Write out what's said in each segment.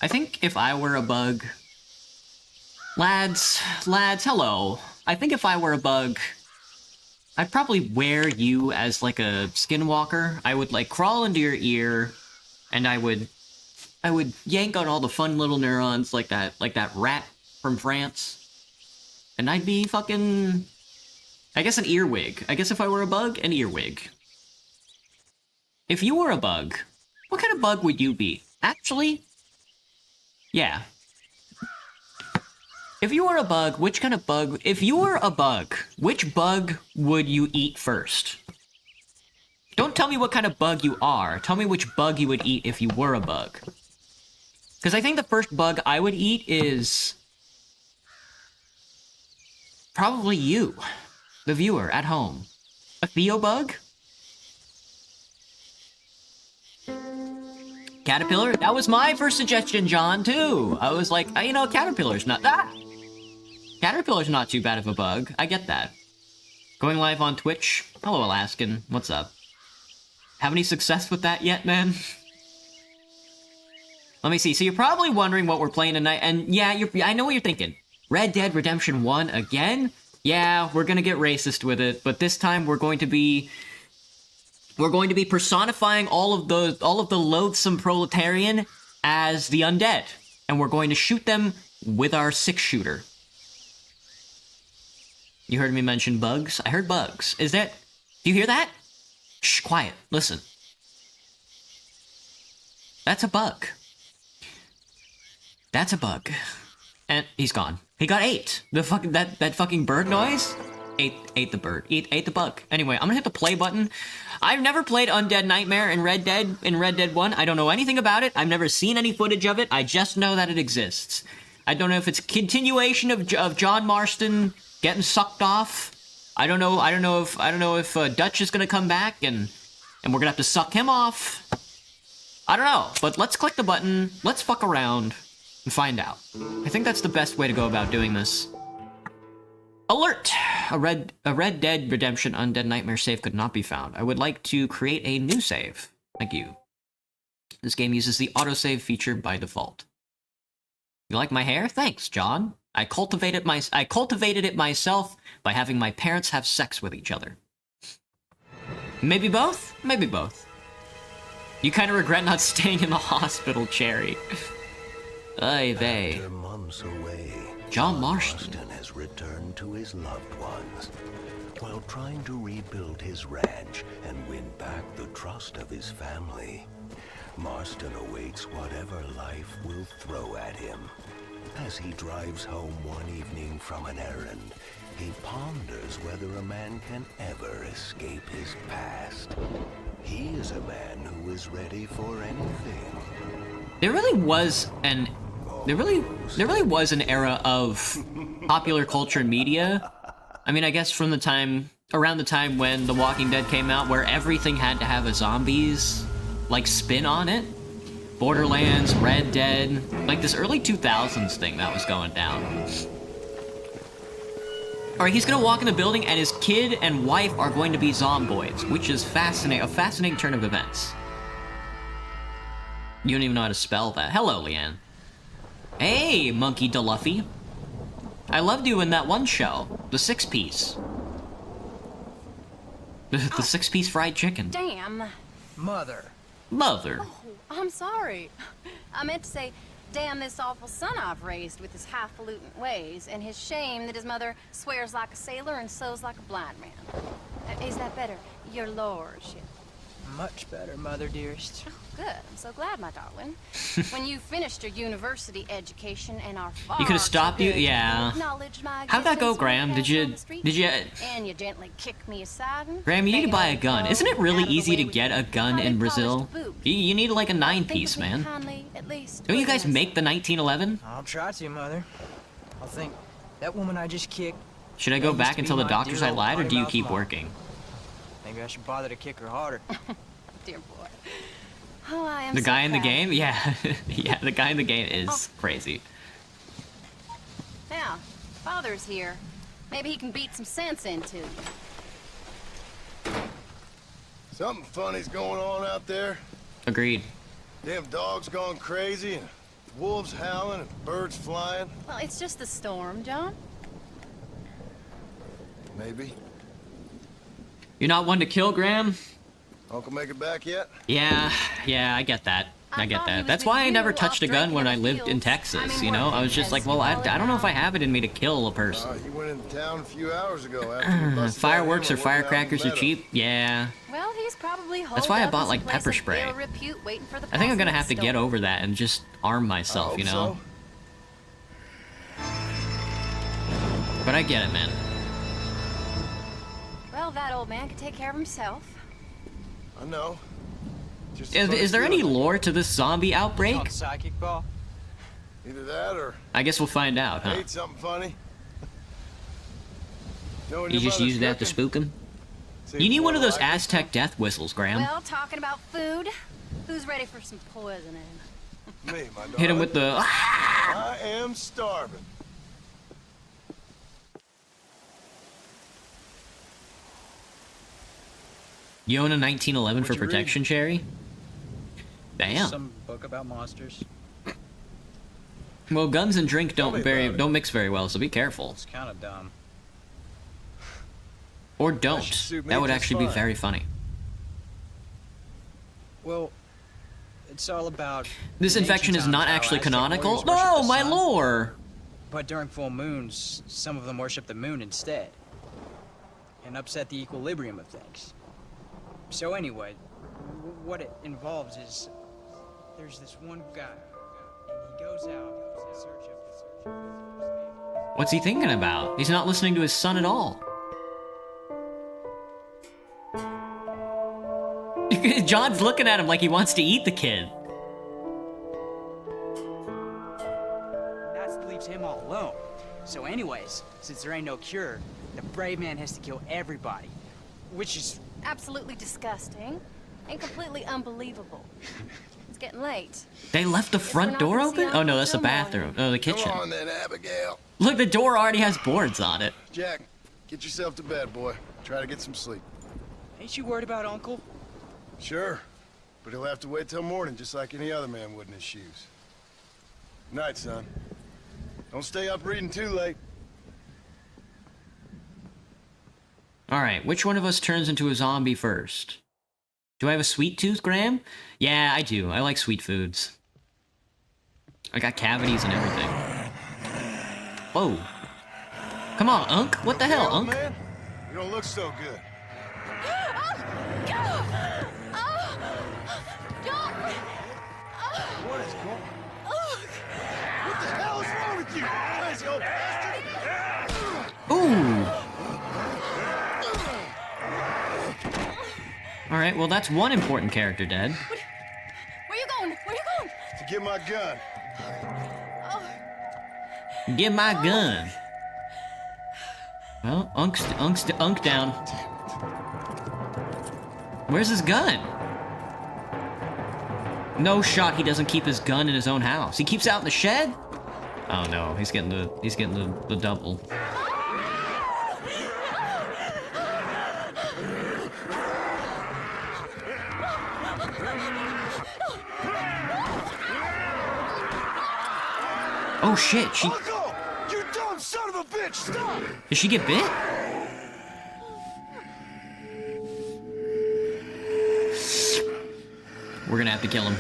I think if I were a bug... Lads, hello. I think if I were a bug, I'd probably wear you as, like, a skinwalker. I would, like, crawl into your ear, and I would yank on all the fun little neurons like that rat from France. And I'd be fucking... I guess an earwig. I guess if I were a bug, an earwig. If you were a bug, what kind of bug would you be? Actually, yeah. If you were a bug, which kind of bug... If you were a bug, which bug would you eat first? Don't tell me what kind of bug you are. Tell me which bug you would eat if you were a bug. Because I think the first bug I would eat is... probably you, the viewer at home. A Theo bug? Caterpillar? That was my first suggestion, John, too. I was like, you know, Caterpillar's not... Caterpillar's not too bad of a bug. I get that. Going live on Twitch? Hello, Alaskan. What's up? Have any success with that yet, man? Let me see. So you're probably wondering what we're playing tonight, and yeah, I know what you're thinking. Red Dead Redemption 1 again? Yeah, we're gonna get racist with it, but this time we're going to be personifying all of the loathsome proletarian as the undead, and we're going to shoot them with our 6-shooter. You heard me mention bugs? I heard bugs. Do you hear that? Shh, quiet. Listen. That's a bug. That's a bug. And he's gone. He got 8. The fucking that fucking bird noise? Ate the bird. Ate the bug. Anyway, I'm gonna hit the play button. I've never played Undead Nightmare in Red Dead 1. I don't know anything about it. I've never seen any footage of it. I just know that it exists. I don't know if it's a continuation of John Marston getting sucked off. I don't know if Dutch is gonna come back and we're gonna have to suck him off. I don't know, but let's click the button. Let's fuck around and find out. I think that's the best way to go about doing this. Alert! A Red Dead Redemption Undead Nightmare save could not be found. I would like to create a new save. Thank you. This game uses the autosave feature by default. You like my hair? Thanks, John. I cultivated it myself by having my parents have sex with each other. Maybe both? Maybe both. You kind of regret not staying in the hospital, Cherry. Ay vey. After months away, John Marston has returned to his loved ones while trying to rebuild his ranch and win back the trust of his family. Marston awaits whatever life will throw at him. As he drives home one evening from an errand, he ponders whether a man can ever escape his past. He is a man who is ready for anything. There really was an era of popular culture media. I mean, I guess from around the time when The Walking Dead came out, where everything had to have a zombies like spin on it. Borderlands, Red Dead, like this early 2000s thing that was going down. Alright, he's gonna walk in the building and his kid and wife are going to be zomboids, which is a fascinating turn of events. You don't even know how to spell that. Hello, Leanne. Hey, Monkey DeLuffy. I loved you in that one show, the 6-piece. The 6-piece fried chicken. Damn. Mother. Mother. Oh, I'm sorry. I meant to say, damn this awful son I've raised with his highfalutin ways, and his shame that his mother swears like a sailor and sews like a blind man. Is that better, your lordship? Much better, Mother dearest. Oh, good. I'm so glad, my darling. When you finished your university education and are far You could have stopped you? Yeah. How'd that go, Graham? Did you... And you gently kicked me aside and... Graham, you need to buy a gun. Isn't it really easy to get a gun in Brazil? You need like a 9-piece, man. Don't you guys make the 1911? I'll try to, Mother. I'll think, that woman I just kicked... Should I go back and tell the doctors I lied, or do you keep working? Maybe I should bother to kick her harder. Dear boy. Oh, I am the so guy in the proud. game? Yeah. Yeah, the guy in the game is crazy. Now, Father's here. Maybe he can beat some sense into you. Something funny's going on out there. Agreed. Damn dog's gone crazy, and wolves howling and birds flying. Well, it's just the storm, John. Maybe. You're not one to kill, Graham? Uncle make it back yet? Yeah, I get that. I get thought he that. was That's with why I you never off touched a gun drinking when in I the lived in fields. Texas, I mean, you know? I was working, just like, as well, you I call it don't know if I now. have it in me to kill a person. You went into town a few hours ago after you busted Fireworks that or hammer working out in firecrackers the are meadow. cheap? Yeah. Well, he's probably holed That's why I up bought, in like, some place pepper of spray. ill repute, waiting for the I think I'm gonna passing have to get storm. over that and just arm I myself, hope you know? so. But I get it, man. Well, that old man can take care of himself. I know. Just a Is funny there any feeling. lore to this zombie outbreak? On psychic ball? Either that or I guess we'll find out, huh? ate something funny. Know when You your just mother's use that to cooking? spook him? Seems You need one more of those like it. Aztec death whistles, Graham. Well, talking about food, who's ready for some poisoning? Me, my darling. Hit him with the... I am starving. You own a 1911 for What'd you read? protection, Cherry? Damn. Some book about monsters. Well, guns and drink Tell me about it. don't mix very well, so be careful. It's kind of dumb. Or should don't. suit me That would just actually be fine. very funny. Well, it's all about... This in infection ancient is not times how actually Aztec canonical. warriors worshiped No, the my sun, lore! But during full moons, some of them worship the moon instead. And upset the equilibrium of things. So anyway, what it involves is... There's this one guy, and he goes out in search of... What's he thinking about? He's not listening to his son at all. John's looking at him like he wants to eat the kid. That leaves him all alone. So anyways, since there ain't no cure, the brave man has to kill everybody. Which is... Absolutely disgusting and completely unbelievable. It's getting late. They left the Guess we're front not door gonna see open? Oh no, Uncle that's the till morning. bathroom. Oh, the Come kitchen. on then, Abigail. Look, the door already has boards on it. Jack, get yourself to bed, boy. Try to get some sleep. Ain't you worried about Uncle? Sure, but he'll have to wait till morning just like any other man would in his shoes. Night, son. Don't stay up reading too late. Alright, which one of us turns into a zombie first? Do I have a sweet tooth, Graham? Yeah, I do. I like sweet foods. I got cavities and everything. Whoa. Come on, Unc. What the Hey, hell, old Unc? man, you don't look so good. What is going What the hell is wrong with you? Crazy old bastard! Ooh. Alright, well that's one important character dead. Where you going? Where you going? To get my gun. Get my gun. Well, Unk down. Where's his gun? No shot he doesn't keep his gun in his own house. He keeps it out in the shed? Oh no, he's getting the double. Oh shit, Uncle! You dumb son of a bitch! Stop! did she get bit? We're gonna have to kill him.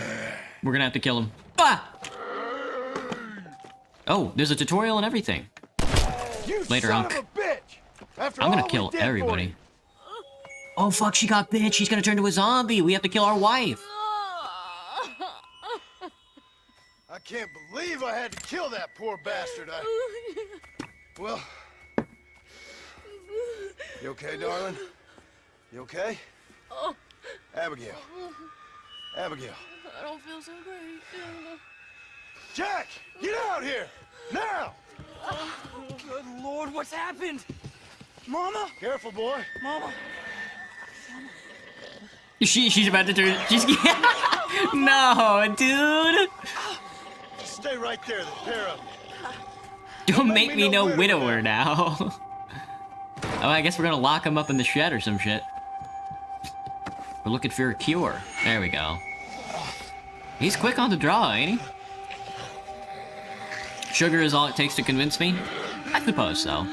We're gonna have to kill him. Ah! Oh, there's a tutorial and everything. You Later, son Unc. of a bitch! After I'm gonna all we kill did for everybody. you. Oh fuck, she got bit. She's gonna turn to a zombie. We have to kill our wife. I can't believe I had to kill that poor bastard. Well... You okay, darling? You okay? Abigail. Abigail. I don't feel so great. Jack! Get out here! Now! Good Lord, what's happened? Mama? Careful, boy. Mama? She's about to turn. She's no, dude. Stay right there, the pair of you. Don't make make me me no no widower widower now. Oh, I guess we're gonna lock him up in the shed or some shit. We're looking for a cure. There we go. He's quick on the draw, ain't he? Sugar is all it takes to convince me? I suppose so.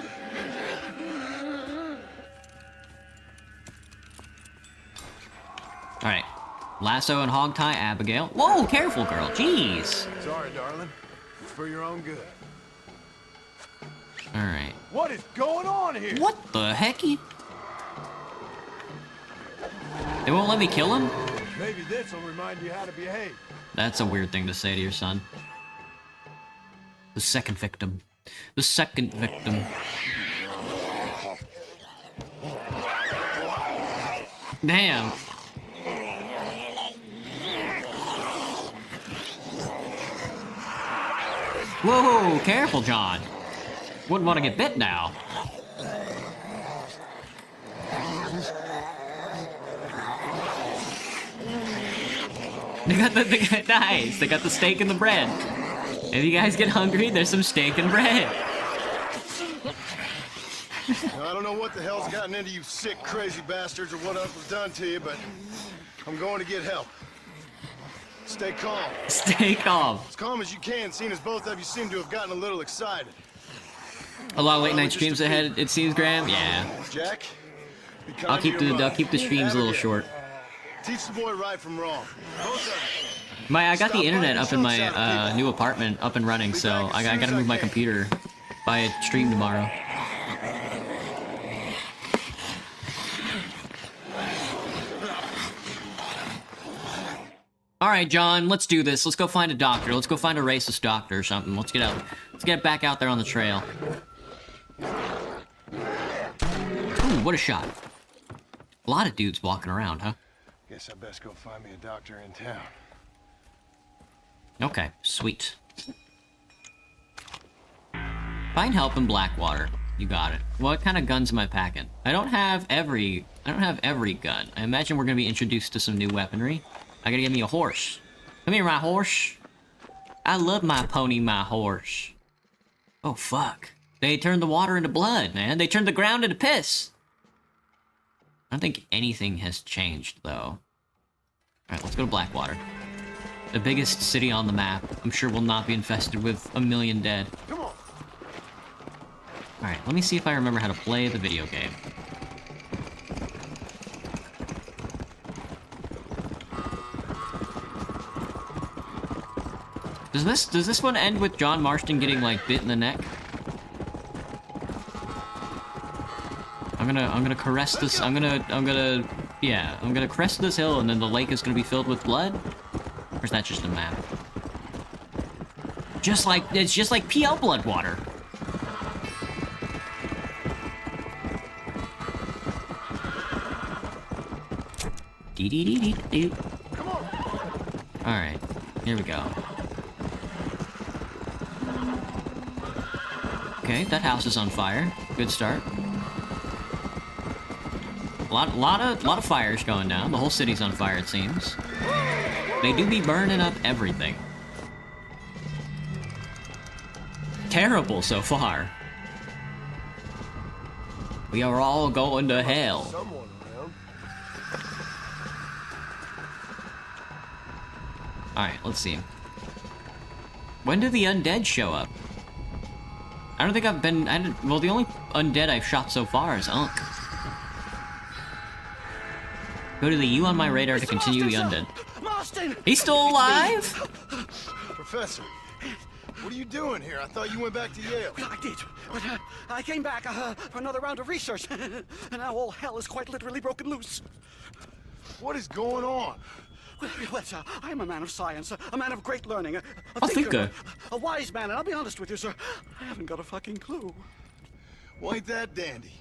Alright. Lasso and hog tie Abigail. Whoa, careful, girl. Jeez. Sorry, darling. It's for your own good. Alright. What is going on here? What the hecky? They won't let me kill him? Maybe this will remind you how to behave. That's a weird thing to say to your son. The second victim. The second victim. Damn. Whoa, careful, John. Wouldn't want to get bit now. Nice. They got the steak and the bread. If you guys get hungry, there's some steak and bread. Now, I don't know what the hell's gotten into you sick, crazy bastards or what else was done to you, but I'm going to get help. Stay calm. Stay calm. As calm as you can, seeing as both of you seem to have gotten a little excited. A lot of late night streams ahead, it seems, Graham. Yeah. Jack, be kind I'll to keep your the mother. streams a little Abigail, short. Teach the boy right from wrong. Both of you. I got the Stop internet biting up in chunks out of my people. new apartment up and running, so I gotta move my computer by stream tomorrow. All right, John, let's do this. Let's go find a doctor. Let's go find a racist doctor or something. Let's get out. Let's get back out there on the trail. Ooh, what a shot. A lot of dudes walking around, huh? Guess I best go find me a doctor in town. Okay, sweet. Find help in Blackwater. You got it. What kind of guns am I packing? I don't have every gun. I imagine we're gonna be introduced to some new weaponry. I gotta get me a horse. Come here, my horse. I love my pony, my horse. Oh, fuck. They turned the water into blood, man. They turned the ground into piss. I don't think anything has changed, though. Alright, let's go to Blackwater. The biggest city on the map. I'm sure will not be infested with a million dead. Come on. Alright, let me see if I remember how to play the video game. Does this one end with John Marston getting, like, bit in the neck? I'm gonna caress this, I'm gonna crest this hill and then the lake is gonna be filled with blood? Or is that just a map? It's just like PL blood water. Dee-dee-dee-dee-doo. Come on. Alright, here we go. Okay, that house is on fire. Good start. A lot of fires going down. The whole city's on fire, it seems. They do be burning up everything. Terrible so far. We are all going to hell. Someone around. Alright, let's see. When do the undead show up? I don't think I've been... well, the only undead I've shot so far is Unk. Go to the U on my radar to continue the undead. Marston! He's still alive? Professor, what are you doing here? I thought you went back to Yale. Well, I did, but I came back for another round of research, and now all hell is quite literally broken loose. What is going on? Well, sir, I'm a man of science, a man of great learning, a thinker. a wise man, and I'll be honest with you, sir, I haven't got a fucking clue. Well, ain't that dandy?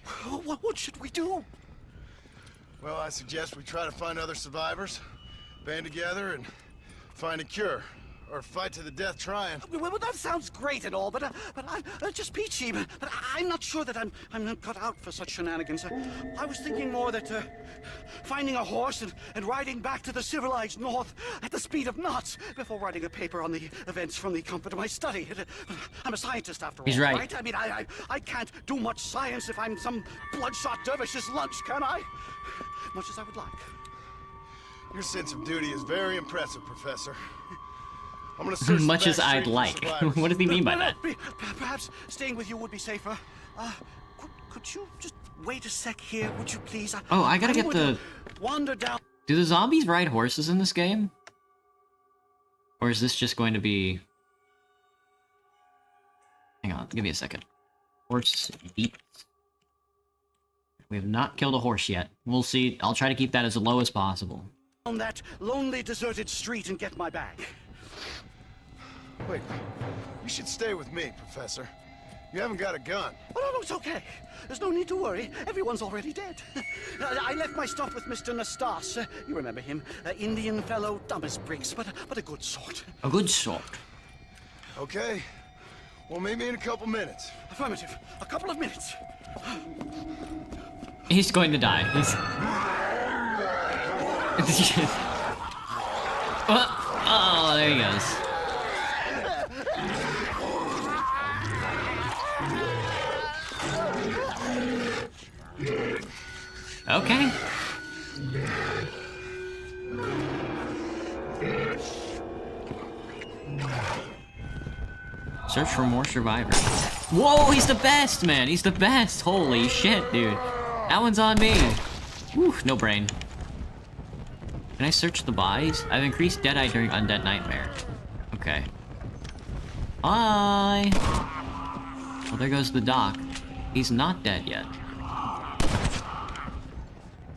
What should we do? Well, I suggest we try to find other survivors, band together, and find a cure. Or fight to the death trying. Well, that sounds great and all, but I'm just peachy. But I'm not sure that I'm not cut out for such shenanigans. I was thinking more that finding a horse and riding back to the civilized north at the speed of knots before writing a paper on the events from the comfort of my study. I'm a scientist after all. He's right. I mean, I can't do much science if I'm some bloodshot dervish's lunch, can I? Much as I would like. Your sense of duty is very impressive, Professor. I'm gonna search the Much as back I'd street for like. survivors. What does he mean by that? Perhaps staying with you would be safer. Could you just wait a sec here, would you please? Oh, I gotta get would, the... Wander down. Do the zombies ride horses in this game? Or is this just going to be... Hang on, give me a second. Horse beat. We have not killed a horse yet. We'll see. I'll try to keep that as low as possible. On that lonely, deserted street and get my bag. Wait, you should stay with me, Professor. You haven't got a gun. Oh, no, it's okay. There's no need to worry. Everyone's already dead. I left my stuff with Mr. Nastas. You remember him. Indian fellow, dumb as bricks, but a good sort. A good sort. Okay. Well, meet me in a couple minutes. Affirmative. A couple of minutes. He's going to die. He's... oh, there he goes. Okay. Search for more survivors. Whoa, he's the best, man. He's the best. Holy shit, dude. That one's on me. Whew, no brain. Can I search the bodies? I've increased Deadeye during Undead Nightmare. Okay. Bye. Well, there goes the doc. He's not dead yet.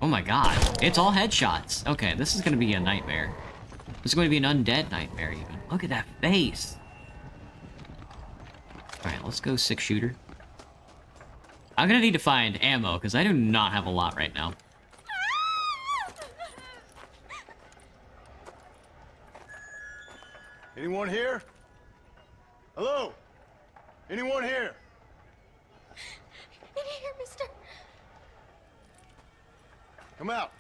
Oh my god. It's all headshots. Okay, this is gonna be a nightmare. This is going to be an undead nightmare, even. Look at that face. Alright, let's go 6-shooter. I'm gonna need to find ammo, because I do not have a lot right now. Anyone here? Hello? Anyone here? In here, mister. Come out.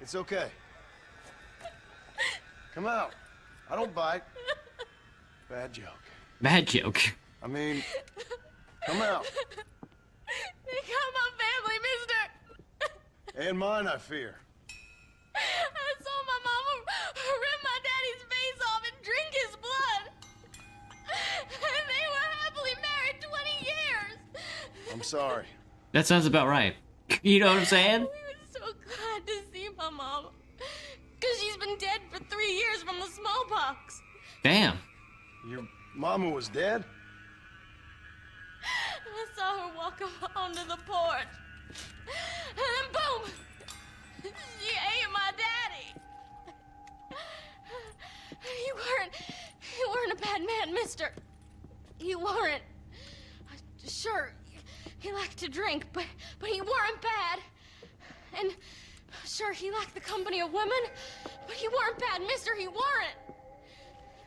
It's okay. Come out. I don't bite. Bad joke. Bad joke. I mean, come out. They got my family, mister. And mine, I fear. I saw my mama rip my daddy's face off and drink his blood. And they were happily married 20 years. I'm sorry. That sounds about right. You know what I'm saying? We were so glad to see my mama. Because she's been dead for 3 years from the smallpox. Damn. Your mama was dead? I saw her walk up onto the porch. And then boom! She ate my daddy. You weren't a bad man, mister. You weren't. Sure, he liked to drink, but he weren't bad. And sure, he liked the company of women, but he weren't bad, mister, he weren't.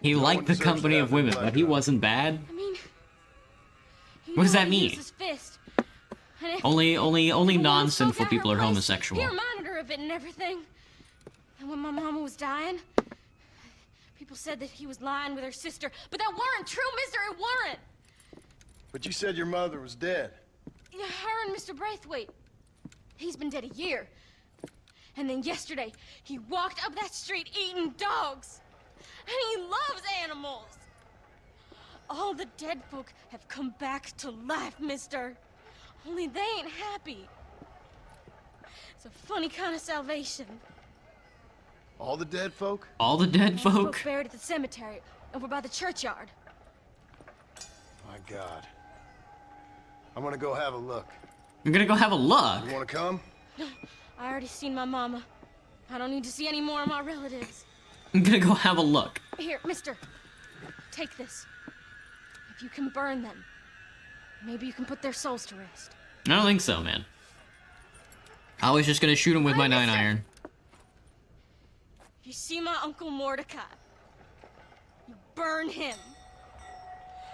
He No liked one the deserves company to of have women, their but he blood. wasn't bad. I mean, What does that he mean? used his fist. And if- Only when the woman non-sinful spoke out people her are place, homosexual. He reminded her of it and everything. And when my mama was dying, people said that he was lying with her sister, but that weren't true, mister, it weren't. But you said your mother was dead. Yeah, her and Mr. Braithwaite. He's been dead a year. And then yesterday, he walked up that street eating dogs. And he loves animals. All the dead folk have come back to life, mister. Only they ain't happy. It's a funny kind of salvation. All the dead folk? All the dead All the folk? buried at the cemetery over by the churchyard. My God. I'm gonna go have a look. I'm gonna go have a look. You wanna come? No, I already seen my mama. I don't need to see any more of my relatives. I'm gonna go have a look. Here, mister. Take this. If you can burn them, maybe you can put their souls to rest. I don't think so, man. I was just gonna shoot him with my Hi, 9-iron. If you see my Uncle Mordecai, you burn him.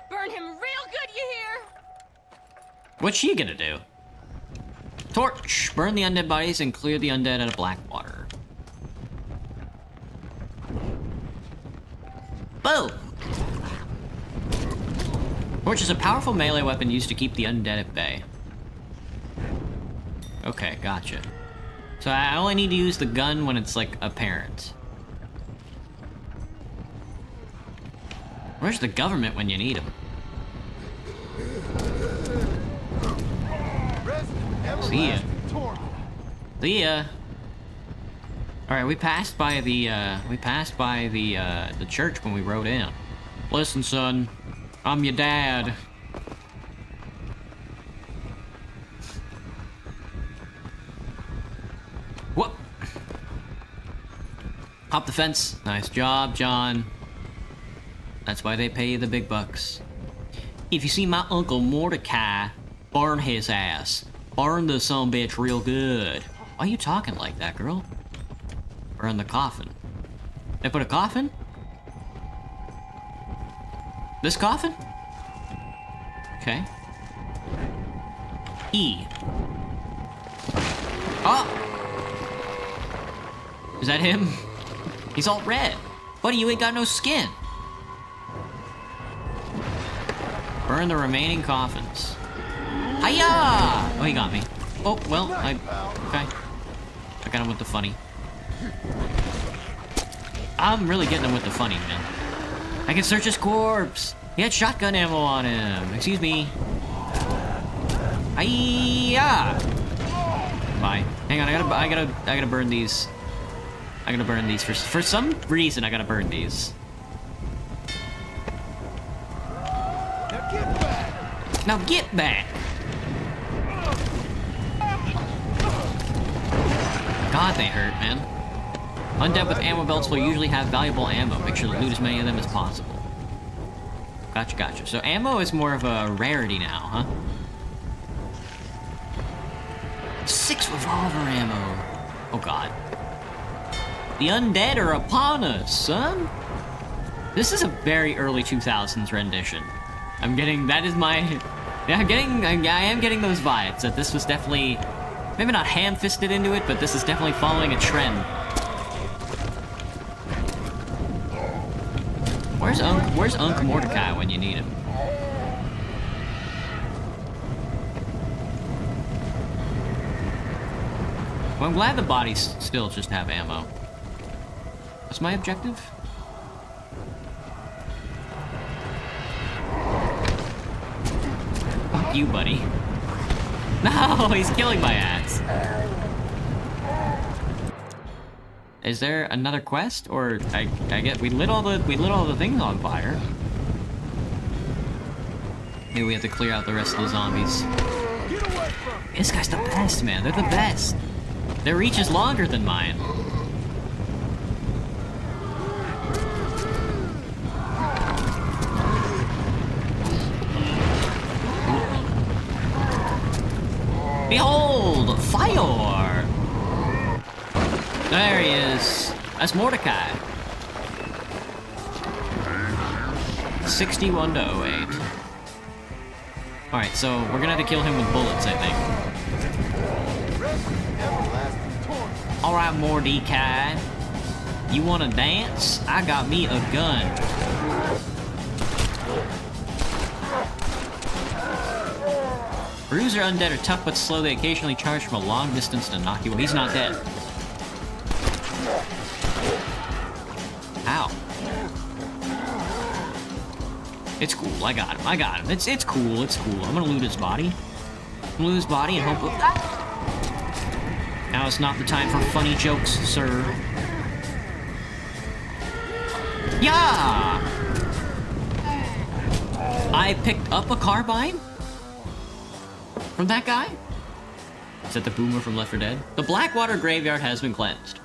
Burn him real good, you hear? What's she gonna do? Torch! Burn the undead bodies and clear the undead out of Blackwater. Boom! Torch is a powerful melee weapon used to keep the undead at bay. Okay, gotcha. So I only need to use the gun when it's, like, apparent. Where's the government when you need them? See ya. See ya. Alright, we passed by the church when we rode in. Listen, son, I'm your dad. What? Hop the fence. Nice job, John. That's why they pay you the big bucks. If you see my Uncle Mordecai, burn his ass. Burn the sumbitch real good. Why are you talking like that, girl? Burn the coffin. They put a coffin? This coffin? Okay. E. Oh! Is that him? He's all red. Buddy, you ain't got no skin. Burn the remaining coffins. Hiya! Oh, he got me. Oh, well, okay. I got him with the funny. I'm really getting him with the funny, man. I can search his corpse. He had shotgun ammo on him. Excuse me. Hiya! Bye. Hang on, I gotta burn these. I gotta burn these for some reason. I gotta burn these. Now get back! God, they hurt, man. Undead with ammo belts will usually have valuable ammo. Make sure to loot as many of them as possible. Gotcha, gotcha. So ammo is more of a rarity now, huh? 6 revolver ammo. Oh god. The undead are upon us, son! This is a very early 2000s rendition. I'm getting, that is my... Yeah, I am getting those vibes that this was definitely... Maybe not ham-fisted into it, but this is definitely following a trend. Where's Unc Mordecai when you need him? Well, I'm glad the bodies still just have ammo. What's my objective? Fuck you, buddy. No, he's killing my ass. Is there another quest, or I get we lit all the things on fire. Maybe we have to clear out the rest of the zombies. This guy's the best, man. They're the best. Their reach is longer than mine. Behold, fire! There he is. That's Mordecai. 61 to 08. Alright, so we're gonna have to kill him with bullets, I think. Alright, Mordecai. You wanna dance? I got me a gun. Bruiser undead are tough but slow. They occasionally charge from a long distance to knock you. He's not dead. Ow. It's cool. I got him. I got him. It's cool. It's cool. I'm gonna loot his body. I'm gonna loot his body and hope. Now it's not the time for funny jokes, sir. Yeah. I picked up a carbine. From that guy? Is that the boomer from Left 4 Dead? The Blackwater graveyard has been cleansed.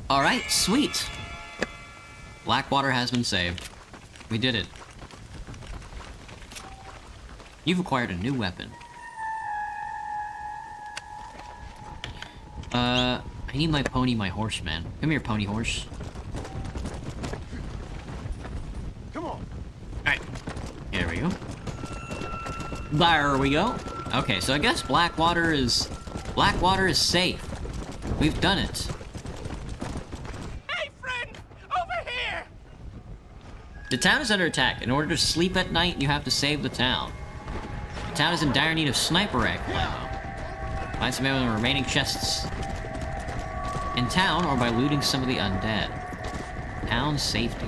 Alright, sweet. Blackwater has been saved. We did it. You've acquired a new weapon. I need my pony, my horse, man. Come here, pony horse. Come on. Alright. Here we go. There we go. Okay, so I guess Blackwater is safe. We've done it. Hey, friend! Over here! The town is under attack. In order to sleep at night, you have to save the town. The town is in dire need of sniper rifle ammo. Find some ammo in the remaining chests in town or by looting some of the undead. Town safety.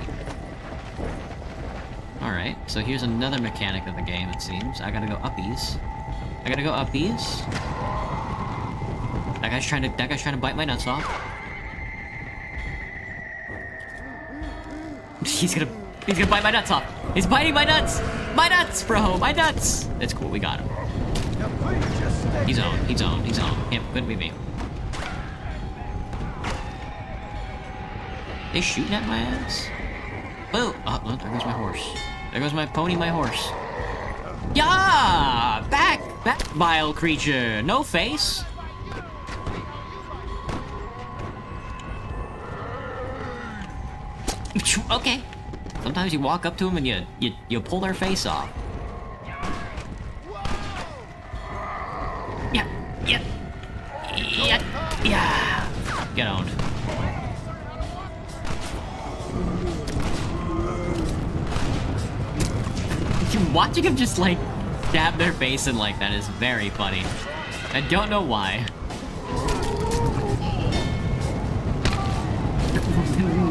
Alright, so here's another mechanic of the game, it seems. I gotta go uppies. I gotta go uppies. That guy's trying to bite my nuts off. He's gonna bite my nuts off. He's biting my nuts! My nuts, bro! My nuts! It's cool, we got him. He's on. Couldn't be me. They shooting at my ass? Oh, well, there goes my horse. There goes my pony, my horse. Yeah! Back, vile creature. No face. Okay. Sometimes you walk up to them and you pull their face off. Yeah. Get owned. Watching him just like stab their face in like that is very funny. I don't know why.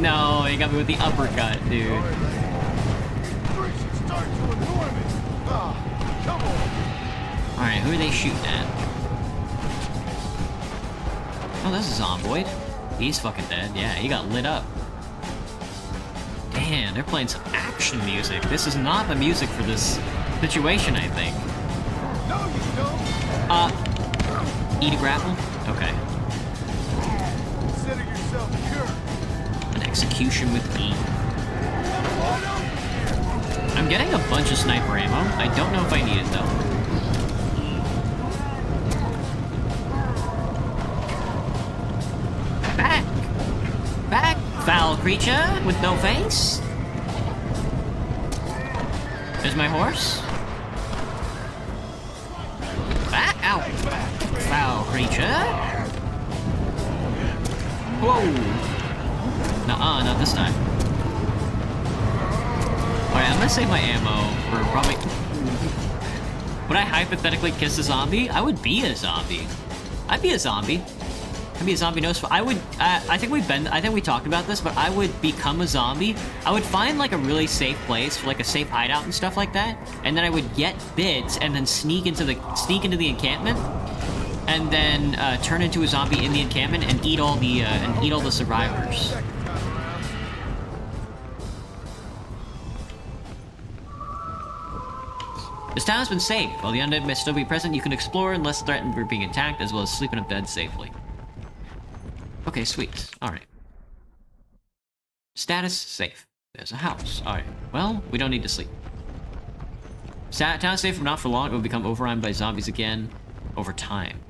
No, he got me with the uppercut, dude. Alright, who are they shooting at? Oh, this is Zomboid. He's fucking dead. Yeah, he got lit up. Damn, they're playing some action music. This is not the music for this situation, I think. Eat a grapple? Okay. Consider yourself cured. An execution with E. I'm getting a bunch of sniper ammo. I don't know if I need it, though. Back, foul creature with no face. There's my horse. Back, ow. Foul creature. Whoa. Nuh-uh, not this time. Alright, I'm gonna save my ammo for probably... Would I hypothetically kiss a zombie? I would be a zombie. I'd be a zombie. I'd be a zombie, no spot. I would, I think we talked about this, but I would become a zombie. I would find like a really safe place, like a safe hideout and stuff like that, and then I would get bits and then sneak into the encampment, and then turn into a zombie in the encampment and eat all the survivors. This town has been saved. While the undead may still be present, you can explore unless threatened for being attacked, as well as sleep in a bed safely. Okay, sweet. Alright. Status safe. There's a house. Alright. Well, we don't need to sleep. Town safe, but not for long. It will become overrun by zombies again over time.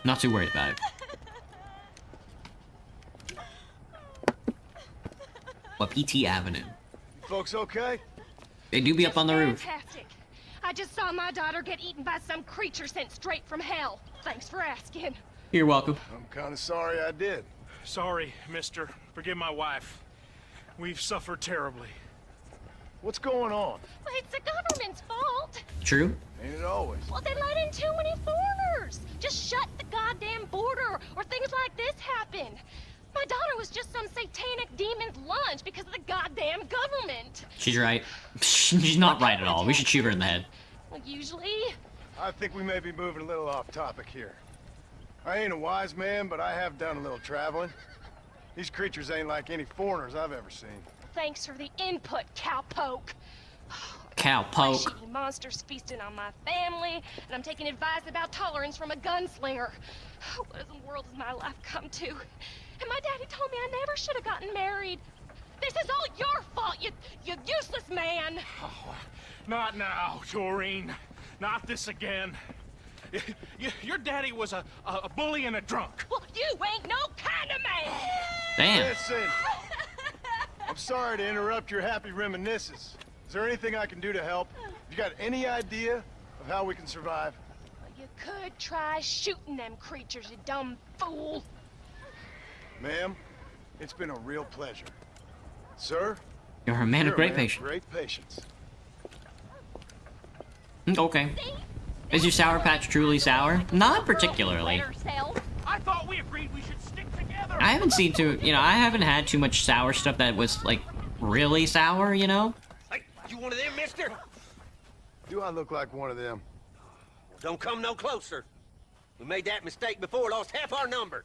Not too worried about it. Wapiti Avenue. You folks okay? They do be up on the roof. Fantastic. I just saw my daughter get eaten by some creature sent straight from hell. Thanks for asking. You're welcome. I'm kind of sorry I did. Sorry, mister. Forgive my wife. We've suffered terribly. What's going on? Well, it's the government's fault. True. Ain't it always? Well, they let in too many foreigners. Just shut the goddamn border, or things like this happen. My daughter was just some satanic demon's lunch because of the goddamn government. She's right. She's not right at all. We should shoot her in the head. Well, usually... I think we may be moving a little off topic here. I ain't a wise man, but I have done a little traveling. These creatures ain't like any foreigners I've ever seen. Thanks for the input, cowpoke. Cowpoke. Flesh-eating monsters feasting on my family, and I'm taking advice about tolerance from a gunslinger. What in the world has my life come to? And my daddy told me I never should have gotten married. This is all your fault, you useless man. Oh, not now, Doreen. Not this again. Your daddy was a bully and a drunk. Well, you ain't no kind of man. Damn. Listen, I'm sorry to interrupt your happy reminiscences. Is there anything I can do to help? You got any idea of how we can survive? Well, you could try shooting them creatures, you dumb fool. Ma'am, it's been a real pleasure. Sir? You're a man of great patience. Great patience. Okay. Is your Sour Patch truly sour? Not particularly. Let herself. I thought we agreed we should stick together. I haven't seen too, you know, I haven't had too much sour stuff that was, like, really sour, you know? Hey, you one of them, mister? Do I look like one of them? Don't come no closer. We made that mistake before, lost half our number.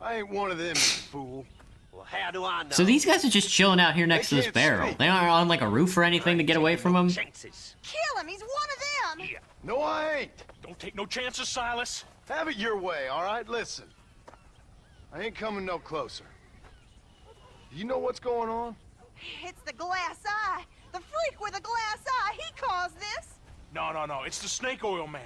I ain't one of them, you fool. Well, how do I know? So these guys are just chilling out here next to this can't barrel. see. They aren't on, like, a roof or anything to get away from them. Chances. Kill him, he's one of them! Yeah. No, I ain't. Don't take no chances, Silas. Have it your way, all right? Listen. I ain't coming no closer. Do you know what's going on? It's the glass eye. The freak with a glass eye. He caused this. No, no, no. It's the snake oil man.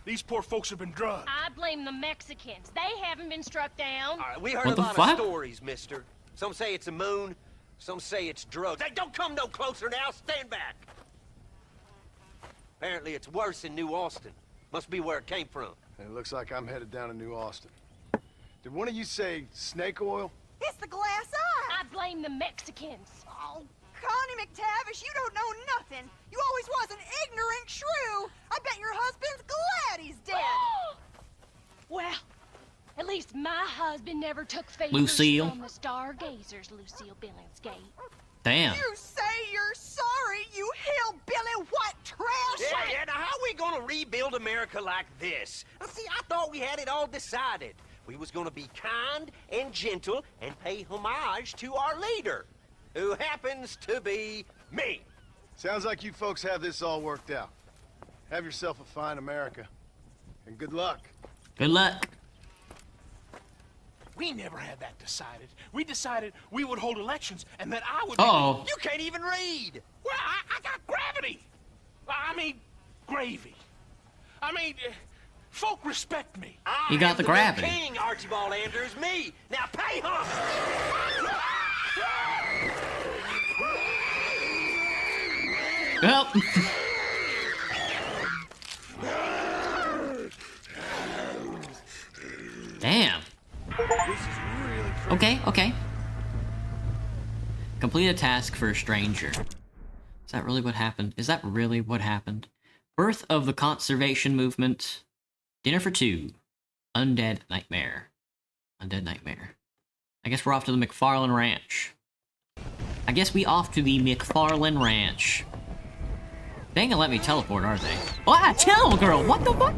These poor folks have been drugged. I blame the Mexicans. They haven't been struck down. All right, we heard What a the lot fuck? of stories, mister. Some say it's a moon, some say it's drugs. Hey, don't come no closer now. Stand back. Apparently it's worse in New Austin. Must be where it came from. It looks like I'm headed down to New Austin. Did one of you say snake oil? It's the glass eye. I blame the Mexicans. Oh, Connie McTavish, you don't know nothing. You always was an ignorant shrew. I bet your husband's glad he's dead. Well, at least my husband never took favors Lucille. from the stargazers, Lucille Billingsgate. Damn. You say you're sorry, you hillbilly white trash. Yeah, now how we gonna rebuild America like this? Now, see, I thought we had it all decided. We was gonna be kind and gentle and pay homage to our leader, who happens to be me. Sounds like you folks have this all worked out. Have yourself a fine America. And good luck. Good luck. We never had that decided. We decided we would hold elections and that I would Uh-oh. You can't even read. Well, I got gravity. I mean, gravy. I mean, folk respect me. I You got am the new gravity. King Archibald Andrews, me. Now pay homage. Well. Damn. Okay, okay. Complete a task for a stranger. Is that really what happened? Is that really what happened? Birth of the conservation movement. Dinner for two. Undead nightmare. Undead nightmare. I guess we're off to the McFarlane Ranch. I guess we off to the McFarlane Ranch. They ain't gonna let me teleport, are they? Ah, chill, girl! What the fuck?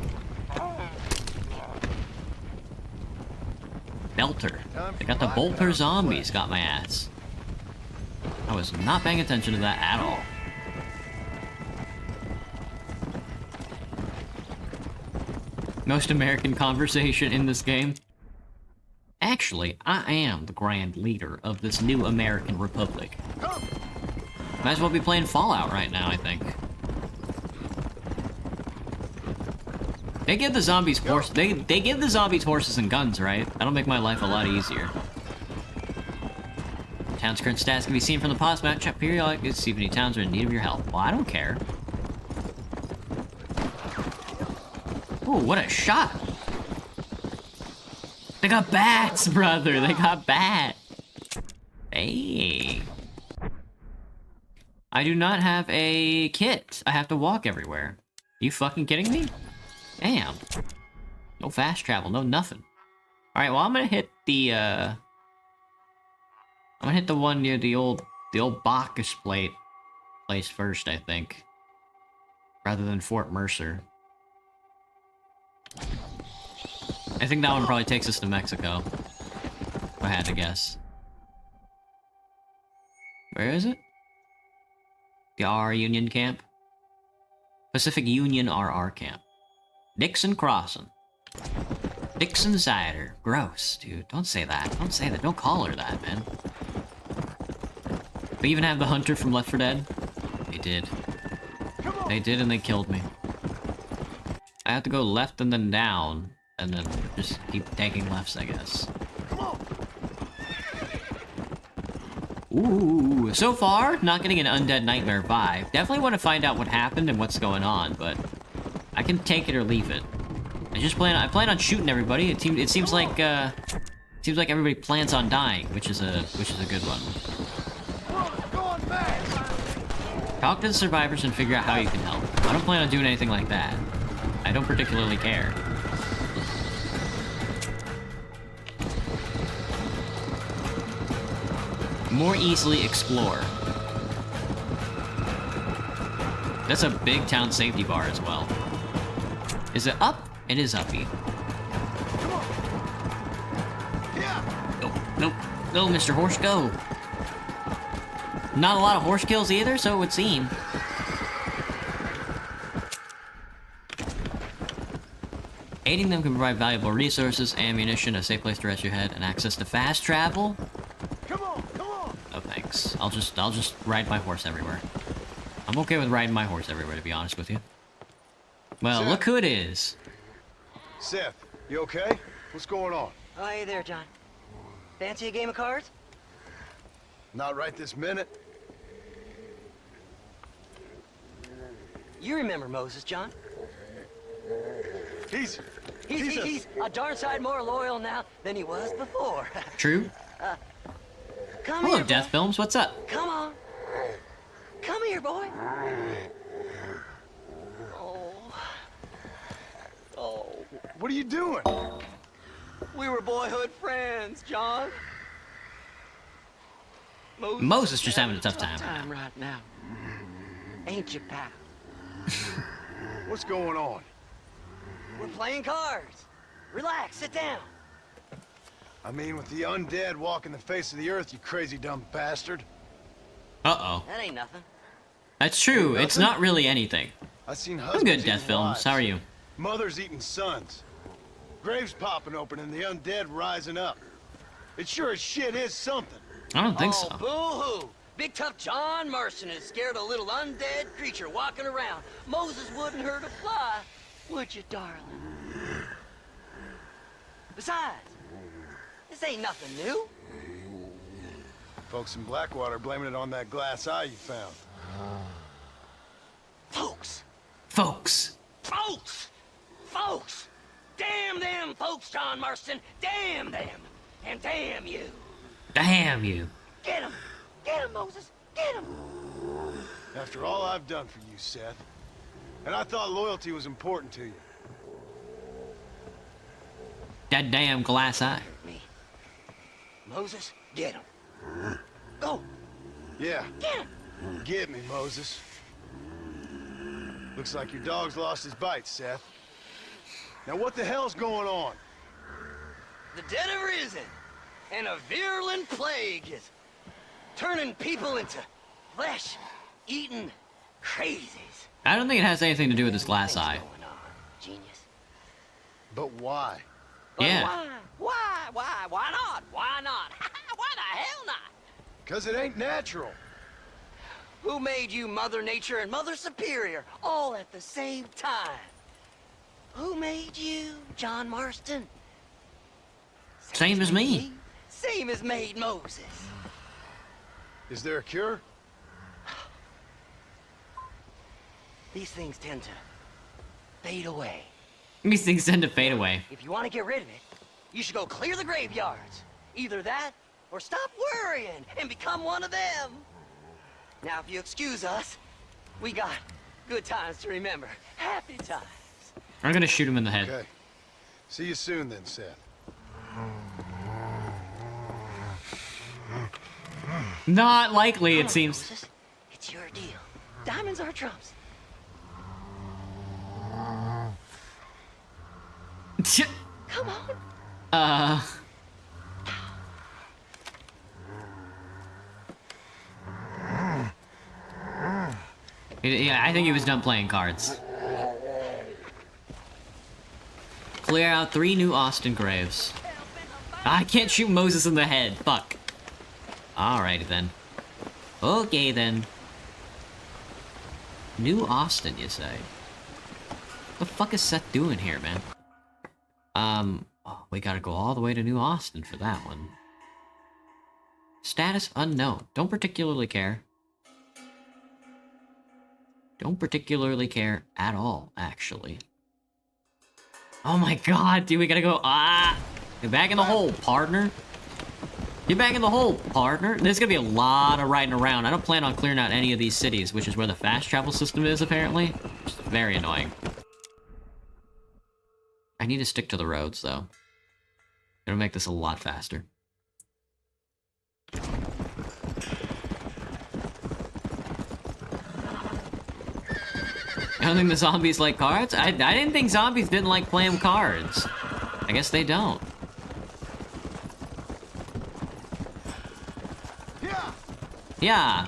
Belter. They got the Bolter zombies, got my ass. I was not paying attention to that at all. Most American conversation in this game. Actually, I am the grand leader of this new American Republic. Might as well be playing Fallout right now, I think. They give the zombies they give the zombies horses and guns, right? That'll make my life a lot easier. Town's current stats can be seen from the pause map. Check periodically to see if any towns are in need of your help. Well, I don't care. Ooh, what a shot! They got bats, brother! They got bats! Hey. I do not have a kit. I have to walk everywhere. You fucking kidding me? Damn. No fast travel, no nothing. Alright, well I'm gonna hit the I'm gonna hit the one near the old Bacchus place first, I think. Rather than Fort Mercer. I think that one probably takes us to Mexico. If I had to guess. Where is it? The RR Union camp? Pacific Union RR camp. Dixon Crossing. Dixon Cider. Gross, dude. Don't say that. Don't say that. Don't call her that, man. They even have the hunter from Left 4 Dead? They did. They did, and they killed me. I have to go left and then down, and then just keep taking lefts, I guess. Ooh, so far, not getting an Undead Nightmare vibe. Definitely want to find out what happened and what's going on, but I can take it or leave it. I plan on shooting everybody. It seems like everybody plans on dying, which is a good one. Talk to the survivors and figure out how you can help. I don't plan on doing anything like that. I don't particularly care. more easily explore. That's a big town safety bar as well. Is it up? It is uppy. Come on. Yeah. Nope, nope. Go, Mr. Horse, go. Not a lot of horse kills either, so it would seem. Aiding them can provide valuable resources, ammunition, a safe place to rest your head, and access to fast travel. Come on, come on. No thanks. I'll just ride my horse everywhere. I'm okay with riding my horse everywhere, to be honest with you. Well, Seth. look who it is. Seth, you okay? What's going on? Oh, hey there, John. Fancy a game of cards? Not right this minute. You remember Moses, John? He's He's a darn sight more loyal now than he was before. True. Come Hello, here, Death boy. Films. What's up? Come on. Come here, boy. Oh. Oh. What are you doing? We were boyhood friends, John. Moses just having a tough time. Right now. Ain't you, pal? What's going on? We're playing cards. Relax, sit down. I mean, with the undead walking the face of the earth, you crazy dumb bastard. Uh-oh. That ain't nothing. That's true. It's Nothing? not really anything. I seen I'm husbands good, eating Death Films. wives, How are you? mothers eating sons, graves popping open, and the undead rising up. It sure as shit is something. I don't think Oh, so. boo-hoo. Big tough John Marston is scared a little undead creature walking around. Moses wouldn't hurt a fly, would you, darling? Besides, this ain't nothing new. Folks in Blackwater blaming it on that glass eye you found. Folks! Folks. Folks! Folks! Damn them folks, John Marston! Damn them! And damn you! Damn you. Get him! Get him, Moses! Get him! After all I've done for you, Seth. And I thought loyalty was important to you. That damn glass eye. Me. Moses, get him. Go! Yeah, Get him! get me, Moses. Looks like your dog's lost his bite, Seth. Now what the hell's going on? The dead have risen, and a virulent plague is turning people into flesh-eating crazies. I don't think it has anything to do with this glass Things eye. going on, genius. But why? But Yeah. Why not? Why not? Why the hell not? 'Cause it ain't natural. Who made you Mother Nature and Mother Superior all at the same time? Who made you, John Marston? Same as me. Same as made Moses. Is there a cure? These things tend to fade away. These things tend to fade away. If you want to get rid of it, you should go clear the graveyards. Either that, or stop worrying and become one of them. Now, if you excuse us, we got good times to remember. Happy times. I'm gonna shoot him in the head. Okay. See you soon then, Seth. Not likely, Come it on, seems. Moses. It's your deal. Diamonds are trumps. Come on. Yeah, I think he was done playing cards. Clear out 3 new Austin graves. I can't shoot Moses in the head. Fuck. Alrighty then. Okay then. New Austin, you say? What the fuck is Seth doing here, man? Oh, we gotta go all the way to New Austin for that one. Status unknown. Don't particularly care. Don't particularly care at all, actually. Oh my god, dude, we gotta go. Get back in the hole, partner. Get back in the hole, partner. There's gonna be a lot of riding around. I don't plan on clearing out any of these cities, which is where the fast travel system is, apparently. It's very annoying. I need to stick to the roads, though. It'll make this a lot faster. I don't think the zombies like cards? I didn't think zombies didn't like playing cards. I guess they don't. Yeah.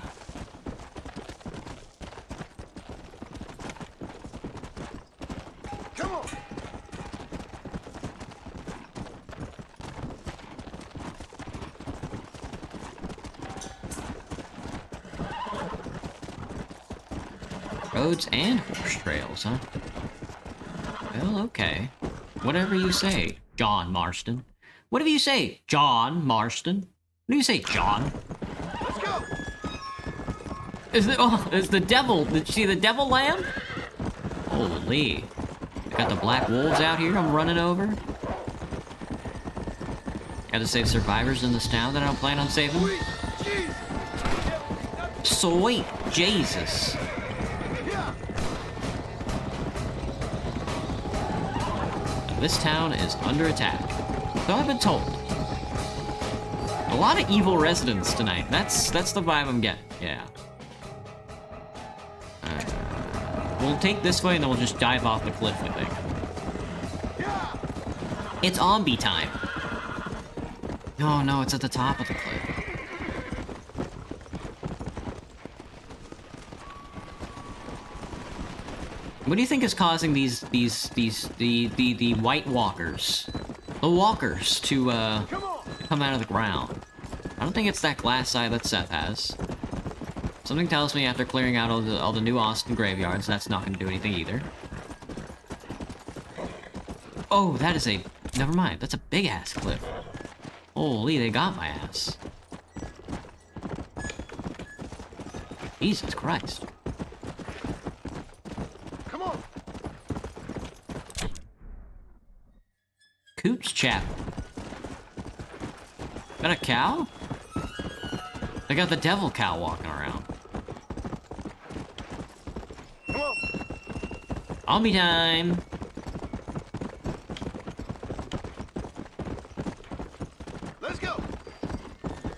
Come on. Roads and horse trails, huh? Well, okay. Whatever you say, John Marston. Whatever you say, John Marston. What do you say, John? Let's go. Is the devil? Did you see the devil lamb? Holy! I got the black wolves out here. I'm running over. Got to save survivors in this town that I don't plan on saving. Sweet Jesus! This town is under attack. So I've been told. A lot of evil residents tonight. That's the vibe I'm getting. Yeah. We'll take this way and then we'll just dive off the cliff, I think. It's zombie time. No, it's at the top of the cliff. What do you think is causing the White Walkers, the walkers, to come out of the ground? I don't think it's that glass eye that Seth has. Something tells me after clearing out all the new Austin graveyards, that's not going to do anything either. Oh, that is a... Never mind, that's a big-ass cliff. Holy, they got my ass. Jesus Christ. Come on. Coops Chapel. Got a cow? They got the devil cow walking around. Come on. Zombie time! Let's go.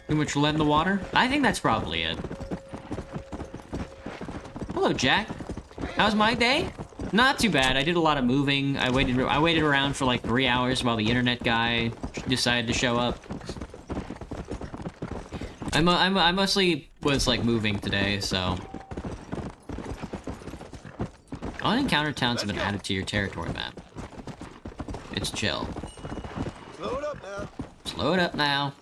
Too much lead in the water? I think that's probably it. Hello, Jack. How's my day? Not too bad. I did a lot of moving. I waited around for like 3 hours while the internet guy decided to show up. I mostly was like moving today, so. Unencountered towns have been added to your territory map. It's chill. Slow it up now. Slow it up now.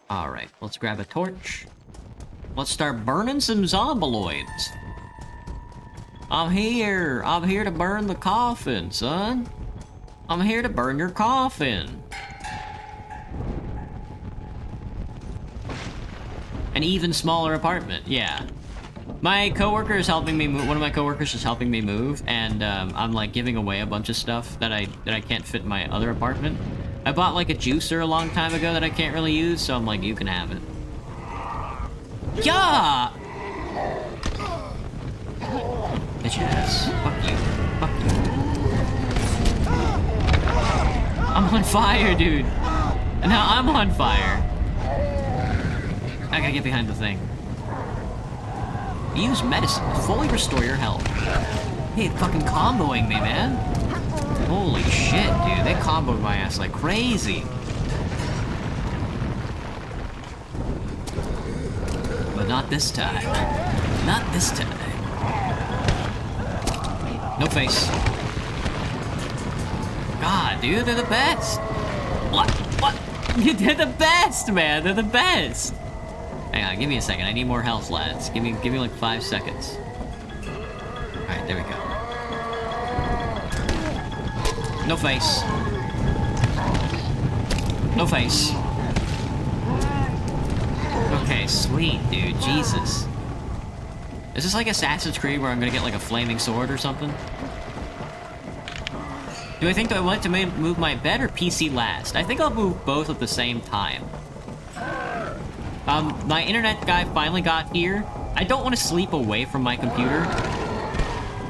Alright, let's grab a torch. Let's start burning some zombiloids. I'm here to burn the coffin, son. I'm here to burn your coffin. An even smaller apartment, yeah. My coworker is helping me move. One of my coworkers is helping me move, and I'm like giving away a bunch of stuff that I can't fit in my other apartment. I bought like a juicer a long time ago that I can't really use, so I'm like, you can have it. Yeah! Bitch ass. Fuck you. Fuck you. I'm on fire, dude. And now I'm on fire. I gotta get behind the thing. Use medicine to fully restore your health. Hey, fucking comboing me, man. Holy shit, dude. They comboed my ass like crazy. But not this time. Not this time. No face. God, dude, they're the best. What? They're the best, man. They're the best. Hang on, give me a second. I need more health, lads. Give me like 5 seconds. Alright, there we go. No face. No face. Okay, sweet, dude. Jesus. Is this like Assassin's Creed where I'm gonna get like a flaming sword or something? Do I think I want to move my bed or PC last? I think I'll move both at the same time. My internet guy finally got here. I don't want to sleep away from my computer.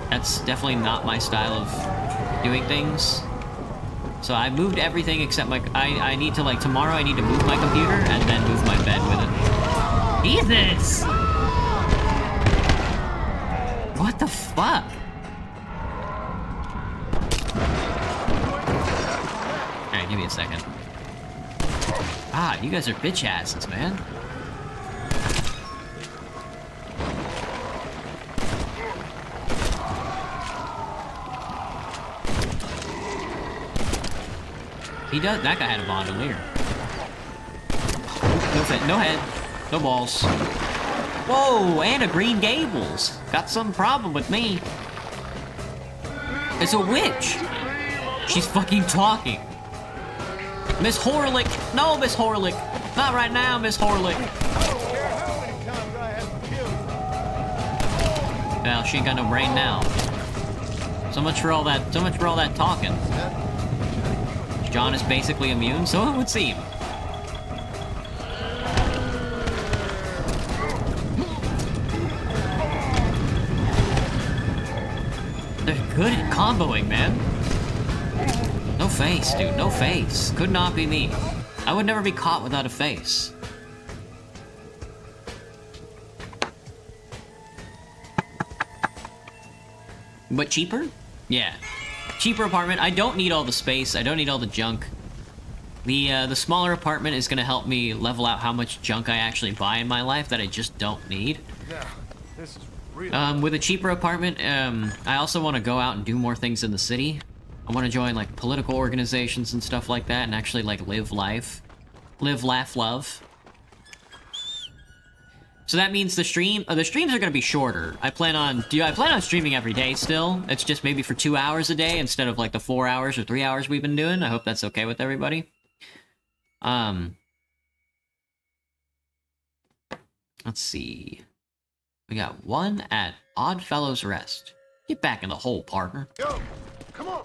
That's definitely not my style of doing things. So I moved everything except my... I need to, like, tomorrow I need to move my computer and then move my bed with it. Jesus! What the fuck? Alright, give me a second. Ah, you guys are bitch asses, man. He does. That guy had a bandolier. No head. No balls. Whoa, and a Green Gables. Got some problem with me. It's a witch. She's fucking talking. Miss Horlick. No, Miss Horlick. Not right now, Miss Horlick. Well, she ain't got no brain now. So much for all that talking. John is basically immune, so it would seem. They're good at comboing, man. No face, dude, no face. Could not be me. I would never be caught without a face. But cheaper? Yeah. Cheaper apartment. I don't need all the space. I don't need all the junk. The smaller apartment is gonna help me level out how much junk I actually buy in my life that I just don't need. Yeah, this is really With a cheaper apartment, I also want to go out and do more things in the city. I want to join, like, political organizations and stuff like that and actually, like, live life. Live, laugh, love. So that means the streams are gonna be shorter. I plan on streaming every day still. It's just maybe for 2 hours a day instead of like the 4 hours or 3 hours we've been doing. I hope that's okay with everybody. Let's see. We got one at Oddfellows Rest. Get back in the hole, partner. Yo, come on.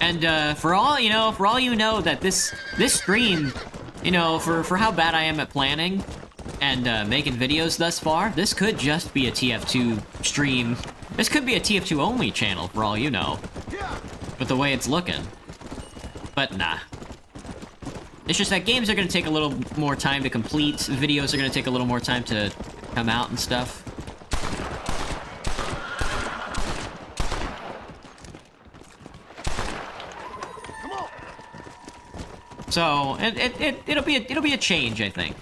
And for all you know that this stream, you know, for how bad I am at planning and making videos thus far, this could just be a TF2 stream. This could be a TF2 only channel for all you know. With the way it's looking. But nah. It's just that games are gonna take a little more time to complete, videos are gonna take a little more time to come out and stuff. So it'll be a change, I think.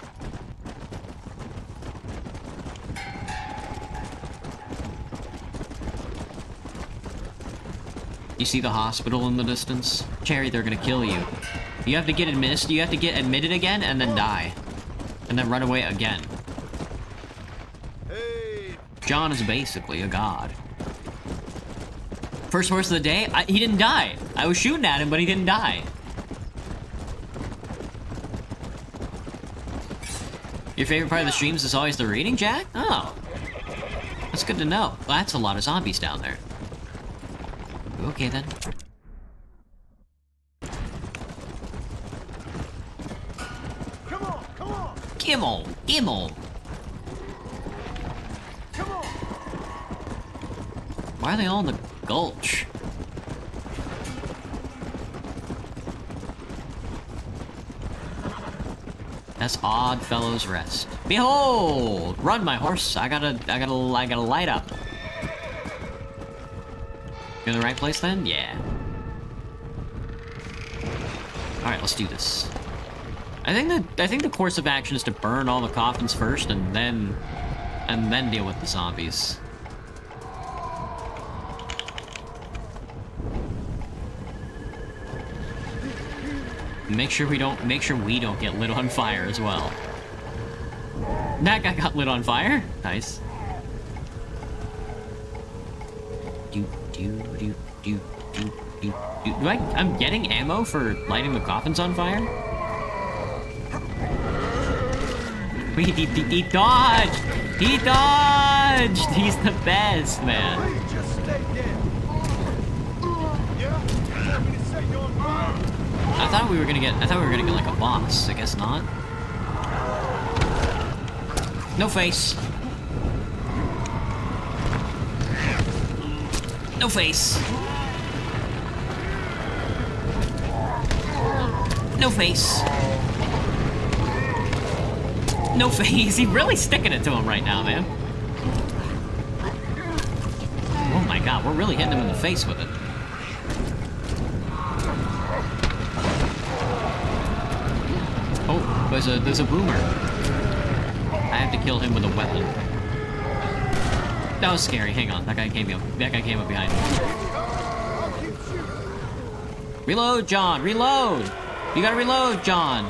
You see the hospital in the distance? Cherry, they're gonna kill you. You have to get admitted again and then die. And then run away again. Hey. John is basically a god. First horse of the day, he didn't die. I was shooting at him, but he didn't die. Your favorite part of the streams is always the reading, Jack? Oh. That's good to know. Well, that's a lot of zombies down there. Okay, then. Come on, come on. Gimmel! Gimmel! Come on. Why are they all in the gulch? That's Oddfellows Rest. Behold! Run, my horse. I gotta light up. You're in the right place then? Yeah. Alright, let's do this. I think the course of action is to burn all the coffins first and then deal with the zombies. Make sure we don't get lit on fire as well. That guy got lit on fire. Nice. I'm getting ammo for lighting the coffins on fire? Wait, he dodged! He dodged! He's the best, man. Just stay dead. Yeah? You want me to set you on fire? I thought we were gonna get like a boss. I guess not. No face. No face. No face. No face. He's really sticking it to him right now, man. Oh my god, we're really hitting him in the face with it. Oh, there's a boomer. I have to kill him with a weapon. That was scary. Hang on. That guy came up behind me. Reload, John. Reload. You gotta reload, John.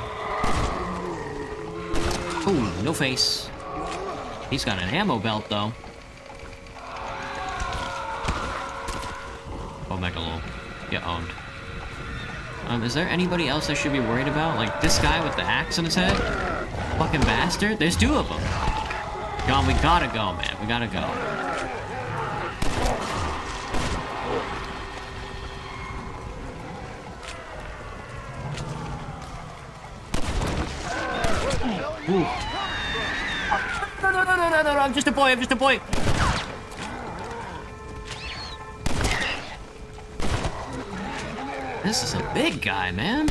Ooh, no face. He's got an ammo belt, though. Oh, Megalo. Get owned. Is there anybody else I should be worried about? Like, this guy with the axe on his head? Fucking bastard. There's two of them. John, we gotta go, man. We gotta go. Ooh. No, I'm just a boy, I'm just a boy. This is a big guy, man.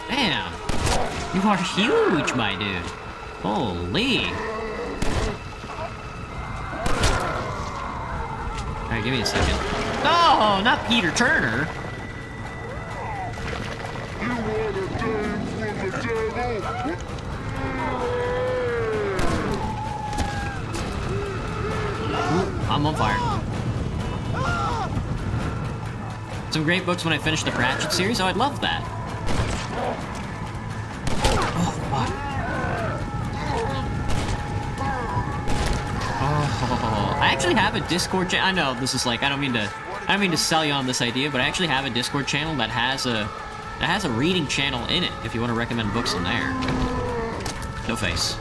Damn. You are huge, my dude. Holy. Alright, give me a second. Oh, not Peter Turner. You want a dance with the devil? I'm on fire. Some great books when I finish the Pratchett series. Oh, I'd love that. Oh, fuck. Oh, I actually have a Discord channel. I know this is like, I don't mean to sell you on this idea, but I actually have a Discord channel that has a reading channel in it. If you want to recommend books in there. No face.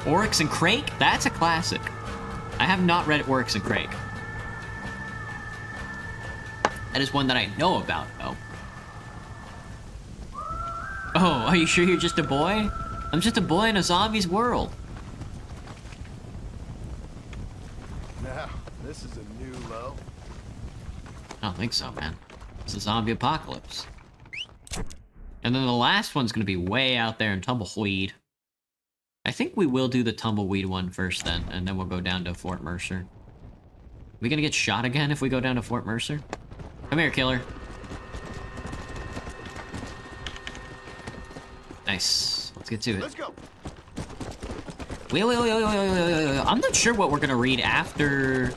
Oryx and Crake? That's a classic. I have not read Oryx and Crake. That is one that I know about, though. Oh, are you sure you're just a boy? I'm just a boy in a zombie's world. Now, this is a new low. I don't think so, man. It's a zombie apocalypse. And then the last one's gonna be way out there in Tumbleweed. I think we will do the Tumbleweed one first then, and then we'll go down to Fort Mercer. We gonna get shot again if we go down to Fort Mercer? Come here, killer. Nice. Let's get to it. Let's go. Wait. I'm not sure what we're gonna read after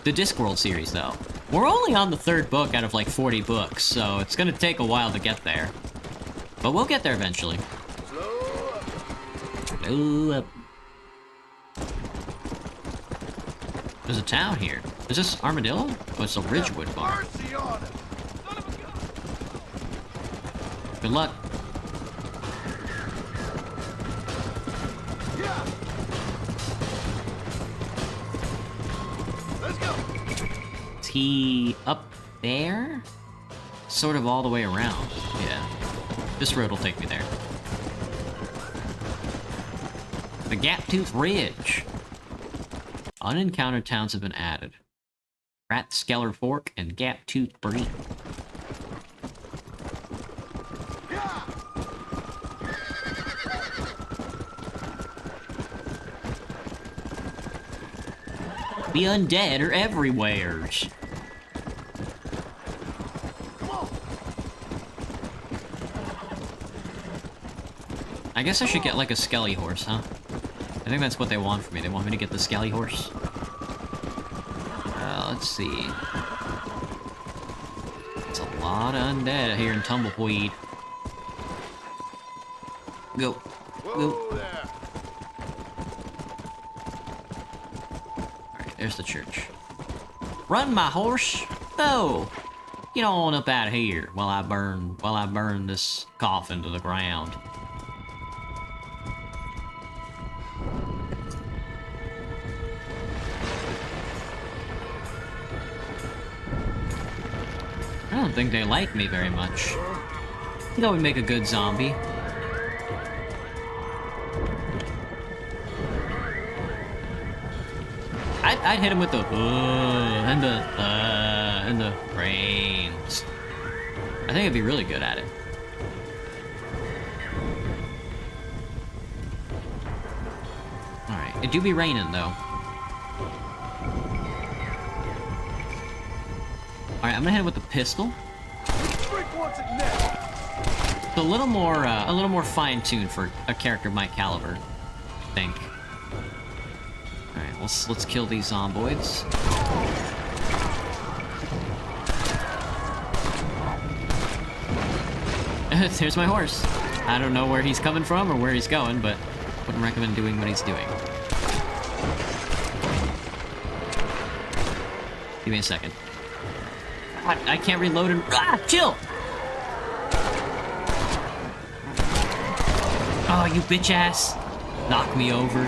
the Discworld series, though. We're only on the 3rd book out of like 40 books, so it's gonna take a while to get there. But we'll get there eventually. Blow up. There's a town here. Is this Armadillo? Oh, it's a Ridgewood bar. Good luck. Let's go. Is he up there? Sort of all the way around. Yeah. This road will take me there. The Gaptooth Ridge. Unencountered towns have been added. Rathskeller Fork and Gaptooth Breed. The undead are everywhere. I guess I should get like a skelly horse, huh? I think that's what they want from me. They want me to get the skelly horse. Let's see. It's a lot of undead here in Tumbleweed. Go. Go. Alright, there's the church. Run, my horse! Go! Get on up out of here while I burn this coffin to the ground. I don't think they like me very much. I think I would make a good zombie. I'd hit him with the and the brains. I think I'd be really good at it. Alright, it do be raining though. Alright, I'm gonna hit him with the pistol. It's a little more fine-tuned for a character my caliber, I think. Alright, let's kill these zomboids. There's my horse. I don't know where he's coming from or where he's going, but wouldn't recommend doing what he's doing. Give me a second. I can't reload and... Ah! Chill! Oh, you bitch ass. Knock me over.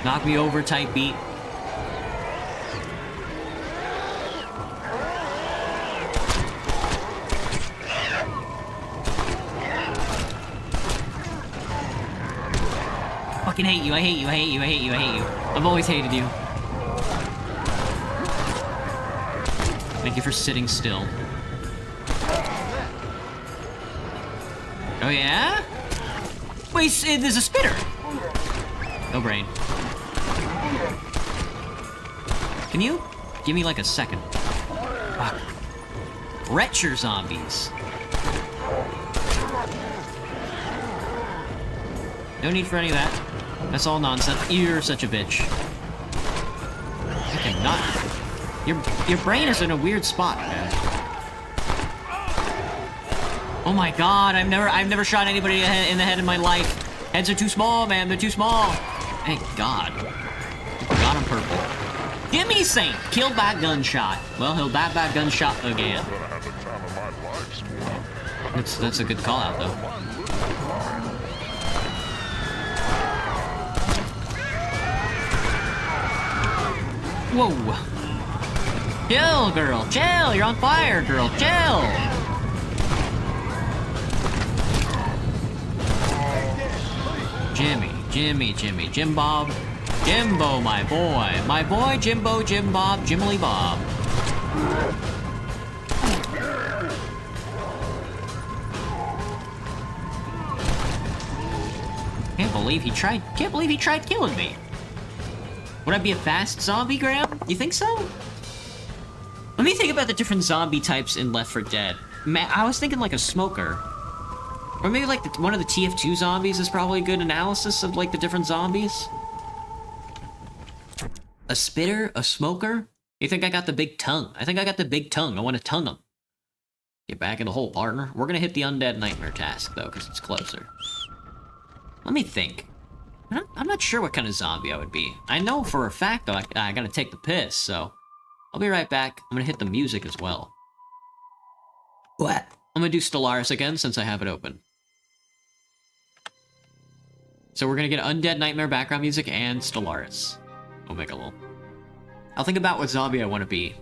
Knock me over type beat. Fucking hate you, I hate you, I hate you, I hate you, I hate you. I've always hated you. Thank you for sitting still. Oh yeah? Wait, there's a spitter! No brain. Can you give me like a second? Fuck. Retcher zombies. No need for any of that. That's all nonsense. You're such a bitch. I cannot. Your brain is in a weird spot, man. Oh my god, I've never shot anybody in the head in my life. Heads are too small, man. They're too small. Thank God. God, I'm purple. Jimmy Saint killed by gunshot. Well, he'll die by gunshot again. That's a good call out though. Whoa. Chill, girl. Chill. You're on fire, girl. Chill. Jimmy. Jim Bob. Jimbo, my boy. My boy, Jimbo, Jim Bob, Jimily Bob. Can't believe he tried killing me. Would I be a fast zombie, Graham? You think so? Let me think about the different zombie types in Left 4 Dead. Man, I was thinking like a smoker. Or maybe like one of the TF2 zombies is probably a good analysis of like the different zombies. A spitter? A smoker? You think I got the big tongue? I think I got the big tongue. I want to tongue him. Get back in the hole, partner. We're gonna hit the undead nightmare task though, because it's closer. Let me think. I'm not sure what kind of zombie I would be. I know for a fact though I gotta take the piss, so I'll be right back. I'm gonna hit the music as well. What? I'm gonna do Stellaris again since I have it open. So we're gonna get Undead Nightmare background music and Stellaris. Omega lol. I'll think about what zombie I want to be.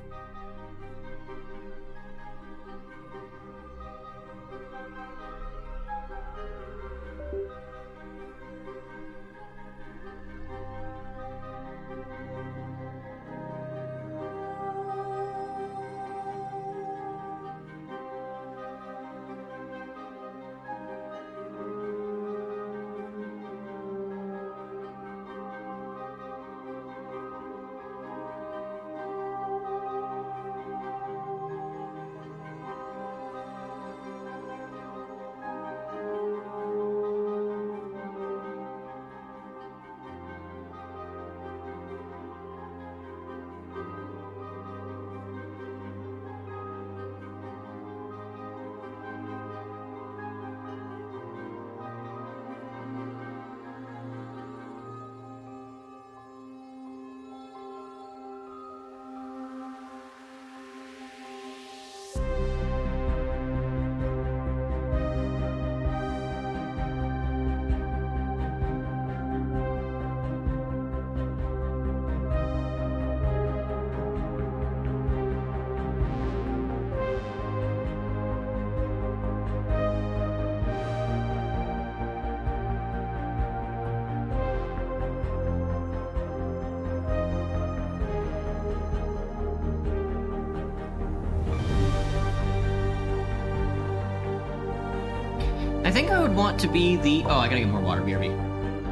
think I would want to be the... Oh, I gotta get more water, BRB.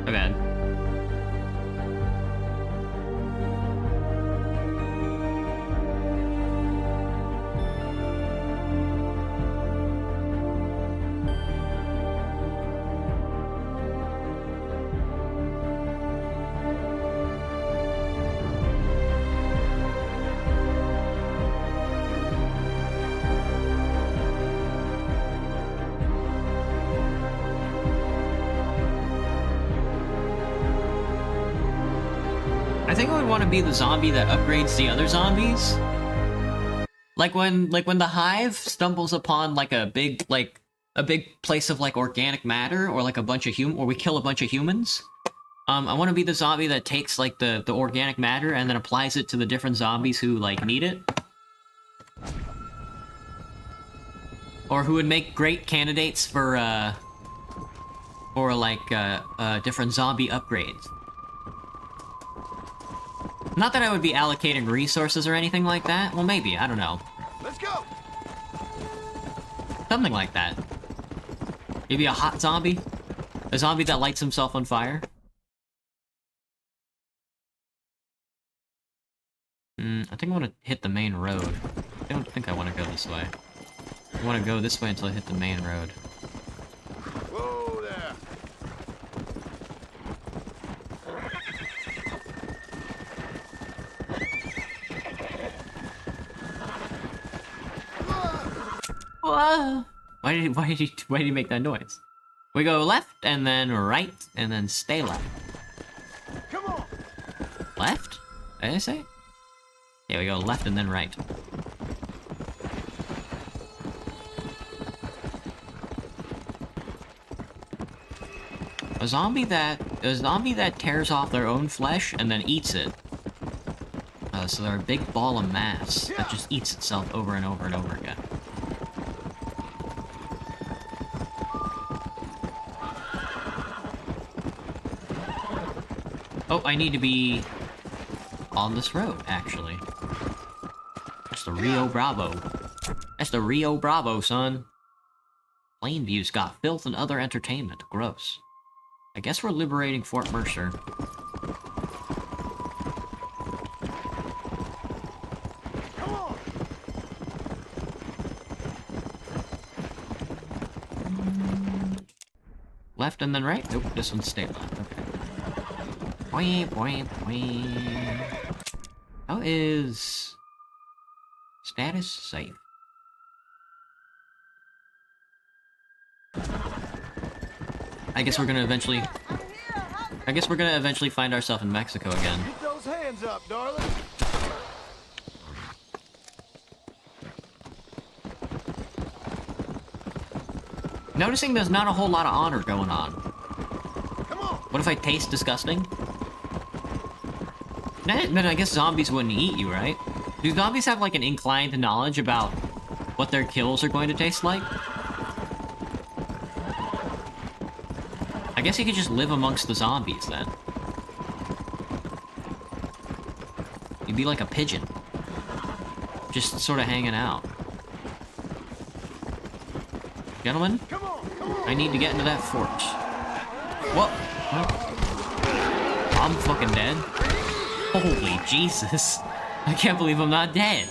My bad. I think I would want to be the zombie that upgrades the other zombies. Like when the hive stumbles upon like a big place of like organic matter, or like a bunch of or we kill a bunch of humans. I want to be the zombie that takes like the organic matter and then applies it to the different zombies who like need it. Or who would make great candidates for different zombie upgrades. Not that I would be allocating resources or anything like that. Well, maybe. I don't know. Let's go. Something like that. Maybe a hot zombie? A zombie that lights himself on fire? I think I want to hit the main road. I don't think I want to go this way. I want to go this way until I hit the main road. Whoa there. Whoa! Why did he make that noise? We go left, and then right, and then stay left. Come on. Left? Did I say? Yeah, we go left and then right. A zombie that tears off their own flesh and then eats it. So they're a big ball of mass that just eats itself over and over and over again. Oh, I need to be on this road, actually. That's the Rio Bravo. That's the Rio Bravo, son. Plainview's got filth and other entertainment. Gross. I guess we're liberating Fort Mercer. Come on. Left and then right? Nope, this one's stay left. Okay. Boing, boing, boing. How is status safe? I guess we're gonna eventually find ourselves in Mexico again. Keep those hands up, darling. Noticing there's not a whole lot of honor going on. Come on. What if I taste disgusting? Then I guess zombies wouldn't eat you, right? Do zombies have like an inclined knowledge about what their kills are going to taste like? I guess you could just live amongst the zombies then. You'd be like a pigeon. Just sort of hanging out. Gentlemen, Come on. I need to get into that fort. What? I'm fucking dead. Holy Jesus. I can't believe I'm not dead.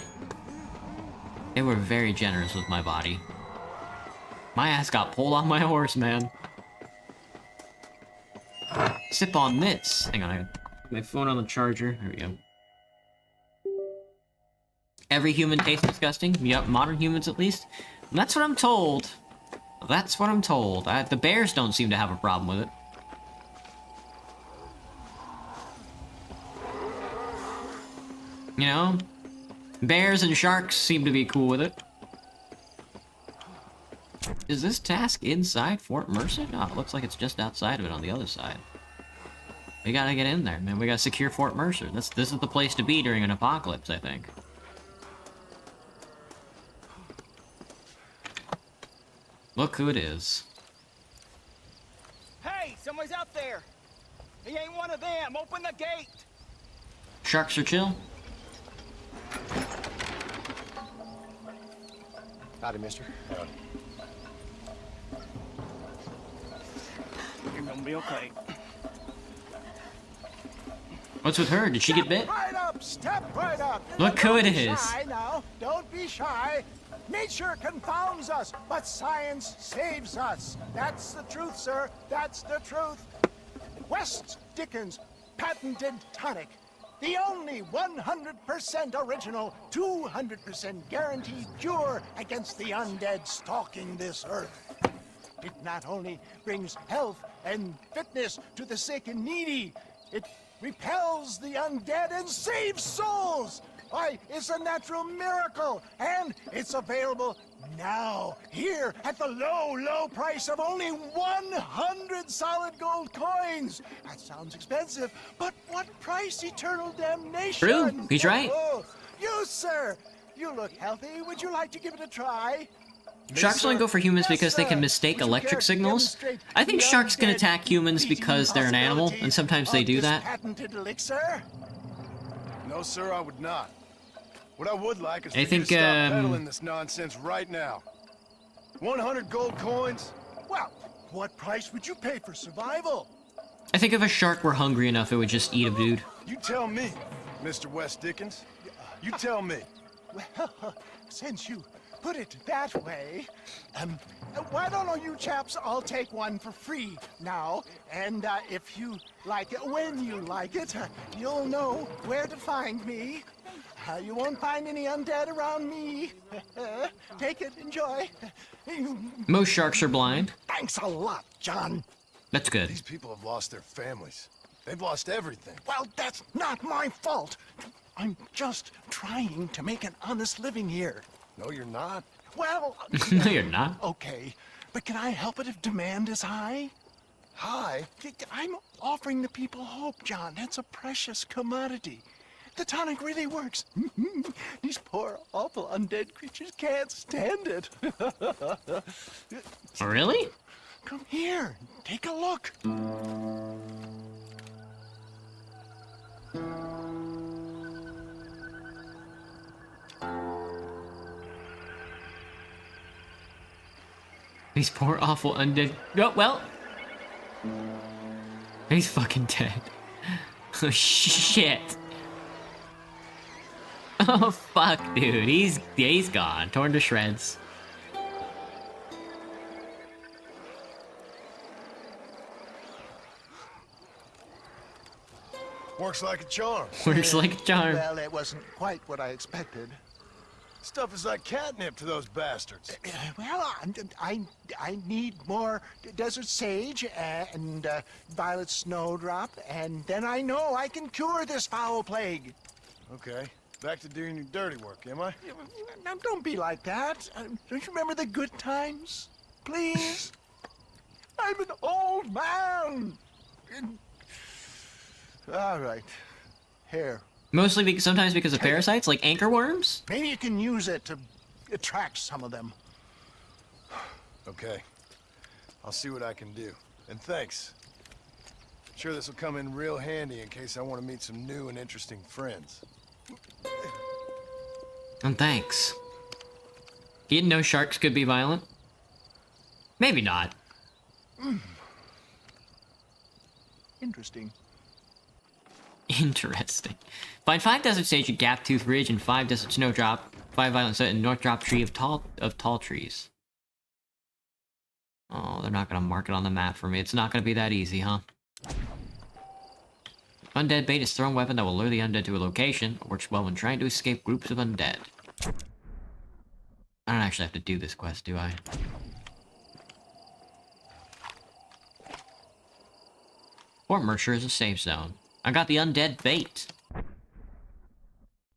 They were very generous with my body. My ass got pulled off my horse, man. Sip on this. Hang on, I got my phone on the charger. There we go. Every human tastes disgusting. Yep, modern humans at least. And that's what I'm told. That's what I'm told. The bears don't seem to have a problem with it. You know? Bears and sharks seem to be cool with it. Is this task inside Fort Mercer? No, it looks like it's just outside of it on the other side. We gotta get in there, man. We gotta secure Fort Mercer. This is the place to be during an apocalypse, I think. Look who it is. Hey, someone's out there. He ain't one of them. Open the gate. Sharks are chill. Howdy, mister. gonna be okay. What's with her? Did she get bit? Right up, step right up. Look who it is. Shy now. Don't be shy. Nature confounds us, but science saves us. That's the truth, sir. That's the truth. West Dickens patented tonic. The only 100% original, 200% guaranteed cure against the undead stalking this earth. It not only brings health and fitness to the sick and needy, it repels the undead and saves souls. Why, it's a natural miracle, and it's available now, here, at the low, low price of only 100 solid gold coins. That sounds expensive, but what price? Eternal damnation. True, he's right. Oh, you, sir, you look healthy. Would you like to give it a try? Sharks only go for humans because they can mistake electric signals. I think sharks can attack humans because they're an animal, and sometimes they do that. Patented elixir? No, sir, I would not. What I would like is I for you think, to stop peddling this nonsense right now. 100 gold coins? Well, what price would you pay for survival? I think if a shark were hungry enough, it would just eat a dude. You tell me, Mr. West Dickens. You tell me. Well, since you put it that way, why don't all you chaps all take one for free now? And if you like it, when you like it, you'll know where to find me. You won't find any undead around me. Take it, enjoy. Most sharks are blind. Thanks a lot, John. That's good. These people have lost their families. They've lost everything. Well, that's not my fault. I'm just trying to make an honest living here. No, you're not. Well, No, you're not. Okay, but can I help it if demand is high? High? I'm offering the people hope, John. It's a precious commodity. The tonic really works. These poor, awful undead creatures can't stand it. Oh, really? Come here, take a look. These poor, awful undead. Oh, well. He's fucking dead. Oh, shit. Oh, fuck, dude. He's gone. Torn to shreds. Works like a charm. Works like a charm. Well, it wasn't quite what I expected. Stuff is like catnip to those bastards. Well, I need more desert sage and violet snowdrop, and then I know I can cure this foul plague. Okay, back to doing your dirty work, am I? Now, don't be like that. Don't you remember the good times? Please? I'm an old man. All right. Here. Mostly because sometimes because of parasites, like anchor worms? Maybe you can use it to attract some of them. Okay. I'll see what I can do. And thanks. I'm sure this will come in real handy in case I want to meet some new and interesting friends. And thanks. You didn't know sharks could be violent? Maybe not. Interesting. Interesting. Find 5 desert sage at Gap Tooth Ridge and 5 desert snowdrop, 5 violent set and North Drop Tree of tall trees. Oh, they're not gonna mark it on the map for me. It's not gonna be that easy, huh? Undead bait is thrown weapon that will lure the undead to a location. Works well when trying to escape groups of undead. I don't actually have to do this quest, do I? Fort Mercer is a safe zone. I got the undead bait.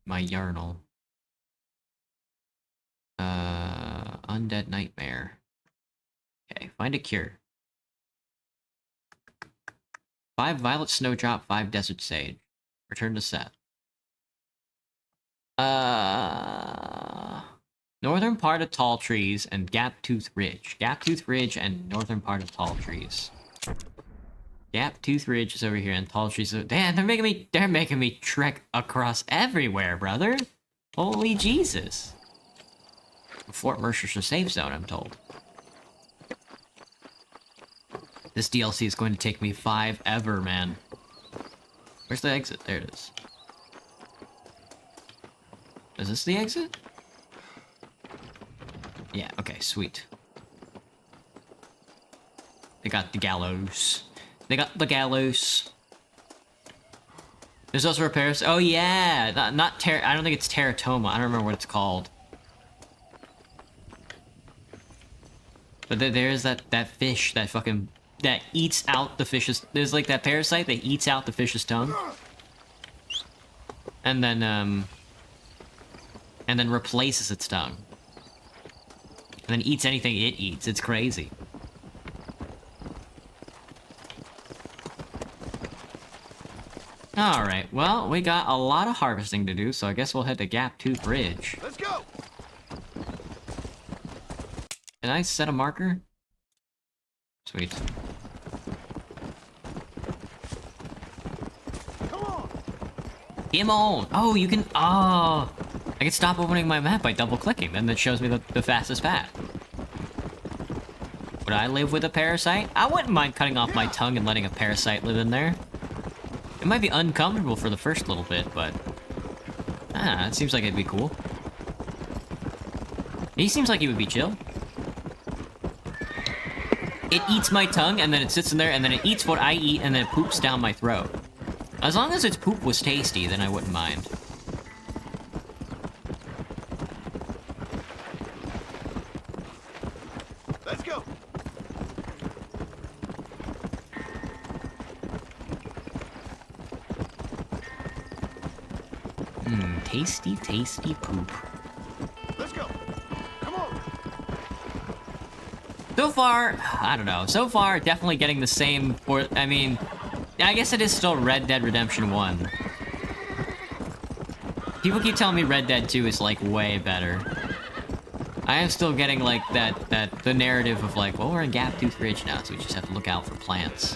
My yarnal. Undead nightmare. Okay, find a cure. 5 violet snowdrop, 5 desert sage. Return to set. Northern part of tall trees and Gap Tooth Ridge. Gap Tooth Ridge and northern part of tall trees. Gap Tooth Ridge is over here and tall trees. Damn, they're making me trek across everywhere, brother. Holy Jesus. Fort Mercer's a safe zone, I'm told. This DLC is going to take me 5 ever, man. Where's the exit? There it is. Is this the exit? Yeah, okay, sweet. They got the gallows. They got the gallows. There's also repairs. Oh yeah, not I don't think it's teratoma. I don't remember what it's called. But there's that fish that fucking that eats out the fish's. There's like that parasite that eats out the fish's tongue, and then replaces its tongue, and then eats anything it eats. It's crazy. Alright, well, we got a lot of harvesting to do, so I guess we'll head to Gap Tooth Bridge. Let's go! Did I set a marker? Sweet. Come on! Come on! Oh, you can... Oh! I can stop opening my map by double-clicking, then that shows me the fastest path. Would I live with a parasite? I wouldn't mind cutting off my tongue and letting a parasite live in there. It might be uncomfortable for the first little bit, but... it seems like it'd be cool. He seems like he would be chill. It eats my tongue, and then it sits in there, and then it eats what I eat, and then it poops down my throat. As long as its poop was tasty, then I wouldn't mind. Let's go! Tasty, tasty poop. Let's go! Come on! So far, I don't know. So far, definitely getting the same for... I mean, I guess it is still Red Dead Redemption 1. People keep telling me Red Dead 2 is, like, way better. I am still getting, like, the narrative of, like, well, we're in Gap Tooth Ridge now, so we just have to look out for plants.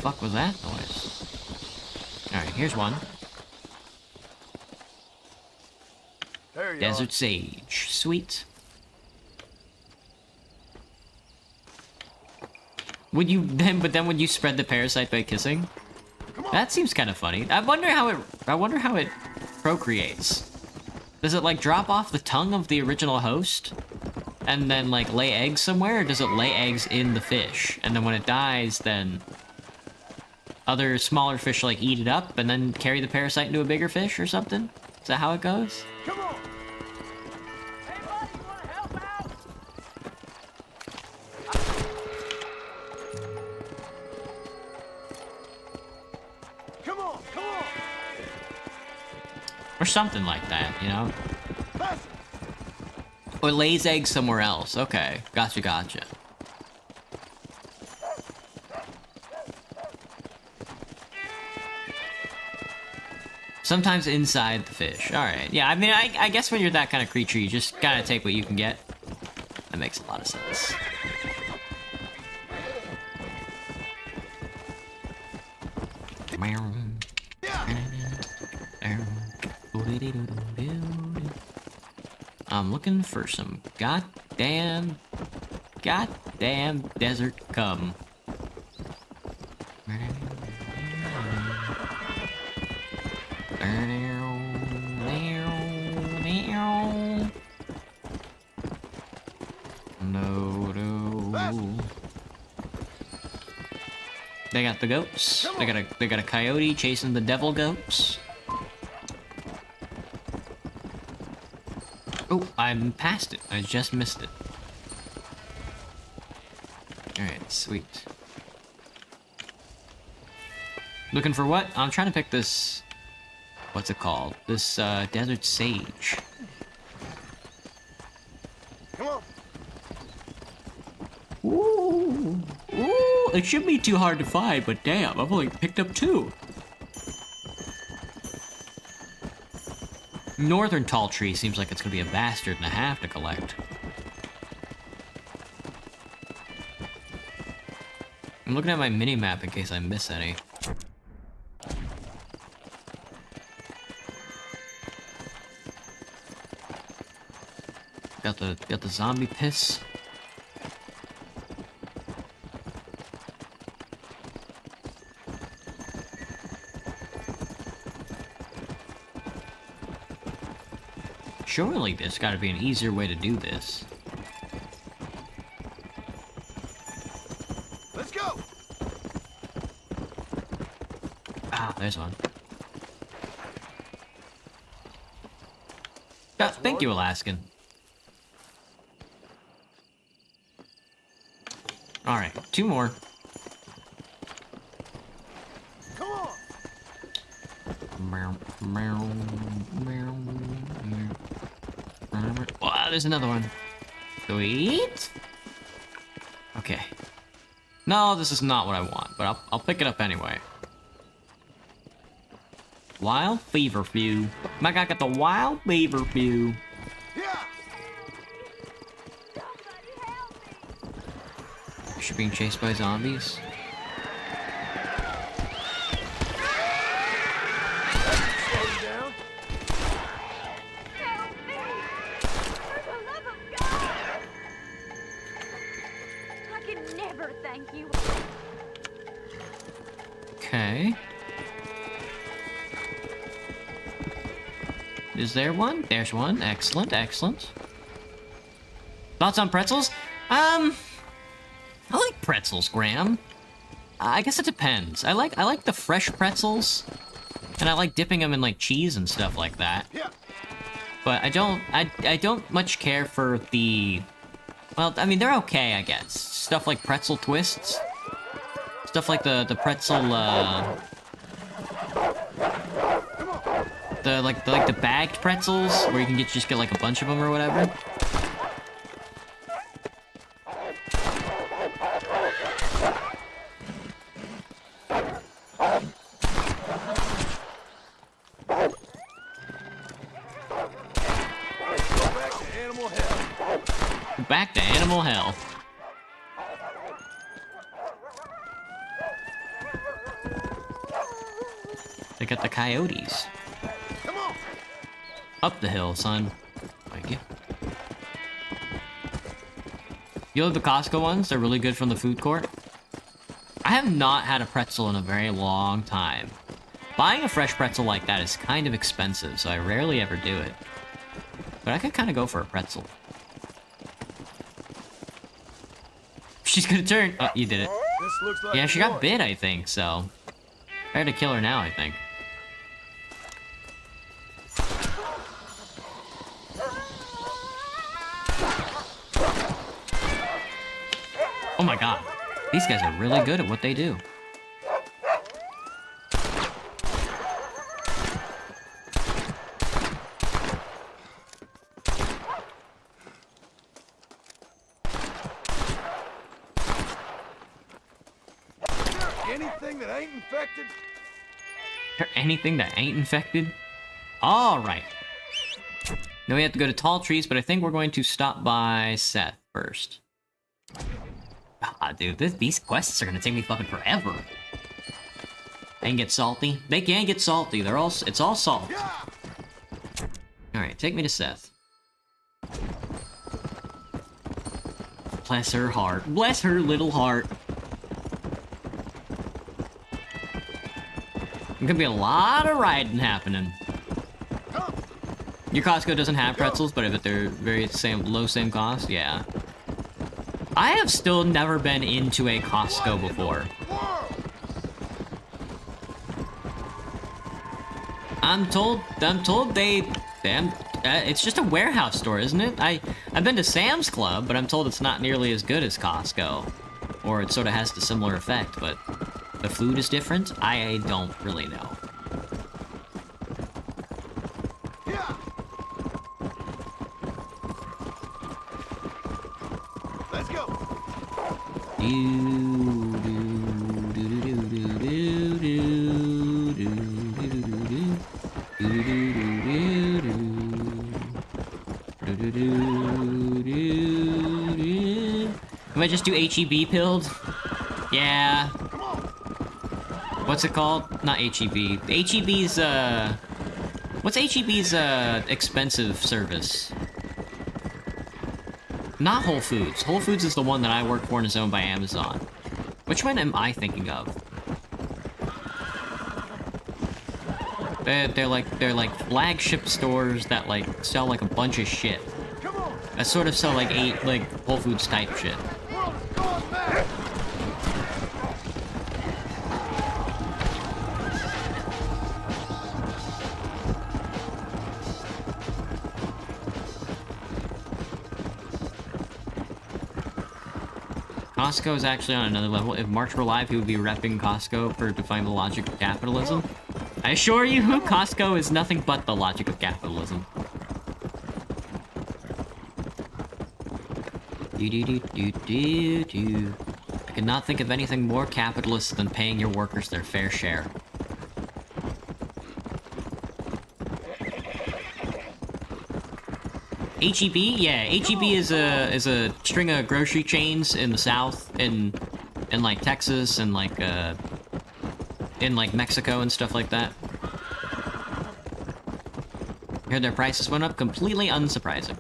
Fuck was that noise? Alright, here's one. There you Desert sage. Sweet. Would you then would you spread the parasite by kissing? That seems kind of funny. I wonder how it procreates. Does it like drop off the tongue of the original host and then like lay eggs somewhere, or does it lay eggs in the fish? And then when it dies, then other smaller fish like eat it up and then carry the parasite into a bigger fish or something? Is that how it goes? Come on! Hey, buddy, you want to help out? Come on! Come on! Or something like that, you know? Or lays eggs somewhere else. Okay, gotcha, gotcha. Sometimes inside the fish. Alright, yeah, I mean, I guess when you're that kind of creature, you just gotta take what you can get. That makes a lot of sense. I'm looking for some goddamn desert cum. No. They got the goats. They got a coyote chasing the devil goats. Oh, I'm past it. I just missed it. Alright, sweet. Looking for what? I'm trying to pick this... What's it called? This, desert sage. Come on! Ooh! Ooh! it shouldn't be too hard to find, but damn, I've only picked up 2. Northern tall tree seems like it's gonna be a bastard and a half to collect. I'm looking at my mini-map in case I miss any. Got the zombie piss. Surely there's gotta be an easier way to do this. Let's go. Ah, there's one. Thank you, Alaskan. Alright, 2 more. Come on. Wow, there's another one. Sweet. Okay. No, this is not what I want, but I'll pick it up anyway. Wild feverfew. My guy got the wild feverfew. She's being chased by zombies. Okay. Is there one? There's one. Excellent, excellent. Thoughts on pretzels? I like pretzels, Graham. I guess it depends. I like the fresh pretzels, and I like dipping them in like cheese and stuff like that. But I don't much care for the, well, I mean they're okay, I guess. Stuff like pretzel twists, stuff like the pretzel, the bagged pretzels where you can just get like a bunch of them or whatever. Back to animal hell. They got the coyotes. Come on. Up the hill, son. Thank you. You love the Costco ones? They're really good from the food court. I have not had a pretzel in a very long time. Buying a fresh pretzel like that is kind of expensive, so I rarely ever do it. But I could kind of go for a pretzel. She's gonna turn. Oh, you did it. This looks like Yeah, she got bit, I think, so. I had to kill her now, I think. Oh my god. These guys are really good at what they do. Anything that ain't infected? Is there anything that ain't infected? Alright. Now we have to go to Tall Trees, but I think we're going to stop by Seth first. Ah, dude, these quests are gonna take me fucking forever. They can get salty. They can get salty. It's all salt. Alright, take me to Seth. Bless her heart. Bless her little heart. There's gonna be a lot of riding happening. Your Costco doesn't have pretzels, but I bet they're very low same cost. Yeah. I have still never been into a Costco before. I'm told it's just a warehouse store, isn't it? I've been to Sam's Club, but I'm told it's not nearly as good as Costco, or it sort of has the similar effect, but the food is different. I don't really know. Let's go. Do I just do HEB pilled? Yeah. What's it called? Not HEB. HEB's, what's HEB's, expensive service? Not Whole Foods. Whole Foods is the one that I work for and is owned by Amazon. Which one am I thinking of? They're like flagship stores that like sell like a bunch of shit. That sort of sell like Whole Foods type shit. Costco is actually on another level. If March were live, he would be repping Costco for defying the logic of capitalism. I assure you, Costco is nothing but the logic of capitalism. I could not think of anything more capitalist than paying your workers their fair share. HEB? Yeah, HEB is a string of grocery chains in the South, in like Texas and like in like Mexico and stuff like that. Heard their prices went up, completely unsurprising.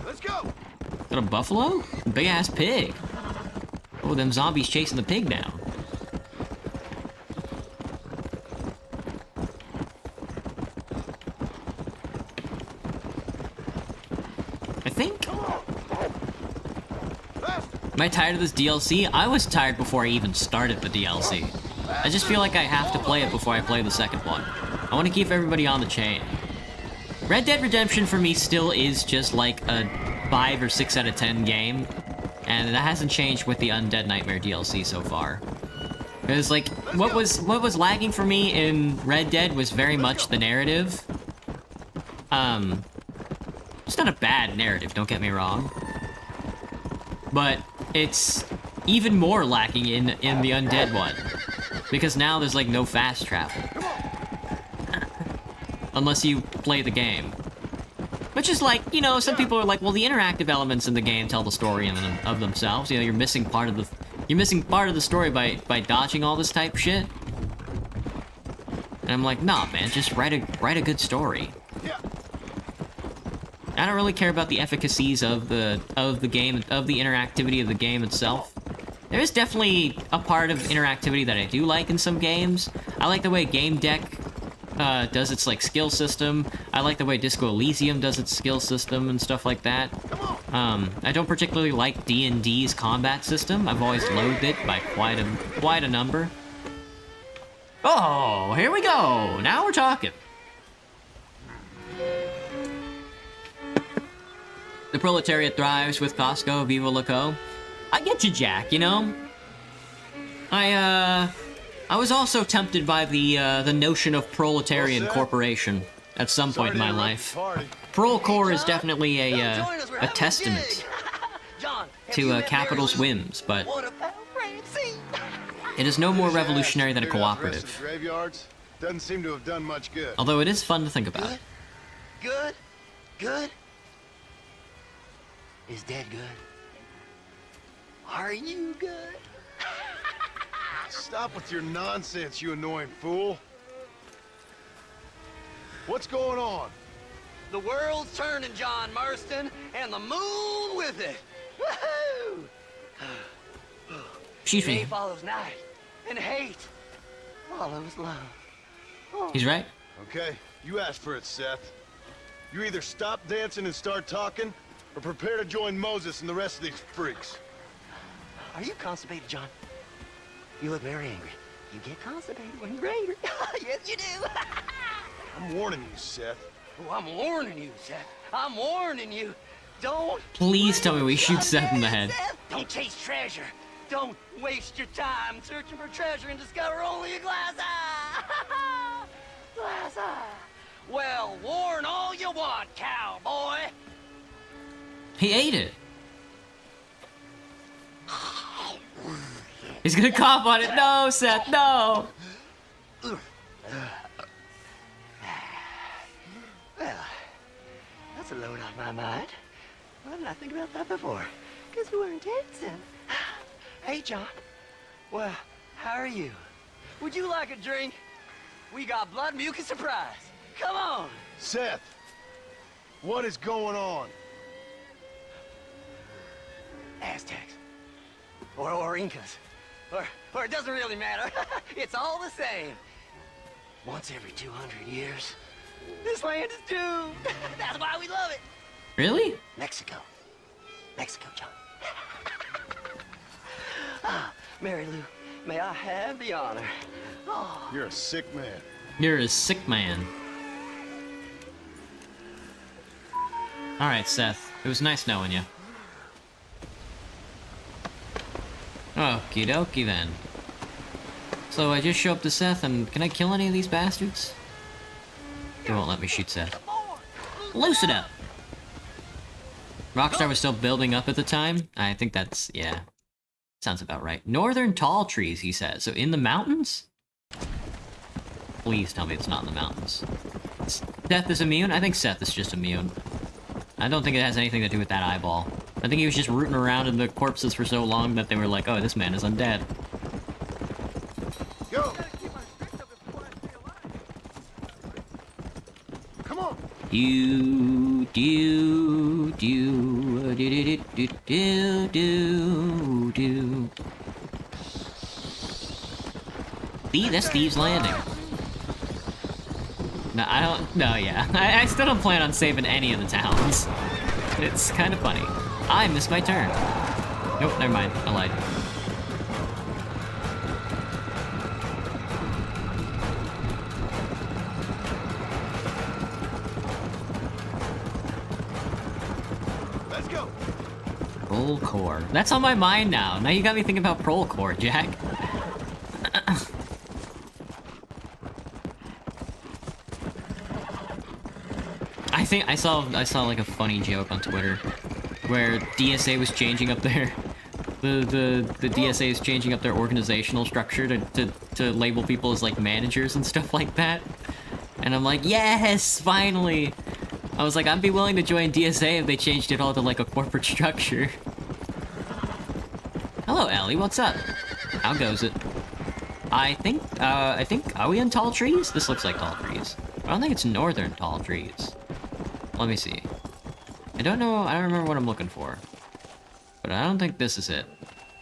Let's go. Got a buffalo? Big ass pig. Oh, them zombies chasing the pig down. I think. Am I tired of this DLC? I was tired before I even started the DLC. I just feel like I have to play it before I play the second one. I want to keep everybody on the chain. Red Dead Redemption for me still is just like a 5 or 6 out of 10 game. And that hasn't changed with the Undead Nightmare DLC so far. Because like, what was lagging for me in Red Dead was very much the narrative. It's not a bad narrative, don't get me wrong. But it's even more lacking in the Undead one. Because now there's like no fast travel. Unless you play the game. Which is like, you know, some people are like, well, the interactive elements in the game tell the story of themselves. You know, you're missing part of the story by dodging all this type shit. And I'm like, nah, man, just write a good story. I don't really care about the efficacies of the game, of the interactivity of the game itself. There is definitely a part of interactivity that I do like in some games. I like the way Game Deck does its like skill system. I like the way Disco Elysium does its skill system and stuff like that. I don't particularly like D&D's combat system. I've always loathed it by quite a number. Oh, here we go. Now we're talking. The proletariat thrives with Costco, Viva La Co. I get you, Jack, you know? I was also tempted by the notion of proletarian corporation at some point in my life. Prolecore is definitely a testament to capital's whims, but it is no more revolutionary than a cooperative. Graveyards doesn't seem to have done much good. Although it is fun to think about. Good? Is Dad good? Are you good? Stop with your nonsense, you annoying fool. What's going on? The world's turning, John Marston, and the moon with it. Woohoo! Excuse me. Day follows night, and hate follows love. Oh. He's right. Okay, you asked for it, Seth. You either stop dancing and start talking, or prepare to join Moses and the rest of these freaks. Are you constipated, John? You look very angry. You get constipated when you're angry. Yes, you do. I'm warning you, Seth. Oh, I'm warning you, Seth. I'm warning you. Don't. Please tell me we shoot Seth in the head. Seth. Don't chase treasure. Don't waste your time searching for treasure and discover only a glass eye. Glass eye. Well, warn all you want, cowboy. He ate it. He's gonna cough on it. No, Seth, no. Well, that's a load off my mind. Why didn't I think about that before? Because we weren't dancing. Hey, John. Well, how are you? Would you like a drink? We got blood mucus surprise. Come on. Seth, what is going on? Aztecs. Or Incas. Or it doesn't really matter. It's all the same. Once every 200 years, this land is doomed. That's why we love it. Really? Mexico. Mexico, John. Ah, Mary Lou, may I have the honor? Oh. You're a sick man. You're a sick man. Alright, Seth. It was nice knowing you. Okie dokie then. So I just show up to Seth and can I kill any of these bastards? They won't let me shoot Seth. Loosen up! Rockstar was still building up at the time? I think that's, yeah. Sounds about right. Northern tall trees, he says. So in the mountains? Please tell me it's not in the mountains. Seth is immune? I think Seth is just immune. I don't think it has anything to do with that eyeball. I think he was just rooting around in the corpses for so long that they were like, oh, this man is undead. Go! Come on! Do do do do do do do do do. See, that's Steve's Landing. No, I don't. No, yeah, I still don't plan on saving any of the towns. It's kind of funny. I missed my turn. Nope, never mind. I lied. Let's go. Prol core. That's on my mind now. Now you got me thinking about Prol core, Jack. I think I saw like a funny joke on Twitter where DSA was changing up their the DSA is changing up their organizational structure to label people as like managers and stuff like that. And I'm like, yes, finally. I was like, I'd be willing to join DSA if they changed it all to like a corporate structure. Hello, Ellie, what's up? How goes it? I think, are we in tall trees? This looks like tall trees. I don't think it's northern tall trees. Let me see. I don't know, I don't remember what I'm looking for. But I don't think this is it.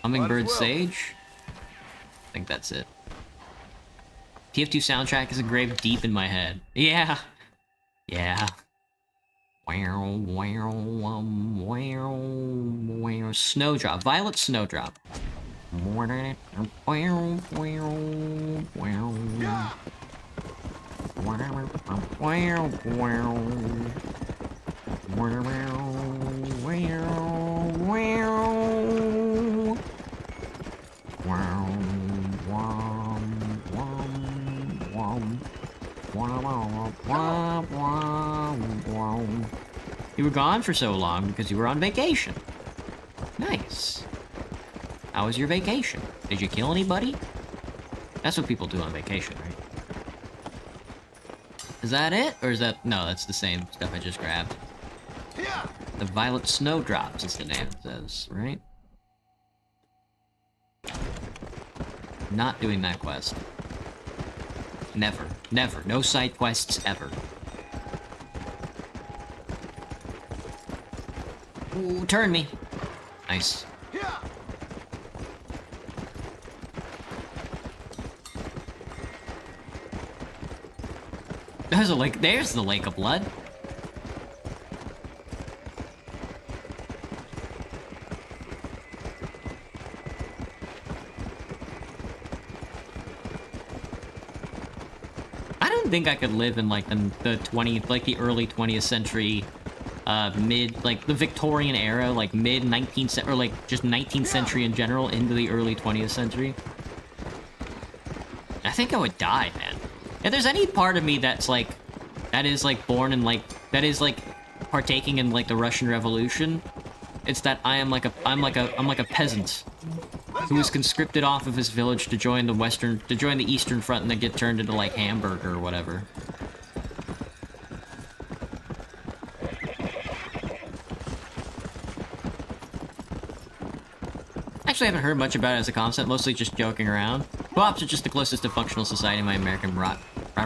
Hummingbird Sage? I think that's it. TF2 soundtrack is engraved deep in my head. Yeah. Yeah. Wow, wow, wow, wow. Snowdrop. Violet Snowdrop. You were gone for so long because you were on vacation. Nice. How was your vacation? Did you kill anybody? That's what people do on vacation, right? Is that it? Or is that... No, that's the same stuff I just grabbed. The Violet Snowdrops is the name it says, right? Not doing that quest. Never. Never. No side quests ever. Ooh, turn me. Nice. There's a lake. There's the Lake of Blood. I don't think I could live in like the early 20th century, like the Victorian era, like mid 19th or like just 19th century in general into the early 20th century. I think I would die, man. If there's any part of me that's like, that is like born in like that is like partaking in like the Russian Revolution. It's that I'm like a peasant who was conscripted off of his village to join the Eastern Front and then get turned into like Hamburg or whatever. Actually, I haven't heard much about it as a concept, mostly just joking around. Co-ops are just the closest to functional society my American rot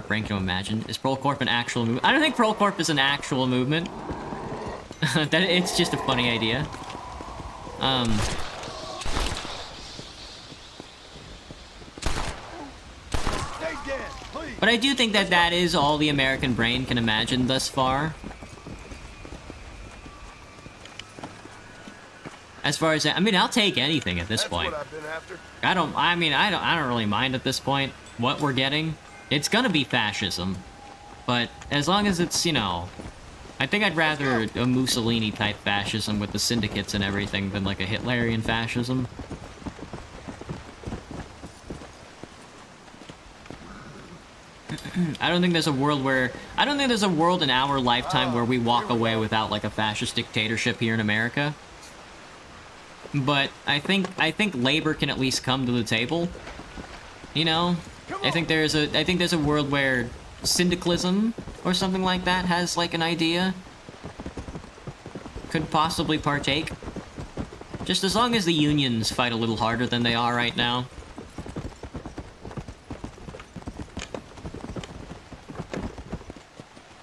brain can imagine. Is Prolecorp an actual movement? I don't think Prolecorp is an actual movement. That it's just a funny idea. But I do think that that is all the American brain can imagine thus far. As far as I mean, I'll take anything at this point. What I've been after. I don't really mind at this point what we're getting. It's gonna be fascism, but as long as it's, you know, I think I'd rather a Mussolini type fascism with the syndicates and everything than like a Hitlerian fascism. I don't think there's a world in our lifetime where we walk away without like a fascist dictatorship here in America. But I think labor can at least come to the table. You know? I think there's a world where syndicalism or something like that has like an idea. Could possibly partake. Just as long as the unions fight a little harder than they are right now.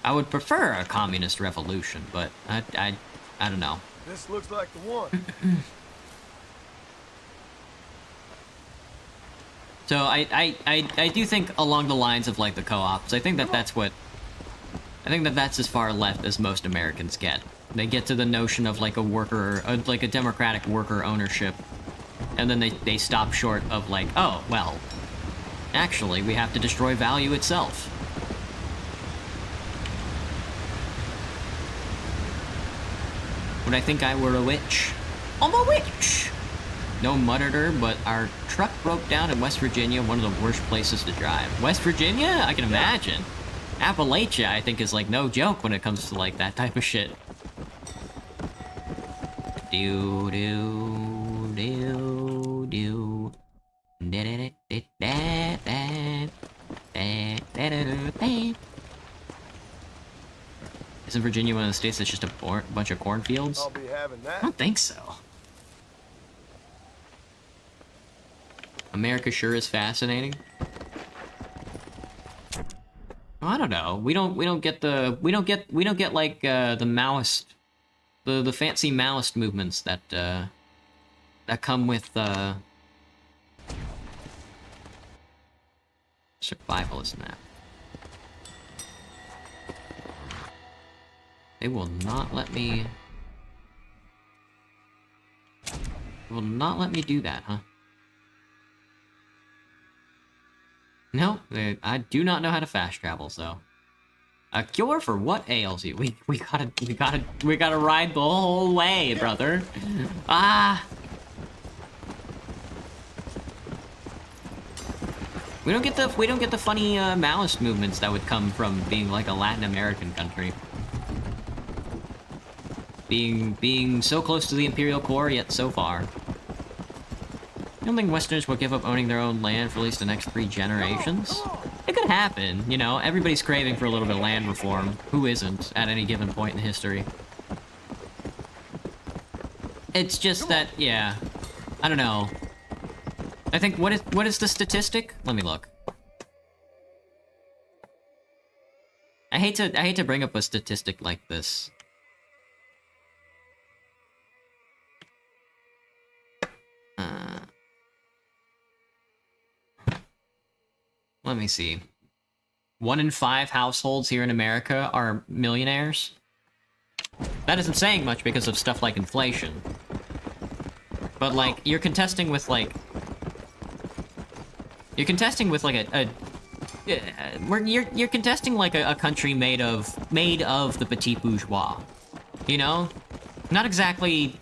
I would prefer a communist revolution, but I don't know. This looks like the one. So I do think along the lines of like the co-ops. I think that's as far left as most Americans get. They get to the notion of like a worker, like a democratic worker ownership, and then they stop short of like, oh well, actually we have to destroy value itself. Would I think I were a witch? I'm a witch! No muttered her, but our truck broke down in West Virginia, one of the worst places to drive. West Virginia? I can imagine. Appalachia, I think, is like no joke when it comes to like that type of shit. Do do do do. Isn't Virginia one of the states that's just a bunch of cornfields? I'll be having that. I don't think so. America sure is fascinating. Well, I don't know. We don't get like the Maoist, the fancy Maoist movements that come with survivalist map. They will not let me... They will not let me do that, huh? No, I do not know how to fast travel, so... A cure for what ails you? We gotta ride the whole way, brother. Ah! We don't get the funny Maoist movements that would come from being like a Latin American country. Being so close to the Imperial core, yet so far. I don't think Westerners will give up owning their own land for at least the next 3 generations. It could happen, you know, everybody's craving for a little bit of land reform. Who isn't, at any given point in history? It's just that, yeah, I don't know. I think, what is the statistic? Let me look. I hate to bring up a statistic like this. Let me see. 1 in 5 households here in America are millionaires. That isn't saying much because of stuff like inflation. But like, you're contesting with like a country made of the petit bourgeois. You know? Not exactly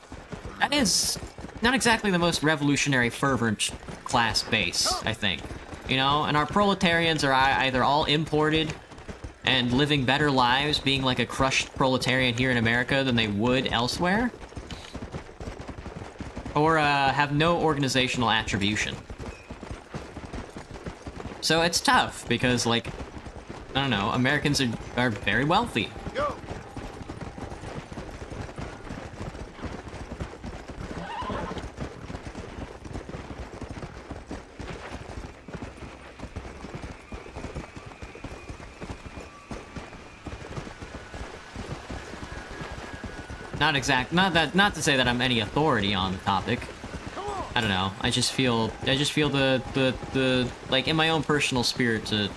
the most revolutionary fervent class base, I think. You know, and our proletarians are either all imported and living better lives, being like a crushed proletarian here in America than they would elsewhere. Or have no organizational attribution. So it's tough, because, like, I don't know, Americans are very wealthy. Go. Not to say that I'm any authority on the topic. I don't know. I just feel the like in my own personal spirit to,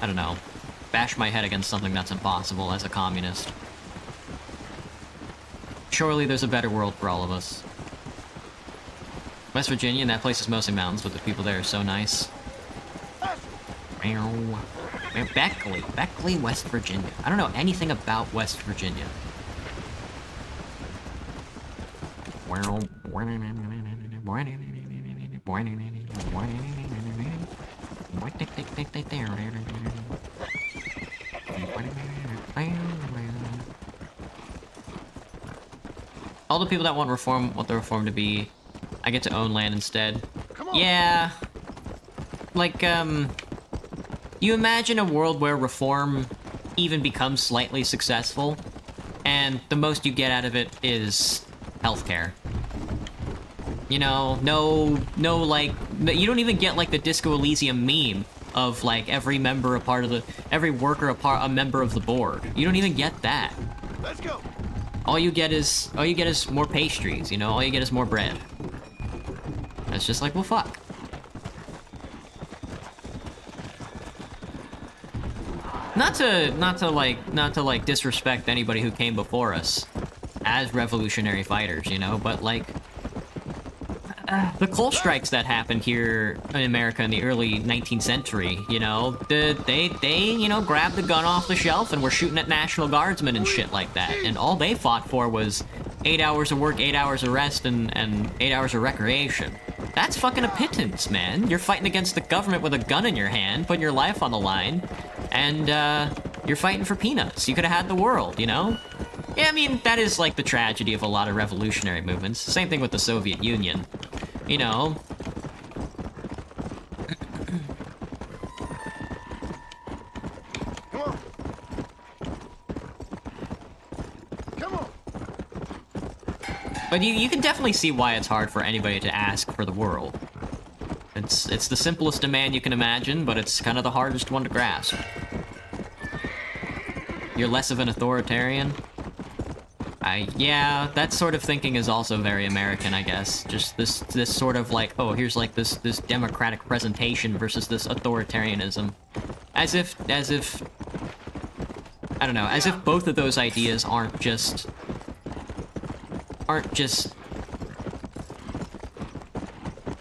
I don't know, bash my head against something that's impossible as a communist. Surely there's a better world for all of us. West Virginia, and that place is mostly mountains, but the people there are so nice. Beckley, West Virginia. I don't know anything about West Virginia. All the people that want reform want the reform to be, I get to own land instead. Yeah. Like, you imagine a world where reform even becomes slightly successful, and the most you get out of it is healthcare. You know, no, like, you don't even get, like, the Disco Elysium meme of, like, every worker a member of the board. You don't even get that. Let's go. All you get is more pastries, you know? All you get is more bread. It's just like, well, fuck. Not to like disrespect anybody who came before us as revolutionary fighters, you know, but like the coal strikes that happened here in America in the early 19th century, you know, they you know, grabbed the gun off the shelf and were shooting at National Guardsmen and shit like that, and all they fought for was 8 hours of work, 8 hours of rest, and 8 hours of recreation. That's fucking a pittance, man. You're fighting against the government with a gun in your hand, putting your life on the line, and you're fighting for peanuts. You could have had the world, you know? Yeah, I mean, that is like the tragedy of a lot of revolutionary movements. Same thing with the Soviet Union. You know? Come on. Come on. But you can definitely see why it's hard for anybody to ask for the world. It's the simplest demand you can imagine, but it's kind of the hardest one to grasp. You're less of an authoritarian? Yeah, that sort of thinking is also very American, I guess. Just this sort of like, oh, here's like this democratic presentation versus this authoritarianism. As if, I don't know, as if both of those ideas aren't just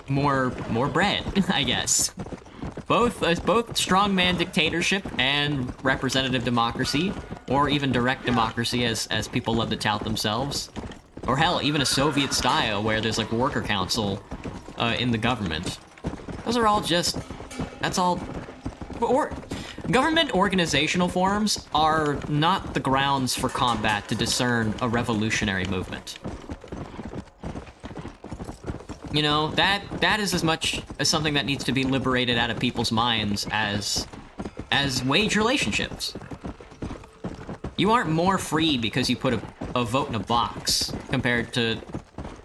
more bread, I guess. Both strongman dictatorship and representative democracy, or even direct democracy as people love to tout themselves. Or hell, even a Soviet style where there's like worker council in the government. Those are all just, that's all, or government organizational forms are not the grounds for combat to discern a revolutionary movement. You know, that is as much as something that needs to be liberated out of people's minds as wage relationships. You aren't more free because you put a vote in a box compared to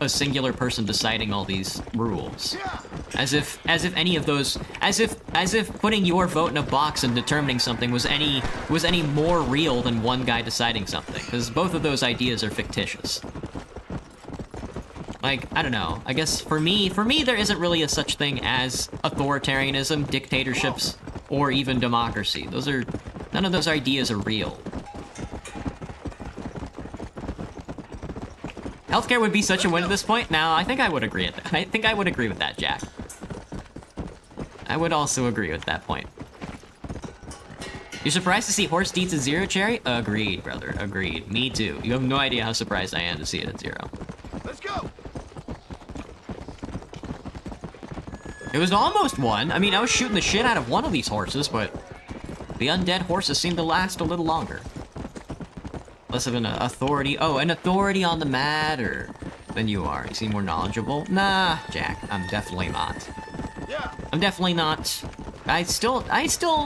a singular person deciding all these rules. As if any of those, as if putting your vote in a box and determining something was any more real than one guy deciding something, because both of those ideas are fictitious. Like, I don't know, I guess for me there isn't really a such thing as authoritarianism, dictatorships, or even democracy. None of those ideas are real. Healthcare would be such a win at this point? Now, I think I would agree with that. I think I would agree with that, Jack. I would also agree with that point. You're surprised to see Horse Deeds at 0, Cherry? Agreed, brother. Agreed. Me too. You have no idea how surprised I am to see it at 0. Let's go. It was almost 1. I mean, I was shooting the shit out of one of these horses, but The undead horses seem to last a little longer. Less of an authority. Oh, an authority on the matter than you are. You seem more knowledgeable. Nah, Jack, I'm definitely not. Yeah. I'm definitely not. I still,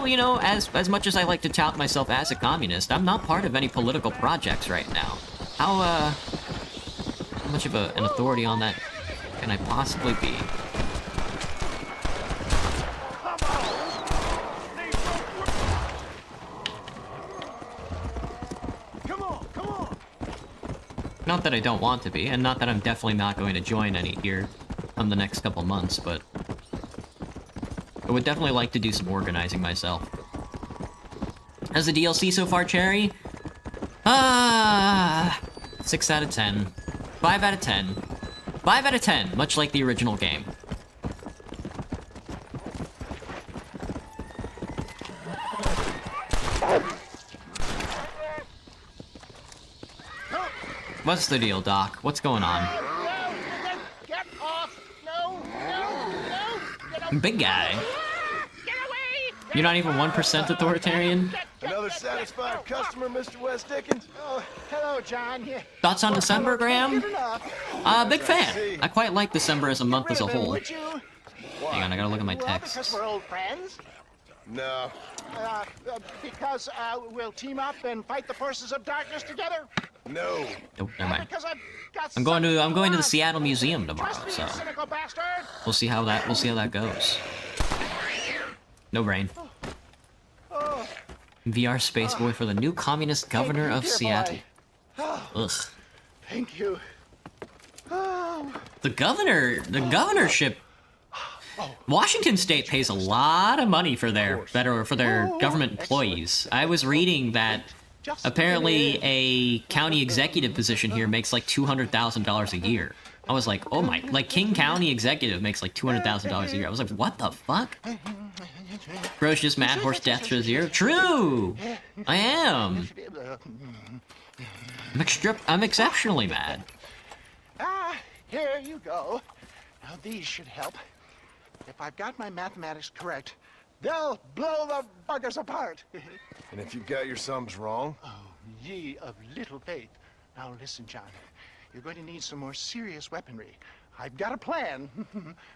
you know, as much as I like to tout myself as a communist, I'm not part of any political projects right now. How much of an authority on that can I possibly be? Come on, come on. Not that I don't want to be, and not that I'm definitely not going to join any here on the next couple months, but I would definitely like to do some organizing myself. How's the DLC so far, Cherry? 6 out of 10. 5 out of 10. 5 out of 10, much like the original game. What's the deal, Doc? What's going on? Get off! No! Get off! Big guy. Get away! You're not even 1% authoritarian? Another satisfied customer, Mr. West Dickens? Oh, hello, John. Yeah. Thoughts on December, Graham? Good enough. Big fan. I quite like December as a month as a whole. Would you? Hang on, I gotta look at my Well, because texts. we're old friends. No. Because we'll team up and fight the forces of darkness together. No. Nope, never mind. Because I've got I'm going to the something Seattle Museum tomorrow, Trust me, so you cynical bastard. we'll see how that goes. No brain. VR Space Boy for the new communist governor of dear Seattle. boy. Ugh. Thank you. Oh. The governorship. Washington State pays a lot of money for their government employees. I was reading that apparently a county executive position here makes like $200,000 a year. I was like, oh my, like King County executive makes like $200,000 a year. I was like, what the fuck? Bro's just mad horse death for 0. True! I am. I'm exceptionally mad. Here you go. Now these should help. If I've got my mathematics correct, they'll blow the buggers apart. And if you got your sums wrong? Oh, ye of little faith. Now listen, John. You're going to need some more serious weaponry. I've got a plan,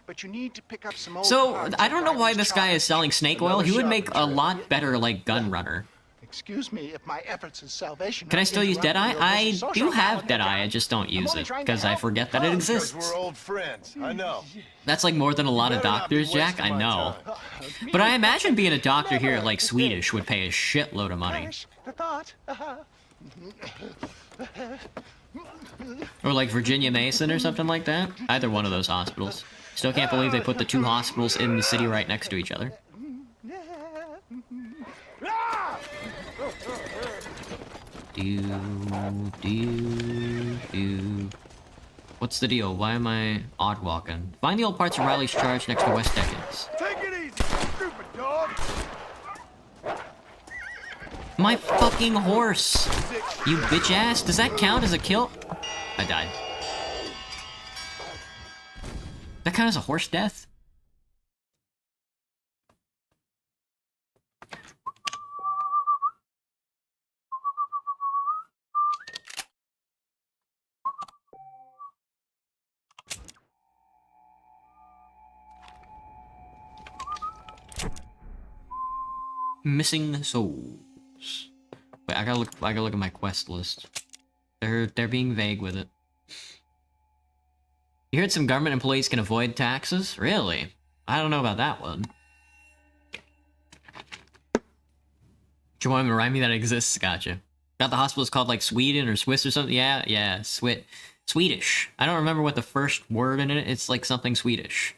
but you need to pick up some old So, parts I don't know of why Riley's this guy is selling snake oil. He would make a lot better, like, gun runner. Excuse me if my efforts at salvation. Can I still use interrupt Deadeye? your I busy social do have calendar, Deadeye, John. I just don't use only it, trying to because I help. forget that it Because exists. we're old friends. I know. That's like more than a lot of Better not be doctors, Jack, wasting I my know. time. But I imagine being a doctor here at, like, Swedish would pay a shitload of money. Perish the thought. Or like Virginia Mason or something like that. Either one of those hospitals. Still can't believe they put the 2 hospitals in the city right next to each other. What's the deal? Why am I odd walking? Find the old parts of Riley's charge next to West Dickens. Take it easy, stupid dog. My fucking horse! You bitch ass! Does that count as a kill? I died. That count as a horse death? Missing souls. Wait, I gotta look at my quest list. They're being vague with it. You heard some government employees can avoid taxes? Really? I don't know about that one. Do you want to remind me that it exists? Gotcha. Thought the hospital is called like Sweden or Swiss or something? Yeah, Swedish. I don't remember what the first word in it. It's like something Swedish.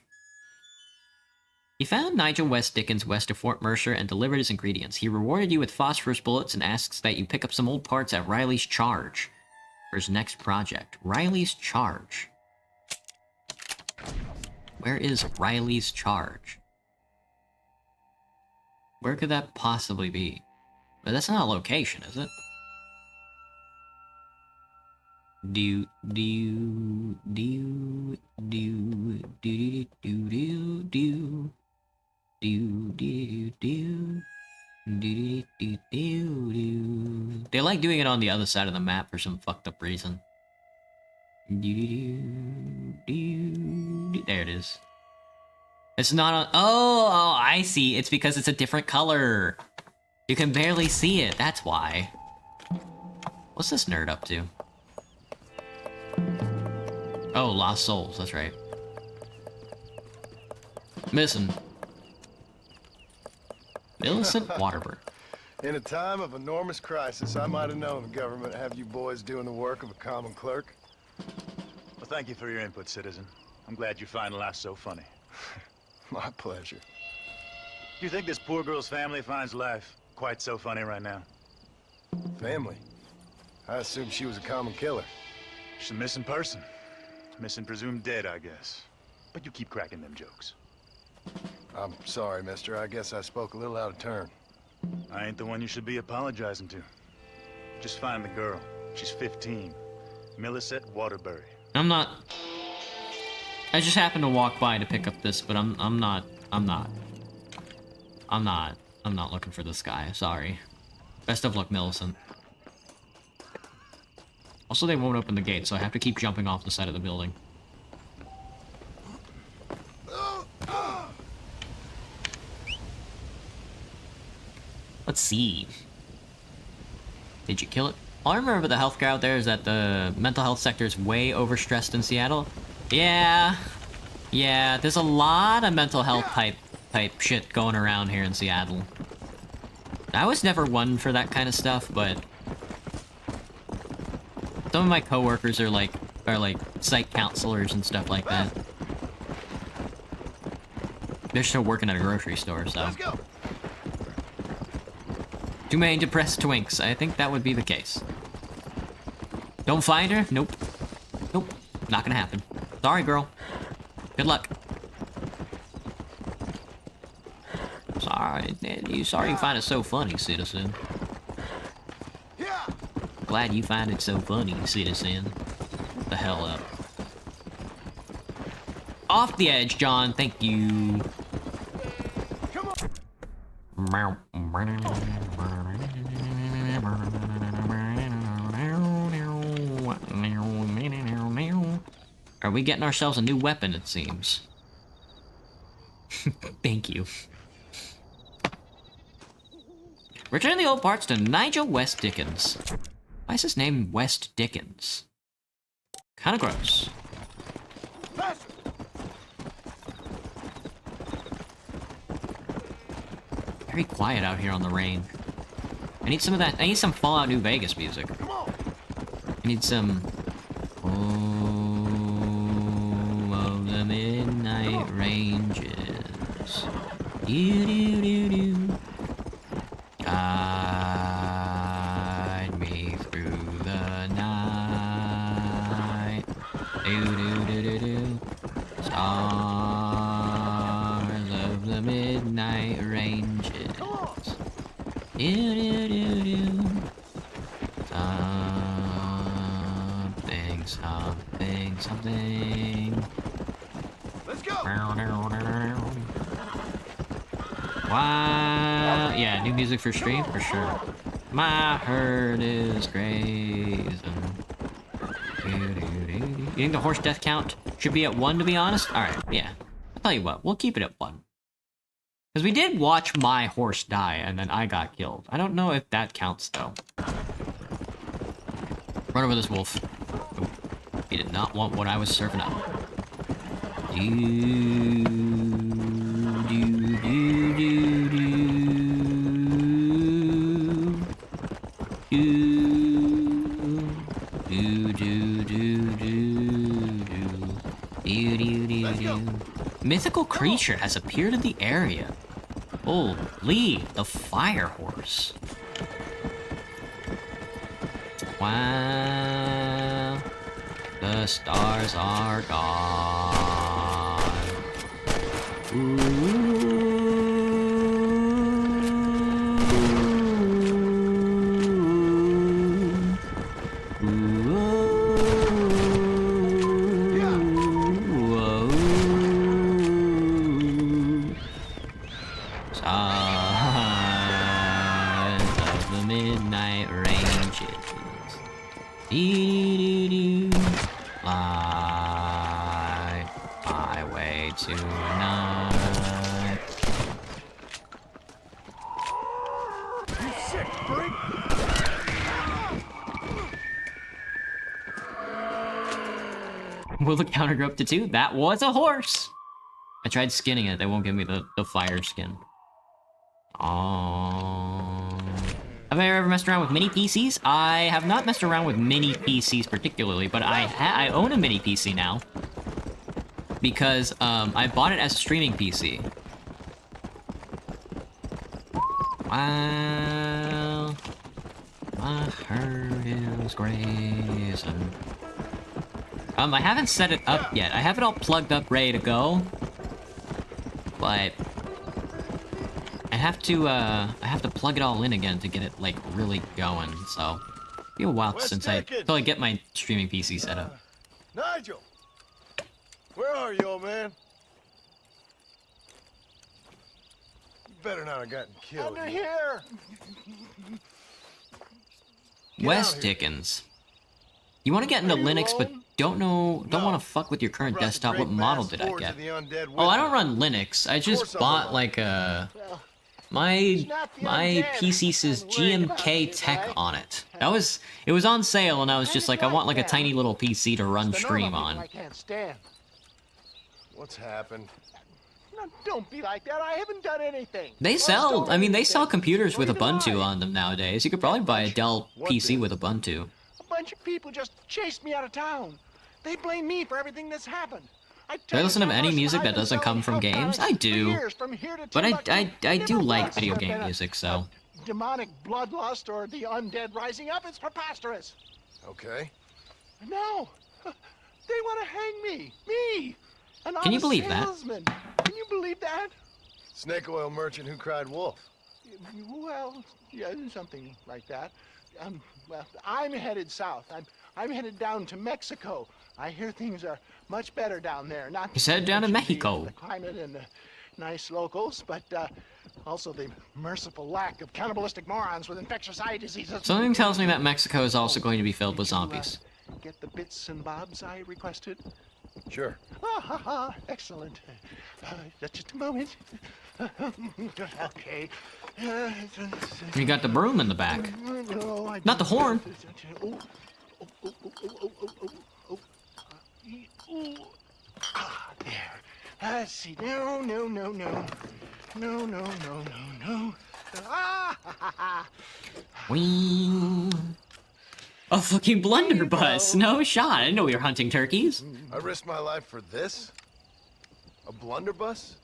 He found Nigel West Dickens west of Fort Mercer and delivered his ingredients. He rewarded you with phosphorus bullets and asks that you pick up some old parts at Riley's Charge for his next project. Riley's Charge. Where is Riley's Charge? Where could that possibly be? But that's not a location, is it? Do They like doing it on the other side of the map for some fucked up reason. There it is. It's not on. Oh, I see. It's because it's a different color. You can barely see it. That's why. What's this nerd up to? Oh, Lost Souls. That's right. Missing. Millicent Waterberg. In a time of enormous crisis, I might have known the government have you boys doing the work of a common clerk. Well, thank you for your input, citizen. I'm glad you find life so funny. My pleasure. Do you think this poor girl's family finds life quite so funny right now? Family? I assumed she was a common killer. She's a missing person. Missing presumed dead, I guess. But you keep cracking them jokes. I'm sorry, mister. I guess I spoke a little out of turn. I ain't the one you should be apologizing to. Just find the girl. She's 15. Millicent Waterbury. I'm not... I just happened to walk by to pick up this, but I'm not looking for this guy. Sorry. Best of luck, Millicent. Also, they won't open the gate, so I have to keep jumping off the side of the building. Let's see. Did you kill it? All I remember about the healthcare out there is that the mental health sector is way overstressed in Seattle. Yeah, there's a lot of mental health type shit going around here in Seattle. I was never one for that kind of stuff, but some of my coworkers are like psych counselors and stuff like that. They're still working at a grocery store, so. Let's go. Too many depressed twinks. I think that would be the case. Don't find her? Nope. Nope. Not gonna happen. Sorry, girl. Good luck. Sorry you find it so funny, citizen. Glad you find it so funny, citizen. What the hell up? Off the edge, John. Thank you. Are we getting ourselves a new weapon, it seems? Thank you. Return the old parts to Nigel West Dickens. Why is his name West Dickens? Kinda gross. Very quiet out here on the rain. I need some of that. I need some Fallout New Vegas music. I need some... Home of the Midnight Ranges. Do-do-do-do. Guide me through the night. Do-do-do-do-do. Stars of the Midnight Ranges. Do-do-do-do. Something. Let's go. Wow. Yeah, new music for stream for sure. My heart is grazing. You think the horse death count should be at 1, to be honest? Alright, yeah. I'll tell you what, we'll keep it at 1. Because we did watch my horse die, and then I got killed. I don't know if that counts, though. Run over this wolf. He did not want what I was serving up. Mythical creature has appeared in the area. Holy, the fire horse. Wow. The stars are gone. Ooh. to not. You sick freak! Will the counter go up to 2? That was a horse! I tried skinning it. They won't give me the fire skin. Have I ever messed around with mini PCs? I have not messed around with mini PCs particularly, but I own a mini PC now. Because, I bought it as a streaming PC. Well, my heart is grazing. I haven't set it up yet. I have it all plugged up, ready to go. But I have to plug it all in again to get it like really going. So it'll be a while since until I get my streaming PC set up. Nigel, where are you, old man? You better not have gotten killed. Under here! Wes Dickens. You want to get into Linux, but don't want to fuck with your current desktop. What model did I get? Oh, I don't run Linux. I just bought like a my PC says GMK Tech on it. It was on sale, and I was just like, I want like a tiny little PC to run stream on. I can't stand. What's happened? No, don't be like that. I haven't done anything. They sell. I mean, they sell computers with Ubuntu on them nowadays. You could probably buy a Dell PC with Ubuntu. A bunch of people just chased me out of town. They blame me for everything that's happened. Do I listen to any music that doesn't come from games? I do. But I do like video game music, so. Demonic bloodlust or the undead rising up, it's preposterous. Okay. No. They want to hang me. Me! Can you believe that? Salesman. Can you believe that? Snake oil merchant who cried wolf. Well, yeah, something like that. Well, I'm headed south. I'm headed down to Mexico. I hear things are much better down there. Not He's headed down to Mexico. The climate and the nice locals, but also the merciful lack of cannibalistic morons with infectious eye diseases. Something tells me that Mexico is also going to be filled with zombies. Get the bits and bobs I requested? Sure. Excellent. Just a moment. Okay. You got the broom in the back. No, Not the horn. There. Let's see. No. Whee! A fucking blunderbuss. No shot. I didn't know we were hunting turkeys. I risked my life for this? A blunderbuss?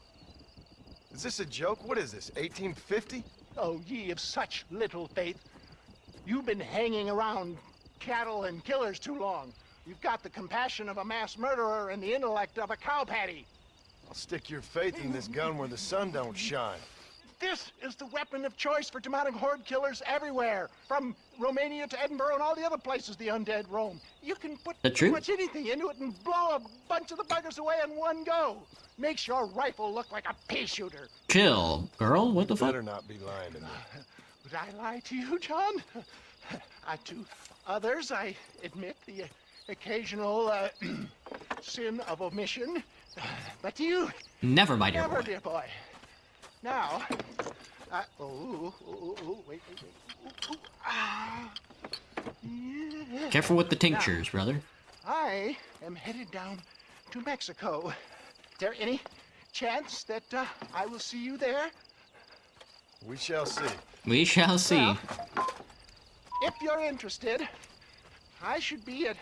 Is this a joke? What is this, 1850? Oh, ye of such little faith. You've been hanging around cattle and killers too long. You've got the compassion of a mass murderer and the intellect of a cow patty. I'll stick your faith in this gun where the sun don't shine. This is the weapon of choice for demonic horde killers everywhere, from Romania to Edinburgh and all the other places the undead roam. You can put pretty much anything into it and blow a bunch of the buggers away in one go. Makes your rifle look like a pea shooter. Chill, girl. What the fuck? Better not be lying to me. Would I lie to you, John? To others, I admit the occasional sin of omission. But to you, never, my dear never, boy. dear boy. Now, wait. Yeah. Careful with the tinctures, brother. I am headed down to Mexico. Is there any chance that I will see you there? We shall see. We shall see. Well, if you're interested, I should be at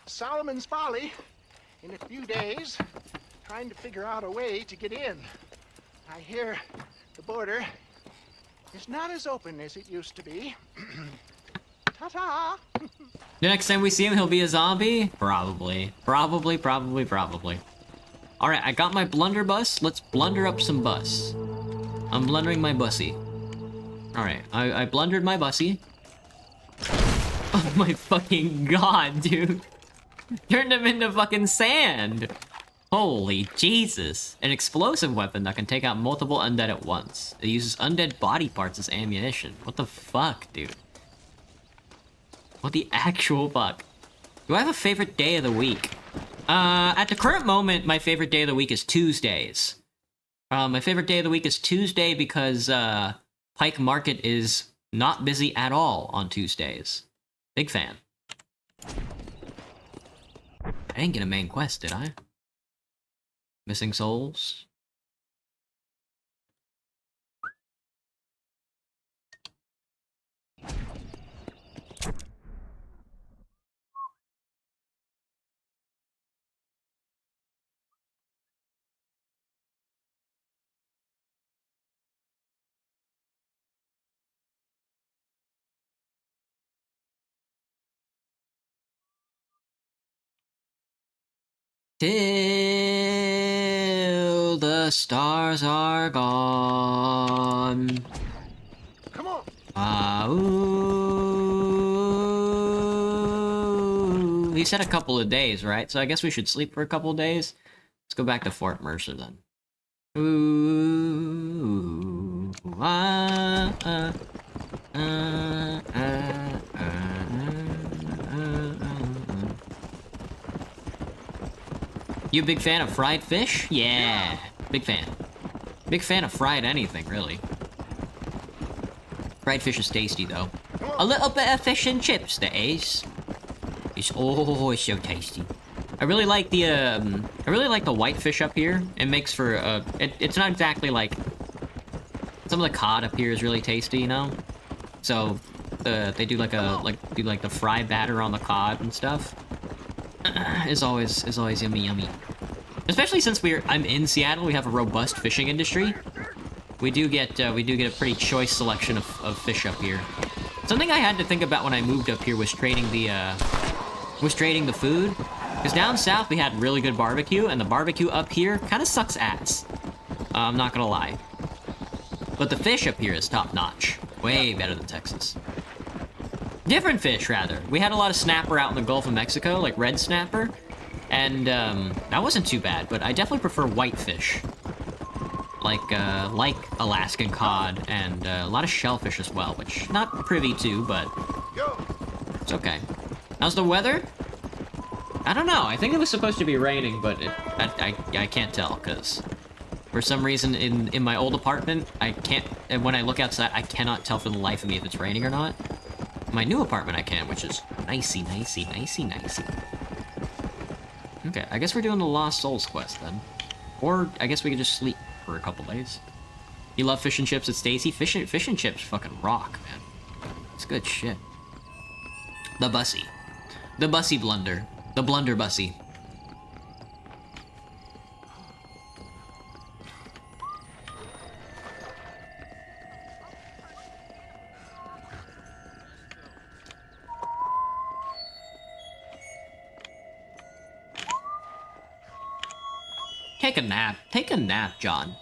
Solomon's Folly in a few days, trying to figure out a way to get in. I hear the border is not as open as it used to be. Ta-ta! The next time we see him, he'll be a zombie? Probably. Probably. Alright, I got my blunderbuss. Let's blunder up some bus. I'm blundering my bussy. Alright, I blundered my bussy. Oh my fucking god, dude. Turned him into fucking sand. Holy Jesus. An explosive weapon that can take out multiple undead at once. It uses undead body parts as ammunition. What the fuck, dude? What the actual fuck? Do I have a favorite day of the week? At the current moment, my favorite day of the week is Tuesdays. My favorite day of the week is Tuesday because Pike Market is not busy at all on Tuesdays. Big fan. I didn't get a main quest, did I? Missing souls? Till the stars are gone. Come on. Ooh. He said a couple of days, right? So I guess we should sleep for a couple of days. Let's go back to Fort Mercer then. Ooh. You a big fan of fried fish? Yeah, big fan. Big fan of fried anything, really. Fried fish is tasty, though. A little bit of fish and chips, there is. It's it's so tasty. I really like the white fish up here. It makes for it's not exactly like some of the cod up here is really tasty, you know. So they do like the fry batter on the cod and stuff. Is always yummy. Especially since I'm in Seattle, we have a robust fishing industry. We do get a pretty choice selection of fish up here. Something I had to think about when I moved up here was trading the food. Because down south we had really good barbecue, and the barbecue up here kind of sucks ass. I'm not gonna lie. But the fish up here is top notch. Way better than Texas. Different fish, rather. We had a lot of snapper out in the Gulf of Mexico, like red snapper. And that wasn't too bad, but I definitely prefer white fish. Like Alaskan cod and a lot of shellfish as well, which not privy to, but it's okay. How's the weather? I don't know. I think it was supposed to be raining, but I can't tell, because for some reason in my old apartment, and when I look outside, I cannot tell for the life of me if it's raining or not. My new apartment I can, which is nicey. Okay, I guess we're doing the Lost Souls quest then. Or I guess we could just sleep for a couple days. You love fish and chips at Stacy? Fish and chips fucking rock, man. It's good shit. The Bussy. The Bussy Blunder. The Blunder Bussy. Take a nap. Take a nap, John.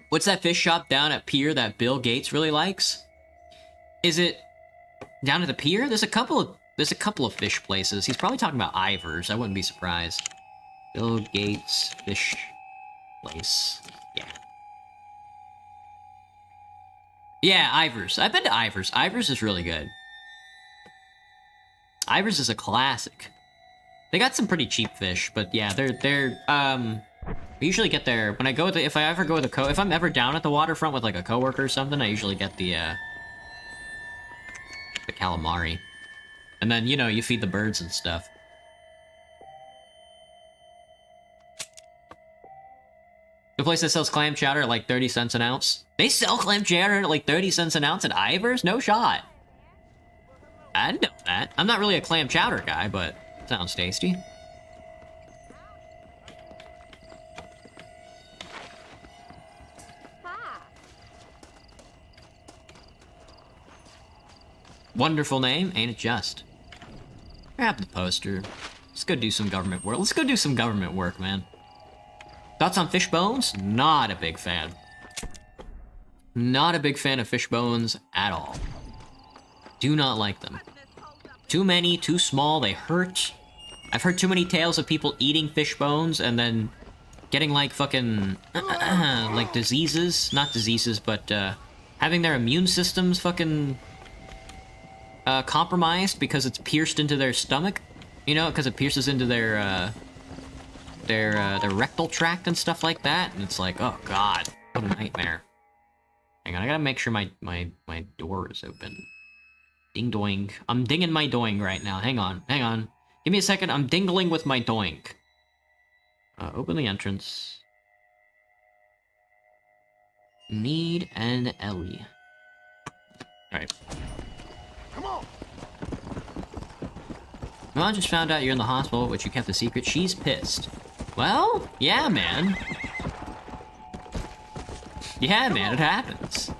What's that fish shop down at Pier that Bill Gates really likes? Is it down at the pier? There's a couple of fish places. He's probably talking about Ivers. I wouldn't be surprised. Bill Gates fish place. Yeah. Yeah, Ivers. I've been to Ivers. Ivers is really good. Ivers is a classic. They got some pretty cheap fish, but yeah, we usually get there when I go if I'm ever down at the waterfront with like a coworker or something, I usually get the calamari. And then, you know, you feed the birds and stuff. The place that sells clam chowder at like 30 cents an ounce. They sell clam chowder at like 30 cents an ounce at Ivers? No shot. I didn't know that. I'm not really a clam chowder guy, but sounds tasty. Wonderful name, ain't it just? Grab the poster. Let's go do some government work. Let's go do some government work, man. Thoughts on fish bones? Not a big fan. Not a big fan of fish bones at all. Do not like them. Too many, too small, they hurt. I've heard too many tales of people eating fish bones and then getting like fucking like diseases, not diseases, but having their immune systems fucking compromised because it's pierced into their stomach. You know, because it pierces into their rectal tract and stuff like that. And it's like, oh god, what a nightmare. Hang on, I gotta make sure my door is open. Ding doing. I'm dinging my doing right now. Hang on. Give me a second. I'm dingling with my doink. Open the entrance. Need an Ellie. Alright. Come on. Mom just found out you're in the hospital, which you kept a secret. She's pissed. Well, yeah, man. Yeah, man, it happens.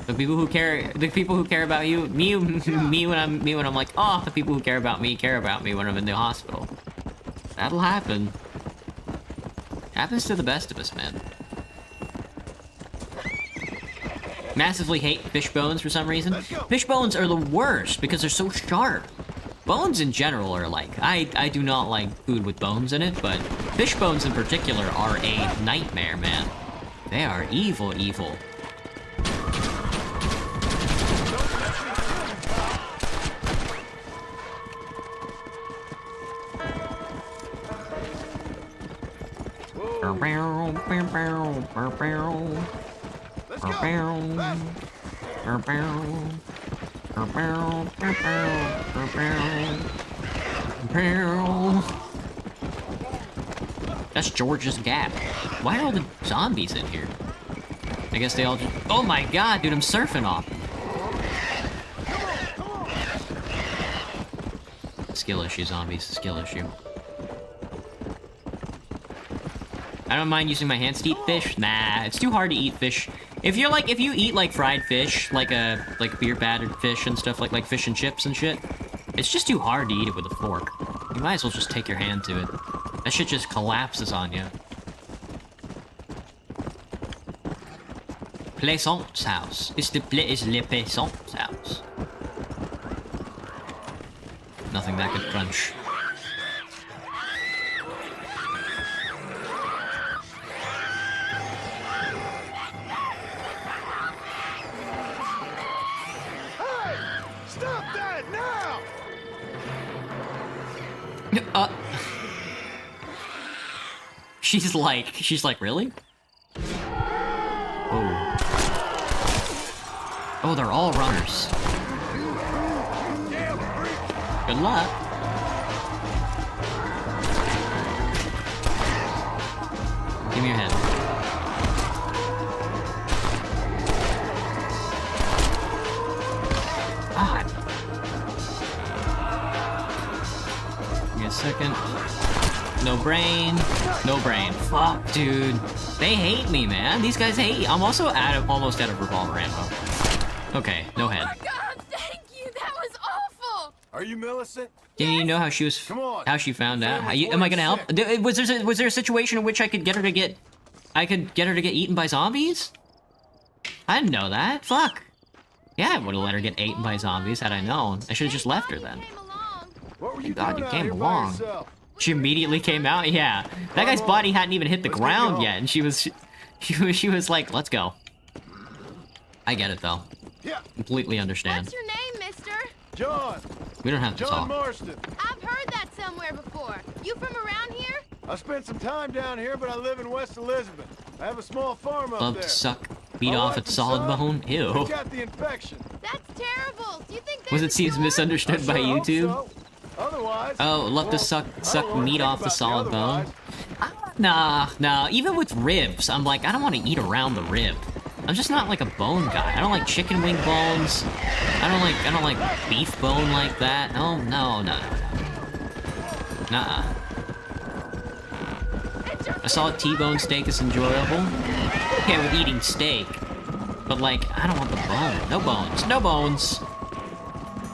The people who care about you, me when I'm like, oh, the people who care about me when I'm in the hospital. That'll happen. Happens to the best of us, man. Massively hate fish bones for some reason. Fish bones are the worst because they're so sharp. Bones in general are like, I do not like food with bones in it, but fish bones in particular are a nightmare, man. They are evil, evil. That's George's Gap. Why are all the zombies in here? I guess they all just... Oh my god, dude, I'm surfing off. Skill issue, zombies. Skill issue. I don't mind using my hands to eat fish. Nah, it's too hard to eat fish. If you eat like fried fish, like beer battered fish and stuff, like fish and chips and shit, it's just too hard to eat it with a fork. You might as well just take your hand to it. That shit just collapses on you. Plaisant's house. It's Le Plaisant's house. Nothing that could crunch. Stop that now! She's like, really? Oh. Oh, they're all runners. Good luck. Give me your head. God. Give me a second. No brain. No brain. Fuck, dude. They hate me, man. These guys hate. I'm also almost out of revolver ammo. Okay, no head. Oh my god, thank you. That was awful. Are you Millicent? Do you know how she was? How she found out? Am I gonna help? Was there a situation in which I could get her to get eaten by zombies? I didn't know that. Fuck. Yeah, I would have let her get eaten by zombies had I known. I should have just left her then. What were you God, doing you out came here by along. yourself? She immediately came out. Yeah, that guy's body hadn't even hit the ground yet, and she was like, "Let's go." I get it though. Yeah. Completely understand. What's your name, mister? John. We don't have to John talk. Marston. I've heard that somewhere before. You from around here? I spent some time down here, but I live in West Elizabeth. I have a small farm up Love there. to suck meat My off wife its and solid son, bone. they Ew. got the infection. That's terrible. Do you think Was it seems misunderstood by Hope YouTube? so. Otherwise, Oh, love to suck meat off the solid bone. Nah. Even with ribs, I'm like, I don't want to eat around the rib. I'm just not like a bone guy. I don't like chicken wing bones. I don't like beef bone like that. Oh no. Nuh-uh. A solid T-bone steak is enjoyable. Okay with eating steak, but like, I don't want the bone. No bones. No bones.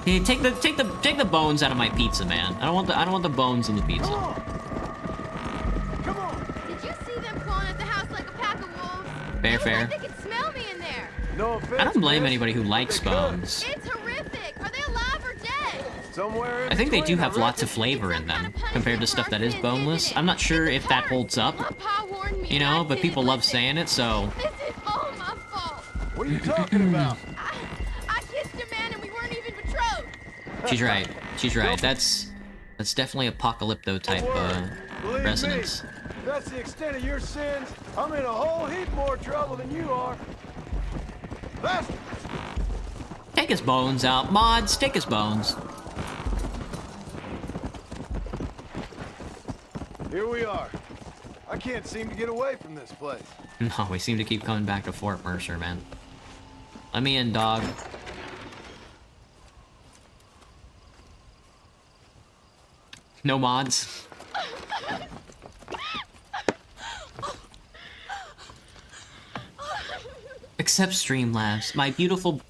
Hey, take the bones out of my pizza, man. I don't want the bones in the pizza. Did you see them clawing at the house like a pack of wolves? Fair. They can smell me in there. No offense, I don't blame miss, anybody who but likes they could. bones. It's horrific. Are they alive or dead? Somewhere in I think they do between, have I lots of reckon. flavor in them compared to stuff that is boneless. I'm not sure if that holds up, Pa warned me. you know, but people love saying it, so This is all my fault. What are you talking about? She's right. She's right. That's definitely apocalypto type Believe resonance. me, if that's the extent of your sins, I'm in a whole heap more trouble than you are. Bastard! Take his bones out. Mods, take his bones. Here we are. I can't seem to get away from this place. No, we seem to keep coming back to Fort Mercer, man. Let me in, dog. No mods. Except Streamlabs. My beautiful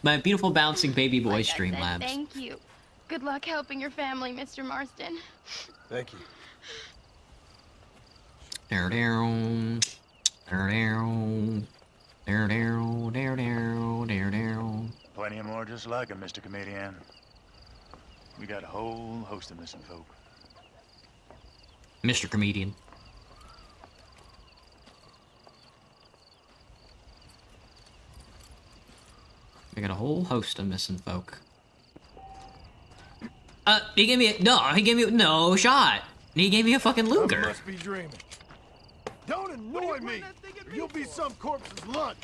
bouncing baby boy Streamlabs. Thank you. Good luck helping your family, Mr. Marston. Thank you. Plenty of more just like him, Mr. Comedian. We got a whole host of missing folk. Mr. Comedian. We got a whole host of missing folk. He gave me no shot. He gave me a fucking I Luger. must be dreaming. Don't annoy me. You'll be some corpse's lunch.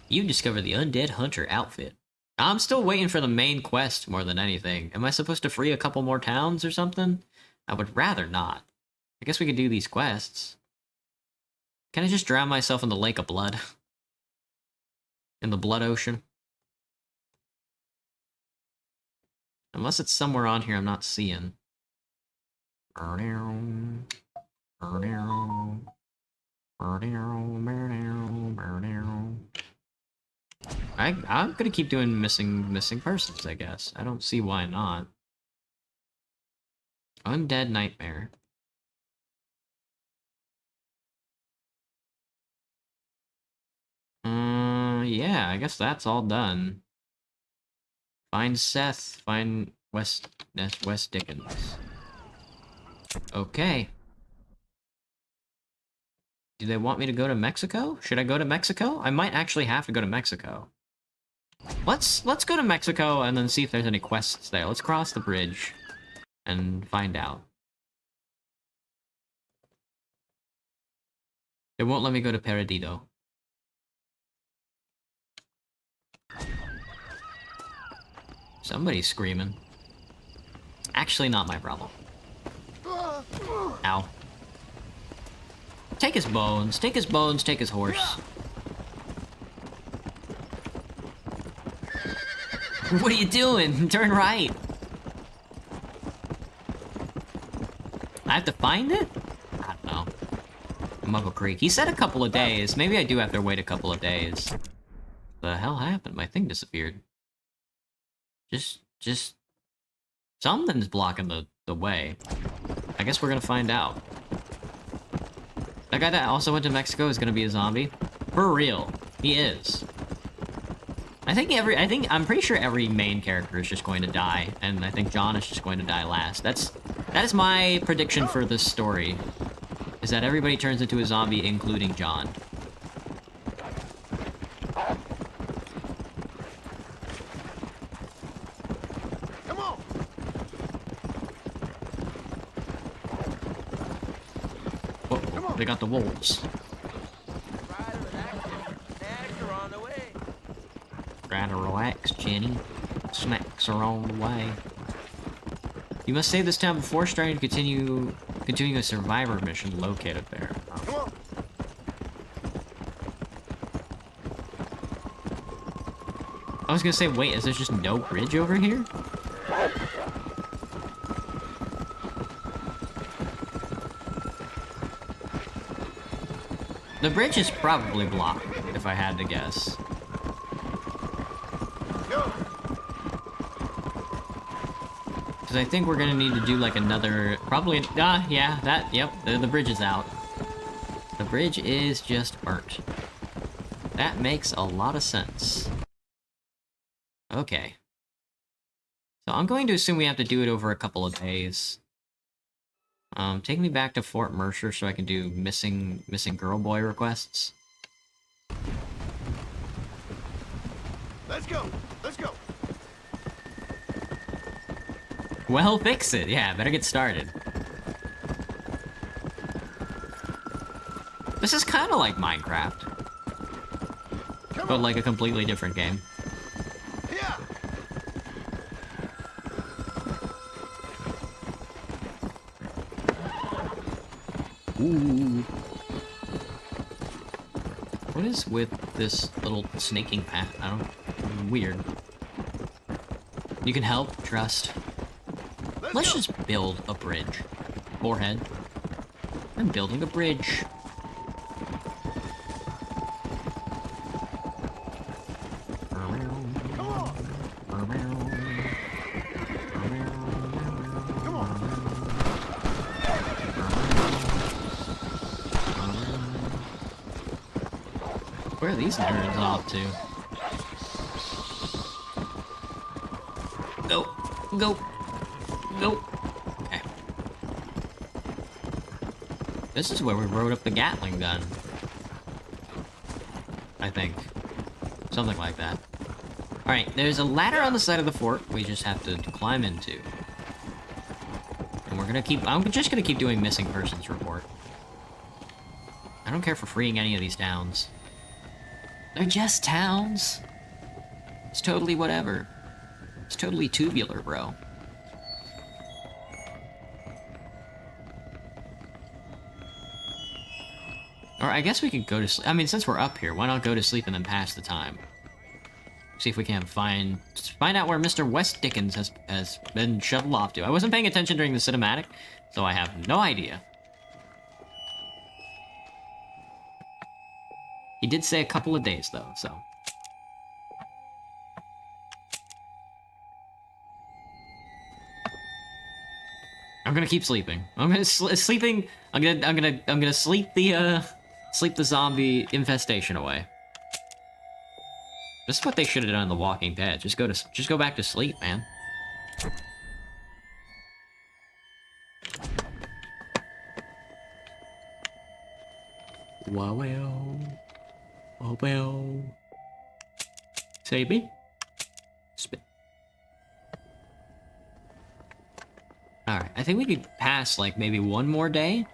You discovered the Undead Hunter outfit. I'm still waiting for the main quest more than anything. Am I supposed to free a couple more towns or something? I would rather not. I guess we could do these quests. Can I just drown myself in the lake of blood? In the blood ocean? Unless it's somewhere on here I'm not seeing. I'm gonna keep doing missing persons, I guess. I don't see why not. Undead Nightmare. Yeah, I guess that's all done. Find Seth, find West Dickens. Okay. Do they want me to go to Mexico? Should I go to Mexico? I might actually have to go to Mexico. Let's go to Mexico and then see if there's any quests there. Let's cross the bridge and find out. It won't let me go to Perdido. Somebody's screaming. Actually, not my problem. Ow. Take his bones, take his bones, take his horse. What are you doing? Turn right. I have to find it? I don't know. Muggle Creek. He said a couple of days. Maybe I do have to wait a couple of days. The hell happened? My thing disappeared. Just... Something's blocking the way. I guess we're gonna find out. That guy that also went to Mexico is gonna be a zombie. For real. He is. I'm pretty sure every main character is just going to die, and I think John is just going to die last. That is my prediction for this story. Is that everybody turns into a zombie, including John. Come on. Oh, they got the wolves. Try to relax, Jenny. Snacks are on the way. You must save this town before starting to continuing a survivor mission located there. Come on. I was gonna say, wait, is there just no bridge over here? The bridge is probably blocked, if I had to guess. Because I think we're gonna need to do like another, probably, yeah, yep, the bridge is out. The bridge is just burnt. That makes a lot of sense. Okay. So I'm going to assume we have to do it over a couple of days. Take me back to Fort Mercer so I can do missing girl boy requests. Let's go. Let's go. Well, fix it. Yeah, better get started. This is kind of like Minecraft. But like a completely different game. Ooh. What is with this little snaking path? I don't... Weird. You can help, trust. Let's just build a bridge. Forehead. I'm building a bridge. Where are these nerds off to? Go. Go. Go. Okay. This is where we wrote up the Gatling gun. I think. Something like that. Alright, there's a ladder on the side of the fort we just have to climb into. And we're gonna keep... I'm just gonna keep doing missing persons report. I don't care for freeing any of these towns. They're just towns. It's totally whatever. It's totally tubular, bro. Or I guess we could go to sleep. I mean, since we're up here, why not go to sleep and then pass the time? See if we can find out where Mr. West Dickens has been shuttled off to. I wasn't paying attention during the cinematic, so I have no idea. He did say a couple of days, though, so... I'm gonna keep sleeping. I'm gonna sleeping. I'm gonna sleep the zombie infestation away. This is what they should have done in The Walking Dead. Just go back to sleep, man. Wow, well. Oh, well. Save me. Spit. Alright, I think we could pass, like, maybe one more day.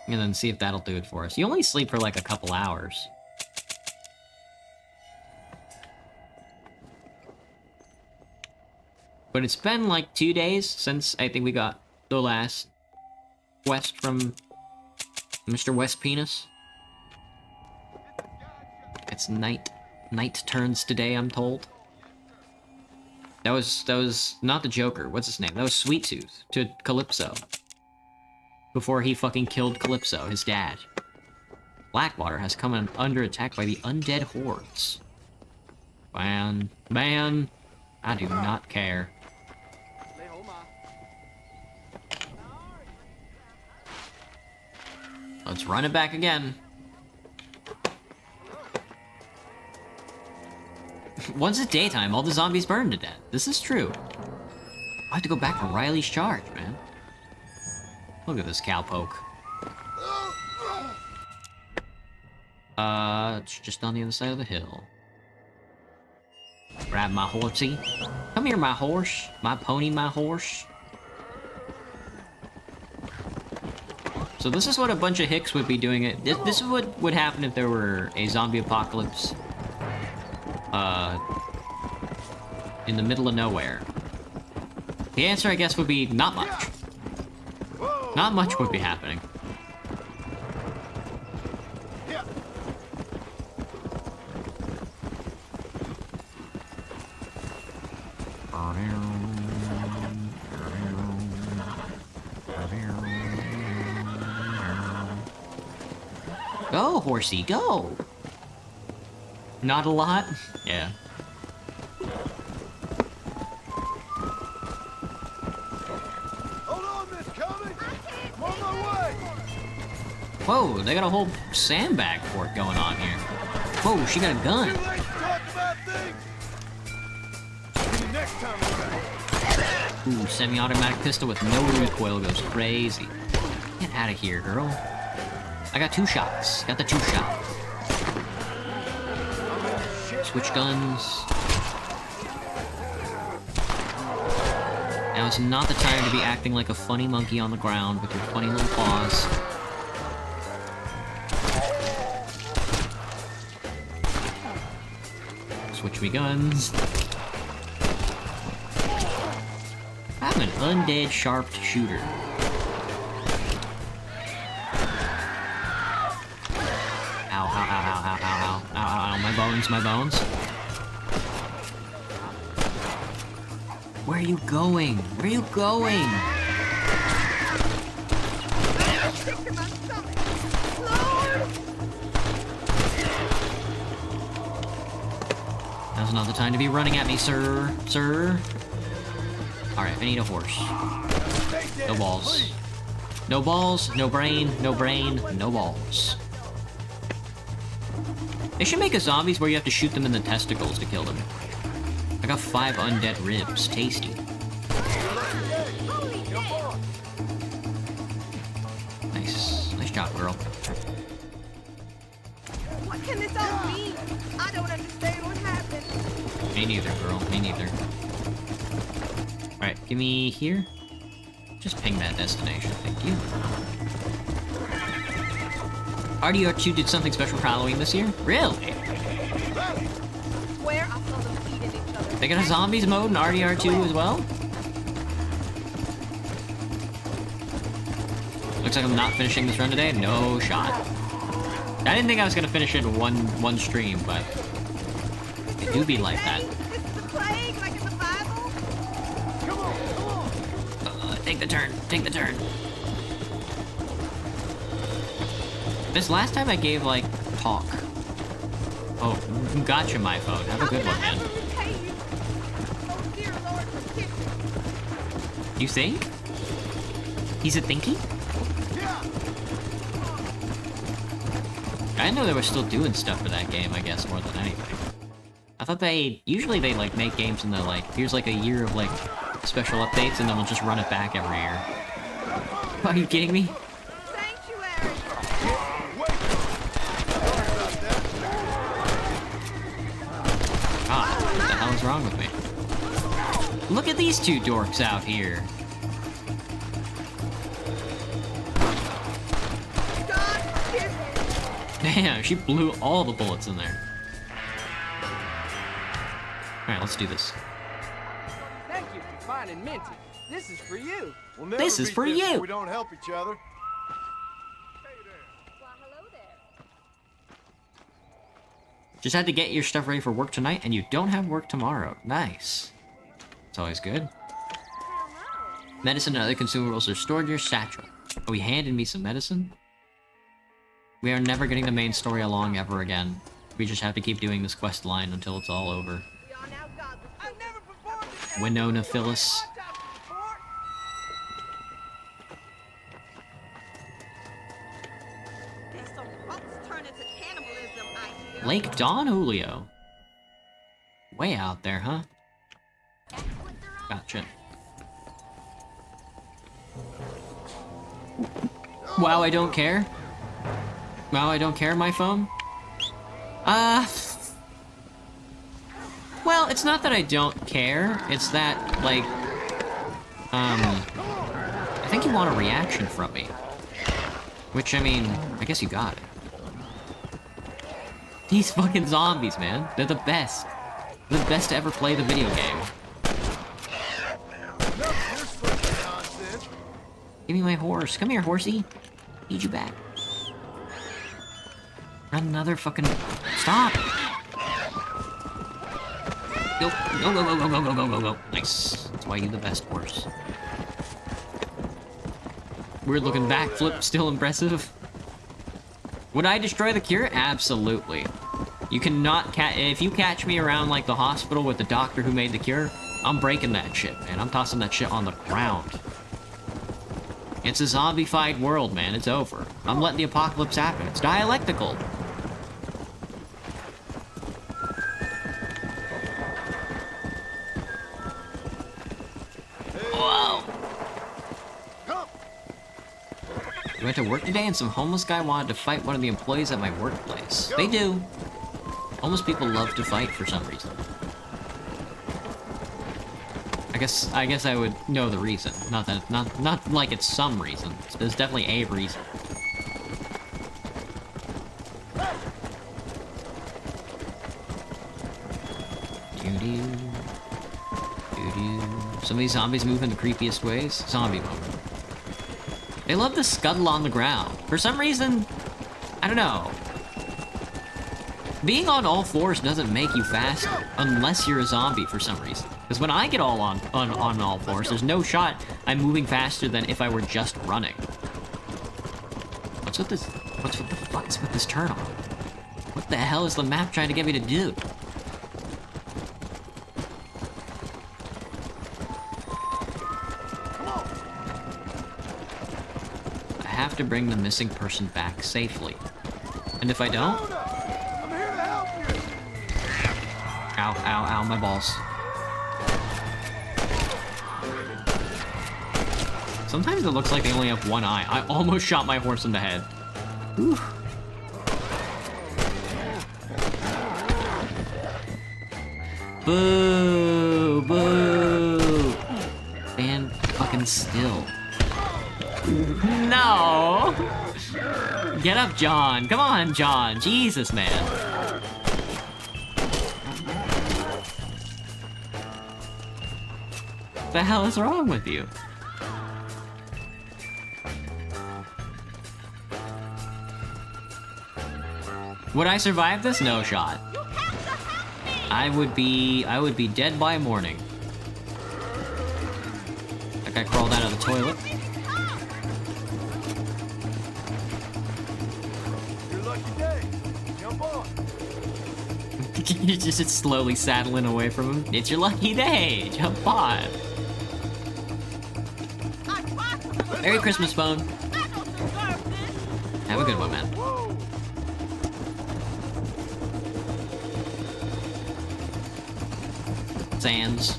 And then see if that'll do it for us. You only sleep for, like, a couple hours. But it's been, like, 2 days since I think we got the last quest from Mr. West Penis. It's night. Night turns today, I'm told. That was not the Joker. What's his name? That was Sweet Tooth to Calypso. Before he fucking killed Calypso, his dad. Blackwater has come under attack by the undead hordes. Man, I do not care. Let's run it back again. Once it's daytime, all the zombies burn to death. This is true. I have to go back for Riley's charge, man. Look at this cowpoke. It's just on the other side of the hill. Grab my horsey. Come here, my horse. My pony, my horse. So this is what a bunch of hicks would be doing it. This is what would happen if there were a zombie apocalypse. In the middle of nowhere. The answer, I guess, would be not much. Not much would be happening. Go, horsey, go! Not a lot? Yeah. Hold on, Miss Cummings! I'm on my way! Whoa, they got a whole sandbag fort going on here. Whoa, she got a gun. Too late to talk about things! See you next time around. Ooh, semi-automatic pistol with no recoil goes crazy. Get out of here, girl. I got 2 shots. Got the 2 shot. Switch guns. Now is not the time to be acting like a funny monkey on the ground with your funny little paws. Switch me guns. I'm an undead sharp shooter. Ow, ow, ow, ow, ow, ow, ow, ow, ow, my bones, my bones. Where are you going? Where are you going? Now's not the time to be running at me, sir. Sir. Alright, I need a horse. No balls. No balls, no brain, no brain, no balls. They should make a zombies where you have to shoot them in the testicles to kill them. I got 5 undead ribs. Tasty. Nice. Nice job, girl. What can this all mean? I don't understand what happened. Me neither, girl. Me neither. Alright, give me here. Just ping that destination, thank you. RDR2 did something special for Halloween this year? Really? Where I saw them eating each other. They got a zombies mode in RDR2 as well? Looks like I'm not finishing this run today. No shot. I didn't think I was gonna finish it in one stream, but it do be like that. This is a plague, like in the Bible. Come on. Take the turn. Take the turn. This last time I gave, like, talk. Oh, gotcha, my phone. Have a good one, man. You think? He's a thinky? I didn't know they were still doing stuff for that game, I guess, more than anything. I thought usually they, like, make games and they're like, here's, like, a year of, like, special updates, and then we'll just run it back every year. Are you kidding me? What the hell is wrong with me? Look at these two dorks out here. Damn, she blew all the bullets in there. Alright, let's do this. Thank you for finding Minty. This is for you. We'll never This is beat for this you. if we don't help each other. Just had to get your stuff ready for work tonight, and you don't have work tomorrow. Nice. It's always good. Medicine and other consumables are stored in your satchel. Oh, he handed me some medicine? We are never getting the main story along ever again. We just have to keep doing this quest line until it's all over. Winona Phyllis. Lake Don Julio. Way out there, huh? Gotcha. Wow, I don't care. Wow, I don't care, my phone? Well, it's not that I don't care. It's that, like, I think you want a reaction from me. Which, I mean, I guess you got it. These fucking zombies, man. They're the best. They're the best to ever play the video game. Give me my horse. Come here, horsey. Need you back. Another fucking... Stop! Go, go, go, go, go, go, go, go, go, go. Nice. That's why you're the best horse. Weird looking backflip, still impressive. Would I destroy the cure? Absolutely. You cannot if you catch me around like the hospital with the doctor who made the cure, I'm breaking that shit, man. I'm tossing that shit on the ground. It's a zombified world, man. It's over. I'm letting the apocalypse happen. It's dialectical. Whoa. We went to work today and some homeless guy wanted to fight one of the employees at my workplace. They do. Homeless people love to fight for some reason. I I guess I would know the reason. Not that not like it's some reason. There's definitely a reason. Doo-doo. Doo-doo. Some of these zombies move in the creepiest ways. Zombie moment. They love to scuttle on the ground. For some reason, I don't know. Being on all fours doesn't make you faster, unless you're a zombie for some reason. Because when I get all on all fours, there's no shot I'm moving faster than if I were just running. What's with this turn on? What the hell is the map trying to get me to do? I have to bring the missing person back safely. And if I don't... Ow, ow, ow, my balls. Sometimes it looks like they only have one eye. I almost shot my horse in the head. Whew. Boo! Boo! Stand fucking still. No! Get up, John. Come on, John. Jesus, man. What the hell is wrong with you? Would I survive this? No shot. I would be dead by morning. That guy crawled out of the toilet. Your lucky day. Jump on. You're just slowly saddling away from him. It's your lucky day. Jump on. Merry Christmas, phone. Have a good one, man. Sands.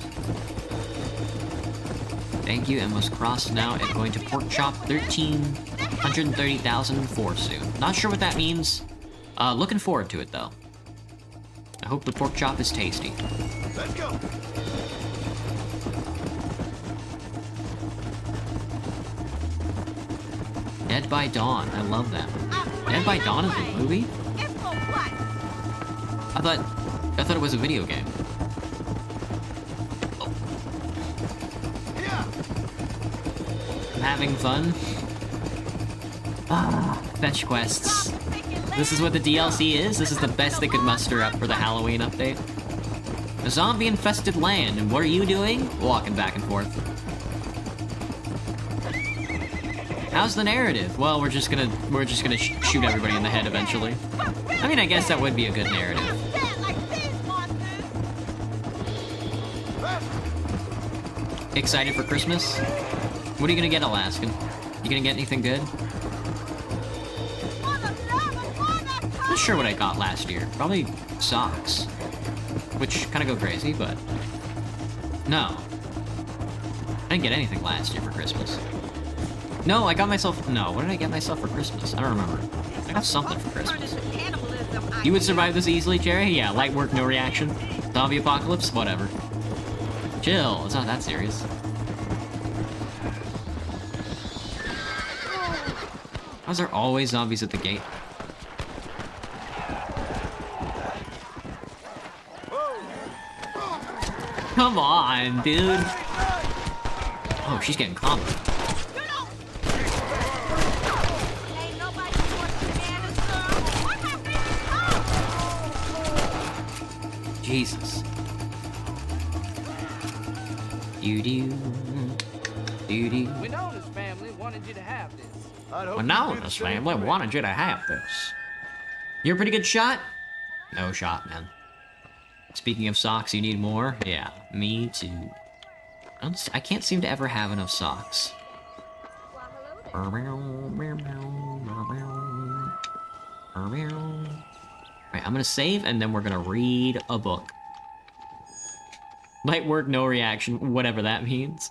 Thank you, and must cross now and going to pork chop 1330,004 soon. Not sure what that means. Looking forward to it though. I hope the pork chop is tasty. Let's go. Dead by Dawn. I love that. Dead by Dawn is a movie? I thought it was a video game. Oh. I'm having fun. Fetch quests. This is what the DLC is? This is the best they could muster up for the Halloween update. A zombie-infested land, and what are you doing? Walking back and forth. How's the narrative? Well, we're just gonna shoot everybody in the head eventually. I mean, I guess that would be a good narrative. Excited for Christmas? What are you gonna get, Alaskan? You gonna get anything good? Not sure what I got last year. Probably socks. Which kind of go crazy, but... No. I didn't get anything last year for Christmas. No, I got myself... No, what did I get myself for Christmas? I don't remember. I got something for Christmas. You would survive this easily, Jerry? Yeah, light work, no reaction. Zombie apocalypse? Whatever. Chill, it's not that serious. Why is there always zombies at the gate? Come on, dude. Oh, she's getting calmer. Jesus. Doo-doo. Doo-doo. Winona's family wanted you to have this. Winona's family wanted you to have this. You're a pretty good shot? No shot, man. Speaking of socks, you need more? Yeah, me too. I can't seem to ever have enough socks. Alright, I'm gonna save, and then we're gonna read a book. Light work, no reaction, whatever that means.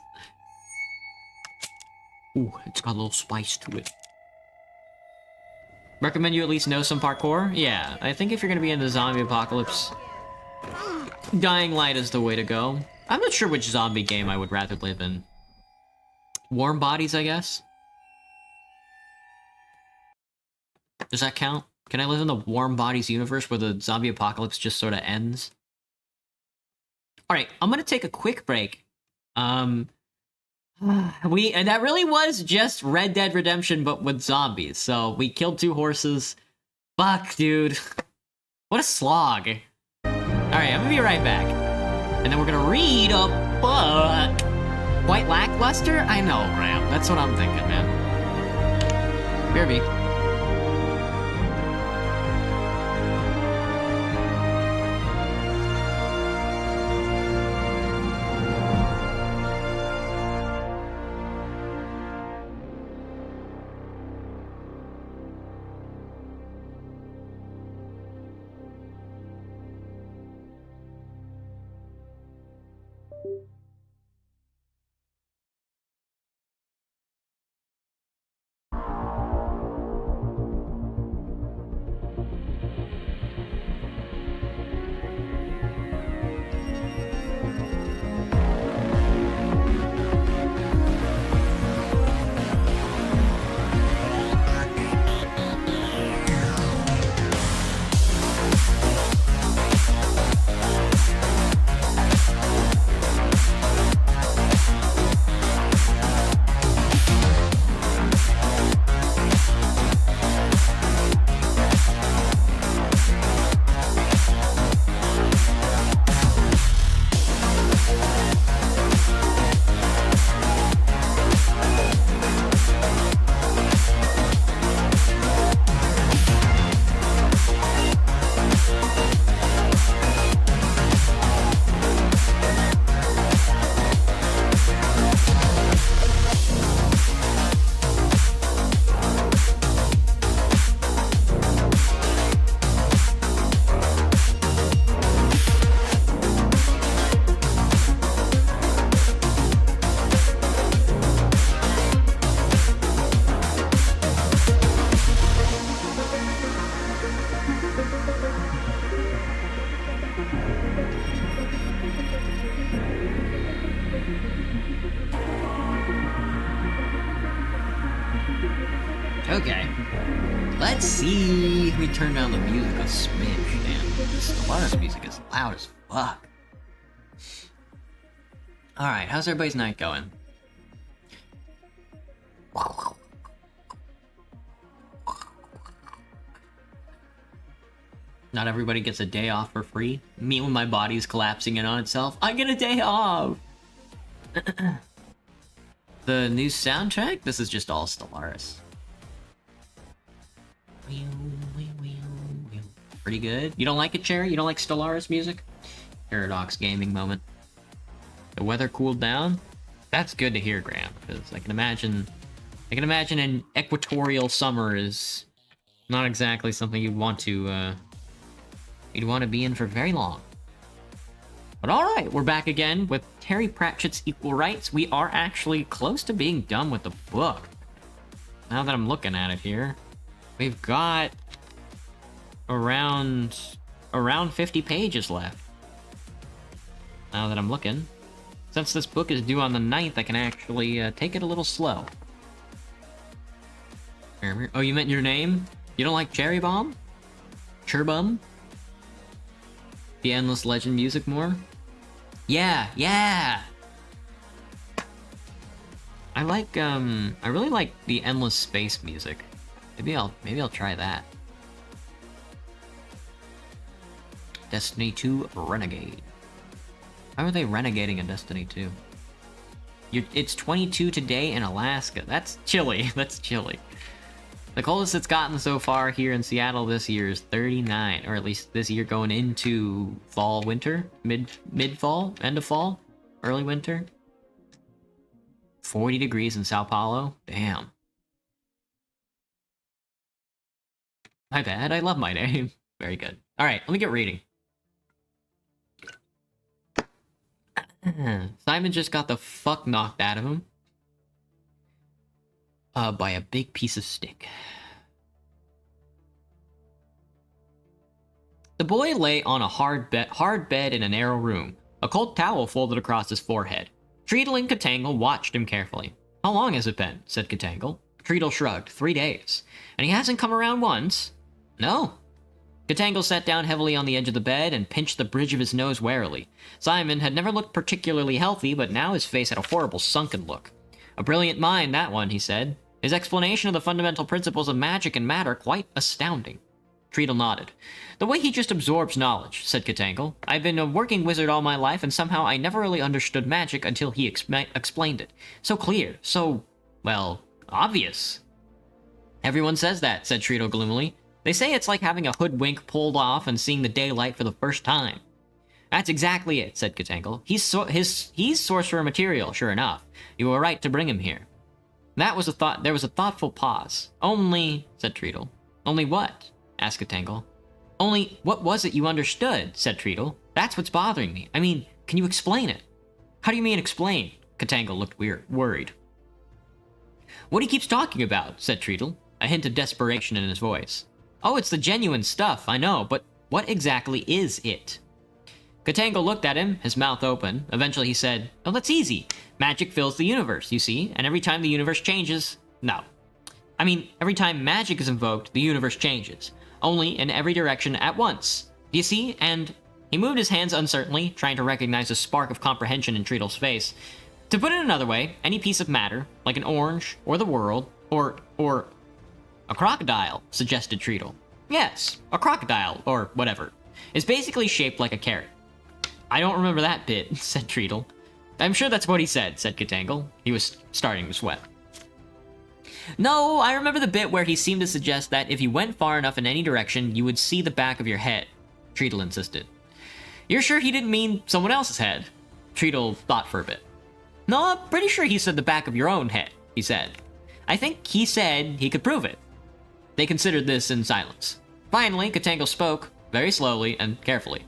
Ooh, it's got a little spice to it. Recommend you at least know some parkour? Yeah, I think if you're gonna be in the zombie apocalypse, Dying Light is the way to go. I'm not sure which zombie game I would rather live in. Warm Bodies, I guess? Does that count? Can I live in the Warm Bodies universe where the zombie apocalypse just sort of ends? Alright, I'm gonna take a quick break. And that really was just Red Dead Redemption, but with zombies. So we killed 2 horses. Fuck, dude. What a slog. Alright, I'm gonna be right back. And then we're gonna read a book. Quite lackluster? I know, Graham. That's what I'm thinking, man. BRB. Okay. Let's see if we turn down the music a smidge. Damn, this Stellaris music is loud as fuck. Alright, how's everybody's night going? Not everybody gets a day off for free. Me when my body's collapsing in on itself. I get a day off! The new soundtrack? This is just all Stellaris. Pretty good. You don't like it, Cherry? You don't like Stellaris music? Paradox gaming moment. The weather cooled down? That's good to hear, Graham, because I can imagine an equatorial summer is not exactly something you'd want to be in for very long. But alright, we're back again with Terry Pratchett's Equal Rights. We are actually close to being done with the book. Now that I'm looking at it here. We've got around 50 pages left. Now that I'm looking. Since this book is due on the 9th, I can actually take it a little slow. Oh, you meant your name? You don't like Cherry Bomb? Cherbum? The Endless Legend music more? Yeah! I really like the Endless Space music. Maybe I'll try that. Destiny 2 Renegade. How are they renegading in Destiny 2? It's 22 today in Alaska. That's chilly. That's chilly. The coldest it's gotten so far here in Seattle this year is 39, or at least this year going into fall, winter, mid-fall, end of fall, early winter. 40 degrees in Sao Paulo. Damn. My bad, I love my name. Very good. Alright, let me get reading. Simon just got the fuck knocked out of him. By a big piece of stick. The boy lay on a hard bed in a narrow room. a cold towel folded across his forehead. Treatle and Katangle watched him carefully. How long has it been? Said Katangle. Treatle shrugged. 3 days. And he hasn't come around once? No. Katangle sat down heavily on the edge of the bed and pinched the bridge of his nose warily. Simon had never looked particularly healthy, but now his face had a horrible sunken look. A brilliant mind, that one, he said. His explanation of the fundamental principles of magic and matter quite astounding. Treatle nodded. The way he just absorbs knowledge, said Katangle. I've been a working wizard all my life, and somehow I never really understood magic until he explained it. So clear, so, well, obvious. Everyone says that, said Treatle gloomily. They say it's like having a hoodwink pulled off and seeing the daylight for the first time. That's exactly it, said Katangle. He's sorcerer material, sure enough. You were right to bring him here. There was a thoughtful pause. Only, said Treatle. Only what? Asked Katangle. Only, what was it you understood? Said Treatle. That's what's bothering me. I mean, can you explain it? How do you mean explain? Katangle looked worried. What he keeps talking about, said Treatle, a hint of desperation in his voice. Oh, it's the genuine stuff, I know, but what exactly is it? Katangle looked at him, his mouth open. Eventually he said, oh, that's easy. Magic fills the universe, you see, and every time the universe changes... No. I mean, every time magic is invoked, the universe changes. Only in every direction at once. Do you see? And he moved his hands uncertainly, trying to recognize a spark of comprehension in Treatle's face. To put it another way, any piece of matter, like an orange, or the world, or a crocodile, suggested Treatle. Yes, a crocodile, or whatever, is basically shaped like a carrot. I don't remember that bit, said Treatle. I'm sure that's what he said Katangle. He was starting to sweat. No, I remember the bit where he seemed to suggest that if you went far enough in any direction, you would see the back of your head, Treatle insisted. You're sure he didn't mean someone else's head? Treatle thought for a bit. No, I'm pretty sure he said the back of your own head, he said. I think he said he could prove it. They considered this in silence. Finally, Katangle spoke, very slowly and carefully.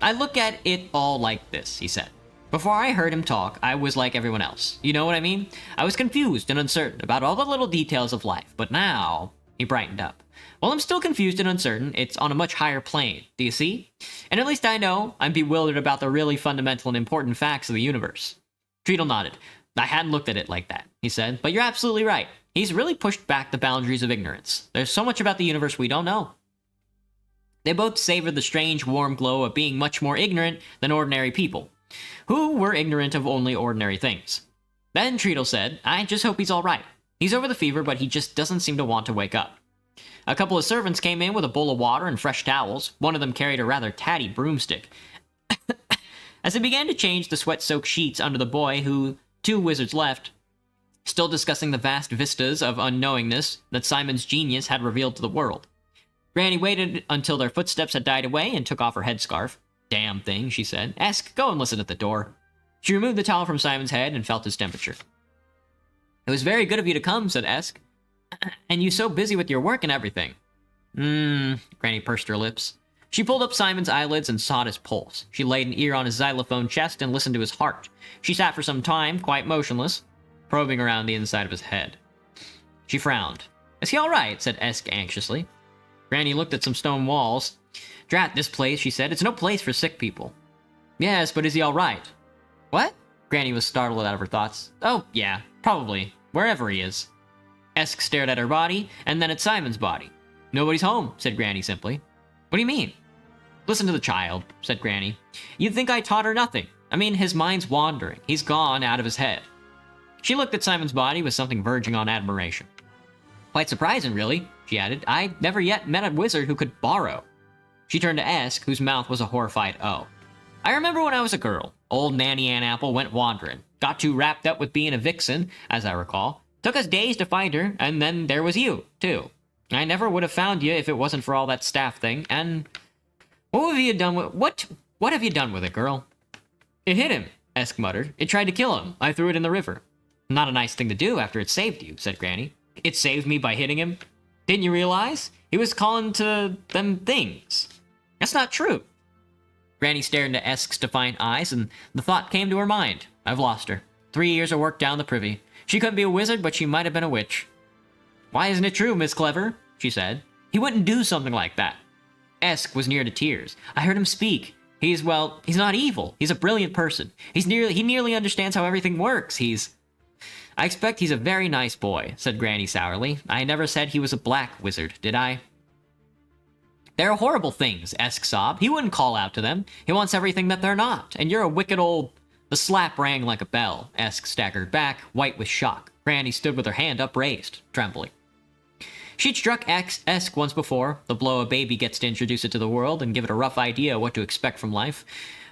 I look at it all like this, he said. Before I heard him talk, I was like everyone else. You know what I mean? I was confused and uncertain about all the little details of life, but now... He brightened up. While I'm still confused and uncertain, it's on a much higher plane, do you see? And at least I know I'm bewildered about the really fundamental and important facts of the universe. Treatle nodded. I hadn't looked at it like that, he said, but you're absolutely right. He's really pushed back the boundaries of ignorance. There's so much about the universe we don't know. They both savored the strange, warm glow of being much more ignorant than ordinary people, who were ignorant of only ordinary things. Then Treatle said, I just hope he's all right. He's over the fever, but he just doesn't seem to want to wake up. A couple of servants came in with a bowl of water and fresh towels. One of them carried a rather tatty broomstick. As they began to change the sweat-soaked sheets under the boy, who 2 wizards left, still discussing the vast vistas of unknowingness that Simon's genius had revealed to the world. Granny waited until their footsteps had died away and took off her headscarf. Damn thing, she said. Esk, go and listen at the door. She removed the towel from Simon's head and felt his temperature. It was very good of you to come, said Esk. And you so busy with your work and everything. Granny pursed her lips. She pulled up Simon's eyelids and sought his pulse. She laid an ear on his xylophone chest and listened to his heart. She sat for some time, quite motionless, probing around the inside of his head. She frowned. Is he all right? Said Esk anxiously. Granny looked at some stone walls. Drat this place, she said. It's no place for sick people. Yes, but is he all right? What? Granny was startled out of her thoughts. Oh, yeah, probably. Wherever he is. Esk stared at her body, and then at Simon's body. Nobody's home, said Granny simply. What do you mean? Listen to the child, said Granny. You'd think I taught her nothing. I mean, his mind's wandering. He's gone out of his head. She looked at Simon's body with something verging on admiration. Quite surprising, really, she added. I never yet met a wizard who could borrow. She turned to Esk, whose mouth was a horrified O. I remember when I was a girl. Old Nanny Ann Apple went wandering. Got too wrapped up with being a vixen, as I recall. Took us days to find her, and then there was you, too. I never would have found you if it wasn't for all that staff thing, and... What have you done with... What have you done with it, girl? It hit him, Esk muttered. It tried to kill him. I threw it in the river. Not a nice thing to do after it saved you, said Granny. It saved me by hitting him? Didn't you realize? He was calling to them things. That's not true. Granny stared into Esk's defiant eyes, and the thought came to her mind. I've lost her. 3 years of work down the privy. She couldn't be a wizard, but she might have been a witch. Why isn't it true, Miss Clever? She said. He wouldn't do something like that. Esk was near to tears. I heard him speak. He's not evil. He's a brilliant person. He nearly understands how everything works. I expect he's a very nice boy, said Granny sourly. I never said he was a black wizard, did I? They're horrible things, Esk sobbed. He wouldn't call out to them. He wants everything that they're not. And you're a wicked old... The slap rang like a bell. Esk staggered back, white with shock. Granny stood with her hand upraised, trembling. She'd struck Esk once before, the blow a baby gets to introduce it to the world and give it a rough idea what to expect from life.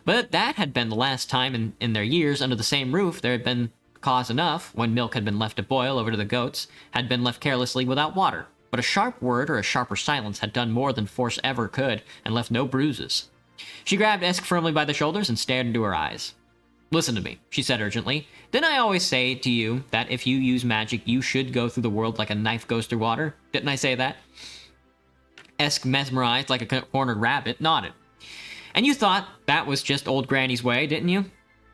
But that had been the last time in their years under the same roof there had been cause enough, when milk had been left to boil over to the goats, had been left carelessly without water. But a sharp word or a sharper silence had done more than force ever could, and left no bruises. She grabbed Esk firmly by the shoulders and stared into her eyes. Listen to me, she said urgently. Didn't I always say to you that if you use magic, you should go through the world like a knife goes through water? Didn't I say that? Esk, mesmerized like a cornered rabbit, nodded. And you thought that was just old Granny's way, didn't you?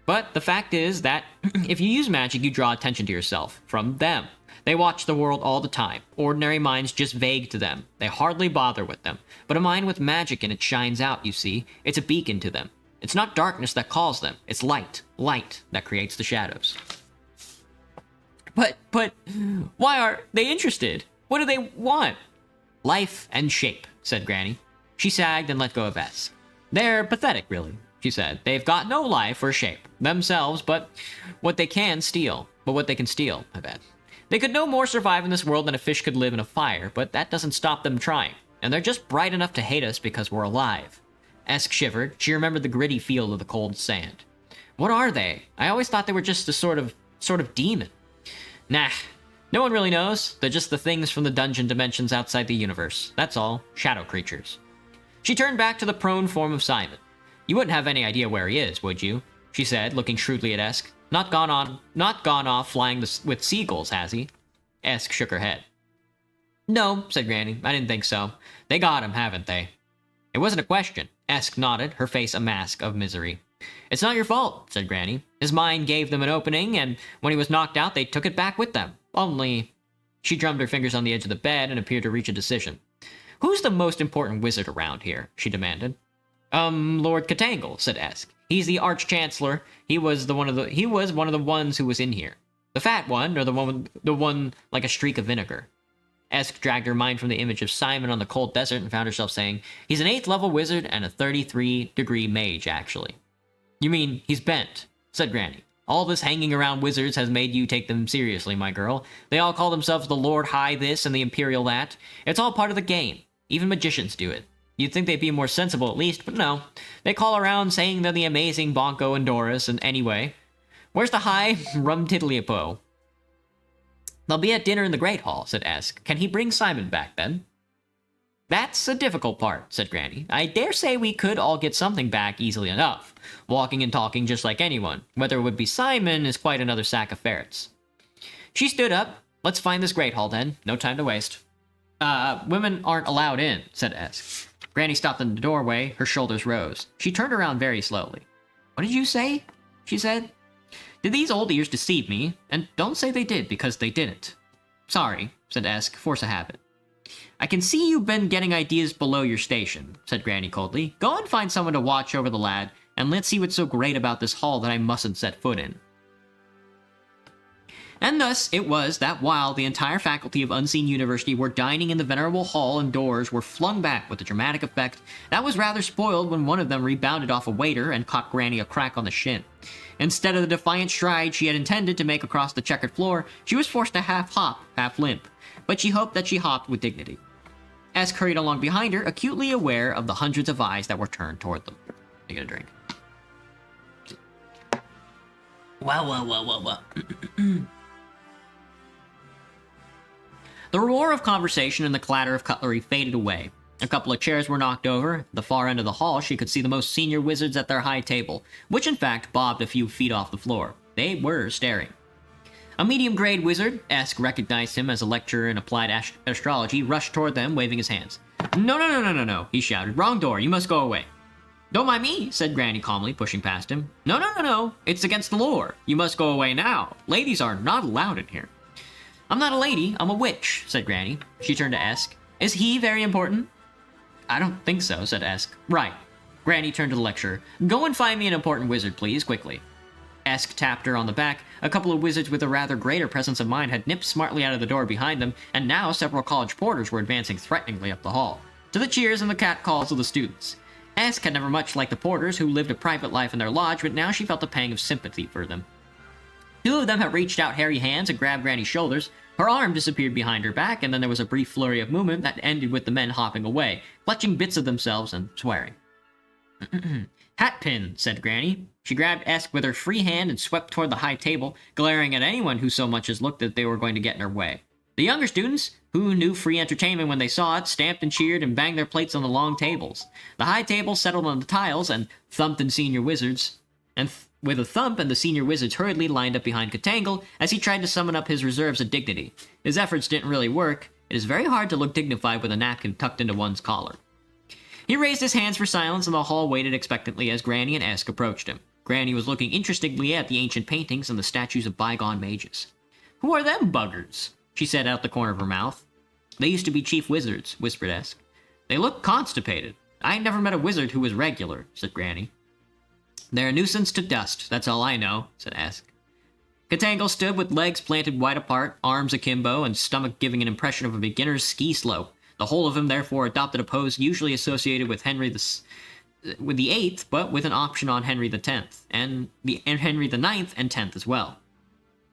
But the fact is that if you use magic, you draw attention to yourself. From them. They watch the world all the time. Ordinary minds just vague to them. They hardly bother with them. But a mind with magic in it shines out, you see. It's a beacon to them. It's not darkness that calls them. It's light. Light that creates the shadows. But, why are they interested? What do they want? Life and shape, said Granny. She sagged and let go of Esk. They're pathetic, really, she said. They've got no life or shape themselves, but what they can steal. But what they can steal, I bet. They could no more survive in this world than a fish could live in a fire, but that doesn't stop them trying. And they're just bright enough to hate us because we're alive. Esk shivered. She remembered the gritty feel of the cold sand. What are they? I always thought they were just a sort of demon. Nah, no one really knows. They're just the things from the dungeon dimensions outside the universe. That's all. Shadow creatures. She turned back to the prone form of Simon. You wouldn't have any idea where he is, would you? She said, looking shrewdly at Esk. Not gone off flying with seagulls, has he? Esk shook her head. No, said Granny. I didn't think so. They got him, haven't they? It wasn't a question. Esk nodded, her face a mask of misery. It's not your fault, said Granny. His mind gave them an opening, and when he was knocked out, they took it back with them. Only... She drummed her fingers on the edge of the bed and appeared to reach a decision. Who's the most important wizard around here? She demanded. Lord Katangle, said Esk. He's the Arch-Chancellor. He was one of the ones who was in here. The fat one, or the one like a streak of vinegar. Esk dragged her mind from the image of Simon on the cold desert and found herself saying, he's an 8th level wizard and a 33-degree mage, actually. You mean, he's bent, said Granny. All this hanging around wizards has made you take them seriously, my girl. They all call themselves the Lord High this and the Imperial that. It's all part of the game. Even magicians do it. You'd think they'd be more sensible at least, but no. They call around saying they're the amazing Bonko and Doris, and anyway. Where's the high rum-tiddly-po? They'll be at dinner in the Great Hall, said Esk. Can he bring Simon back, then? That's the difficult part, said Granny. I dare say we could all get something back easily enough. Walking and talking just like anyone. Whether it would be Simon is quite another sack of ferrets. She stood up. Let's find this Great Hall, then. No time to waste. Women aren't allowed in, said Esk. Granny stopped in the doorway. Her shoulders rose. She turned around very slowly. What did you say? She said. Did these old ears deceive me? And don't say they did, because they didn't. Sorry, said Esk, force a habit. I can see you've been getting ideas below your station, said Granny coldly. Go and find someone to watch over the lad, and let's see what's so great about this hall that I mustn't set foot in. And thus it was that while the entire faculty of Unseen University were dining in the venerable hall and doors were flung back with a dramatic effect, that was rather spoiled when one of them rebounded off a waiter and caught Granny a crack on the shin. Instead of the defiant stride she had intended to make across the checkered floor, she was forced to half hop, half limp. But she hoped that she hopped with dignity. Esk hurried along behind her, acutely aware of the hundreds of eyes that were turned toward them. I get a drink. Wow. The roar of conversation and the clatter of cutlery faded away. A couple of chairs were knocked over. At the far end of the hall, she could see the most senior wizards at their high table, which in fact bobbed a few feet off the floor. They were staring. A medium-grade wizard, Esk recognized him as a lecturer in applied astrology, rushed toward them, waving his hands. No, he shouted. Wrong door, you must go away. Don't mind me, said Granny calmly, pushing past him. No, it's against the lore. You must go away now. Ladies are not allowed in here. I'm not a lady, I'm a witch, said Granny. She turned to Esk. Is he very important? I don't think so, said Esk. Right. Granny turned to the lecturer. Go and find me an important wizard, please, quickly. Esk tapped her on the back. A couple of wizards with a rather greater presence of mind had nipped smartly out of the door behind them, and now several college porters were advancing threateningly up the hall, to the cheers and the catcalls of the students. Esk had never much liked the porters, who lived a private life in their lodge, but now she felt a pang of sympathy for them. Two of them had reached out hairy hands and grabbed Granny's shoulders. Her arm disappeared behind her back, and then there was a brief flurry of movement that ended with the men hopping away, clutching bits of themselves and swearing. Hatpin, said Granny. She grabbed Esk with her free hand and swept toward the high table, glaring at anyone who so much as looked that they were going to get in her way. The younger students, who knew free entertainment when they saw it, stamped and cheered and banged their plates on the long tables. The high table settled on the tiles and thumped in senior wizards, and with a thump, and the senior wizards hurriedly lined up behind Katangle as he tried to summon up his reserves of dignity. His efforts didn't really work. It is very hard to look dignified with a napkin tucked into one's collar. He raised his hands for silence, and the hall waited expectantly as Granny and Esk approached him. Granny was looking interestedly at the ancient paintings and the statues of bygone mages. Who are them buggers? She said out the corner of her mouth. They used to be chief wizards, whispered Esk. They look constipated. I ain't never met a wizard who was regular, said Granny. They're a nuisance to dust, that's all I know, said Esk. Katangle stood with legs planted wide apart, arms akimbo, and stomach giving an impression of a beginner's ski slope. The whole of him, therefore, adopted a pose usually associated with with the 8th, but with an option on Henry the 10th, and Henry the 9th and 10th as well.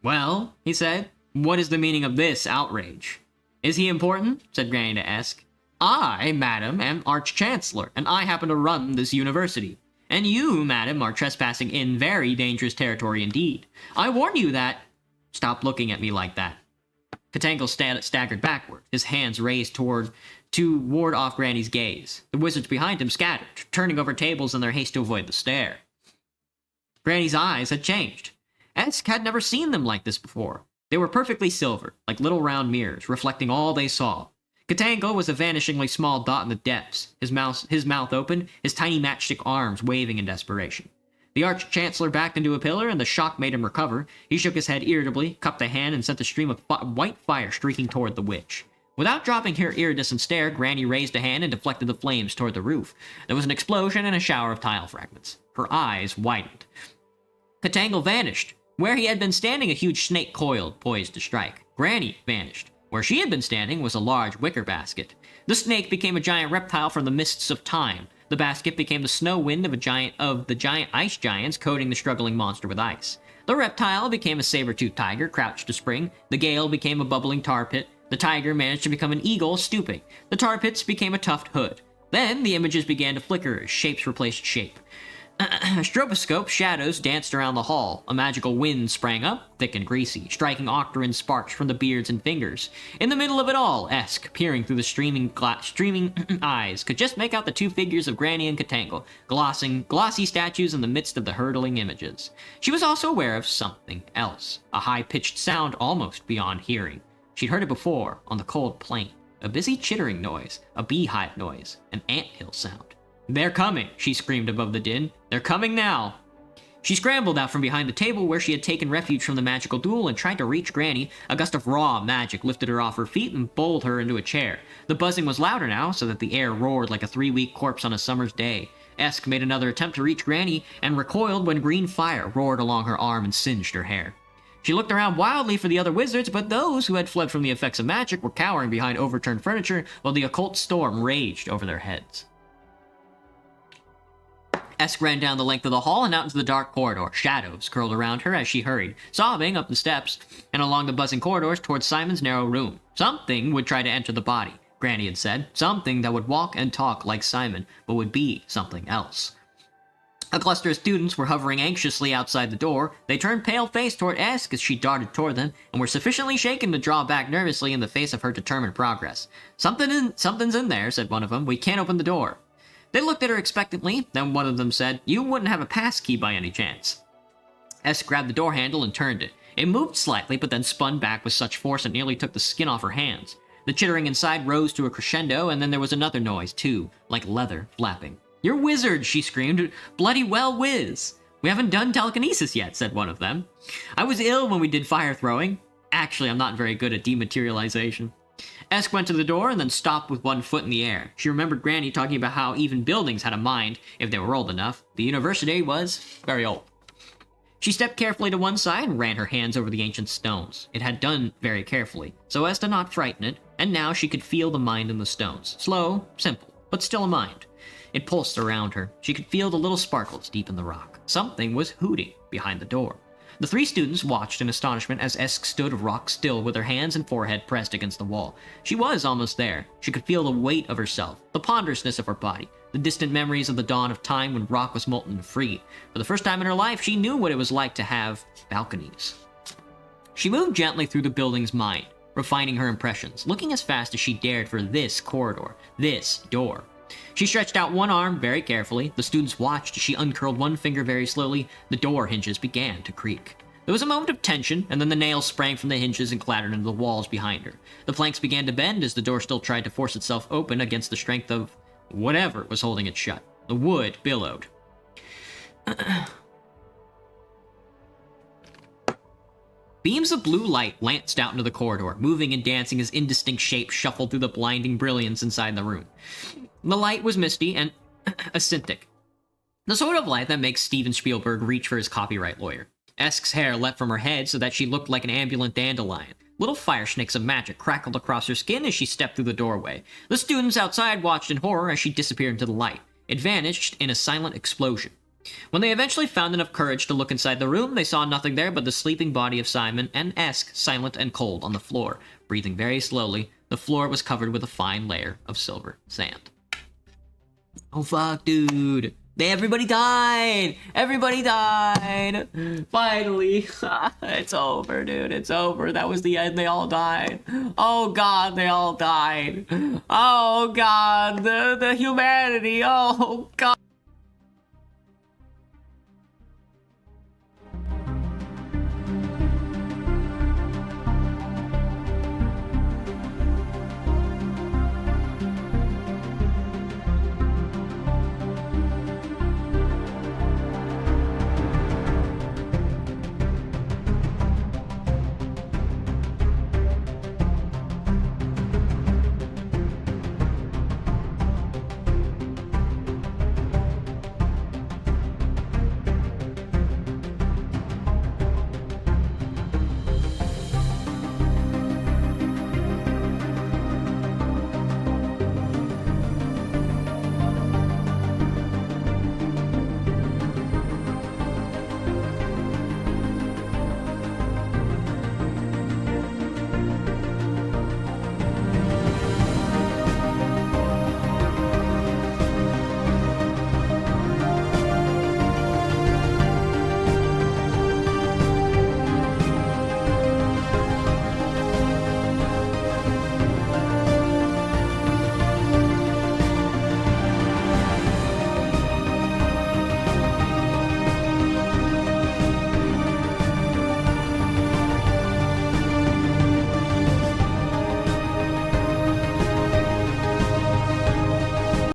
Well, he said, what is the meaning of this outrage? Is he important? Said Granny to Esk. I, madam, am Arch-Chancellor, and I happen to run this university. And you, madam, are trespassing in very dangerous territory indeed. I warn you that... Stop looking at me like that. Katangle staggered backward, his hands raised to ward off Granny's gaze. The wizards behind him scattered, turning over tables in their haste to avoid the stare. Granny's eyes had changed. Esk had never seen them like this before. They were perfectly silver, like little round mirrors, reflecting all they saw. Katangle was a vanishingly small dot in the depths, his mouth open, his tiny matchstick arms waving in desperation. The Arch-Chancellor backed into a pillar, and the shock made him recover. He shook his head irritably, cupped a hand, and sent a stream of white fire streaking toward the witch. Without dropping her iridescent stare, Granny raised a hand and deflected the flames toward the roof. There was an explosion and a shower of tile fragments. Her eyes widened. Katangle vanished. Where he had been standing, a huge snake coiled, poised to strike. Granny vanished. Where she had been standing was a large wicker basket. The snake became a giant reptile from the mists of time. The basket became the snow wind of the giant ice giants coating the struggling monster with ice. The reptile became a saber-toothed tiger crouched to spring. The gale became a bubbling tar pit. The tiger managed to become an eagle stooping. The tar pits became a tufted hood. Then the images began to flicker as shapes replaced shape. Stroboscope shadows danced around the hall. A magical wind sprang up, thick and greasy, striking octarine sparks from the beards and fingers. In the middle of it all, Esk, peering through the streaming eyes, could just make out the two figures of Granny and Katangle, glossy statues in the midst of the hurtling images. She was also aware of something else, a high-pitched sound almost beyond hearing. She'd heard it before, on the cold plain. A busy chittering noise, a beehive noise, an anthill sound. They're coming, she screamed above the din. They're coming now. She scrambled out from behind the table where she had taken refuge from the magical duel and tried to reach Granny. A gust of raw magic lifted her off her feet and bowled her into a chair. The buzzing was louder now, so that the air roared like a 3-week corpse on a summer's day. Esk made another attempt to reach Granny and recoiled when green fire roared along her arm and singed her hair. She looked around wildly for the other wizards, but those who had fled from the effects of magic were cowering behind overturned furniture while the occult storm raged over their heads. Esk ran down the length of the hall and out into the dark corridor. Shadows curled around her as she hurried, sobbing up the steps and along the buzzing corridors towards Simon's narrow room. Something would try to enter the body, Granny had said. Something that would walk and talk like Simon, but would be something else. A cluster of students were hovering anxiously outside the door. They turned pale-faced toward Esk as she darted toward them, and were sufficiently shaken to draw back nervously in the face of her determined progress. Something's in there, said one of them. We can't open the door. They looked at her expectantly, then one of them said, You wouldn't have a pass key by any chance. Esk grabbed the door handle and turned it. It moved slightly, but then spun back with such force it nearly took the skin off her hands. The chittering inside rose to a crescendo, and then there was another noise, too, like leather flapping. You're wizards, she screamed. Bloody well whiz. We haven't done telekinesis yet, said one of them. I was ill when we did fire throwing. Actually, I'm not very good at dematerialization. Esk went to the door and then stopped with one foot in the air. She remembered Granny talking about how even buildings had a mind if they were old enough. The university was very old. She stepped carefully to one side and ran her hands over the ancient stones. It had done very carefully, so as to not frighten it, and now she could feel the mind in the stones. Slow, simple, but still a mind. It pulsed around her. She could feel the little sparkles deep in the rock. Something was hooting behind the door. The three students watched in astonishment as Esk stood rock still with her hands and forehead pressed against the wall. She was almost there. She could feel the weight of herself, the ponderousness of her body, the distant memories of the dawn of time when rock was molten and free. For the first time in her life, she knew what it was like to have balconies. She moved gently through the building's mind, refining her impressions, looking as fast as she dared for this corridor, this door. She stretched out one arm very carefully. The students watched as she uncurled one finger very slowly. The door hinges began to creak. There was a moment of tension, and then the nails sprang from the hinges and clattered into the walls behind her. The planks began to bend as the door still tried to force itself open against the strength of whatever was holding it shut. The wood billowed. Beams of blue light lanced out into the corridor, moving and dancing as indistinct shapes shuffled through the blinding brilliance inside the room. The light was misty and acidic. The sort of light that makes Steven Spielberg reach for his copyright lawyer. Esk's hair leapt from her head so that she looked like an ambulant dandelion. Little fire snakes of magic crackled across her skin as she stepped through the doorway. The students outside watched in horror as she disappeared into the light. It vanished in a silent explosion. When they eventually found enough courage to look inside the room, they saw nothing there but the sleeping body of Simon and Esk, silent and cold, on the floor, breathing very slowly. The floor was covered with a fine layer of silver sand. Oh fuck, dude. Everybody died! Everybody died! Finally! It's over, dude. It's over. That was the end. They all died. Oh god, they all died. Oh god, the humanity. Oh god.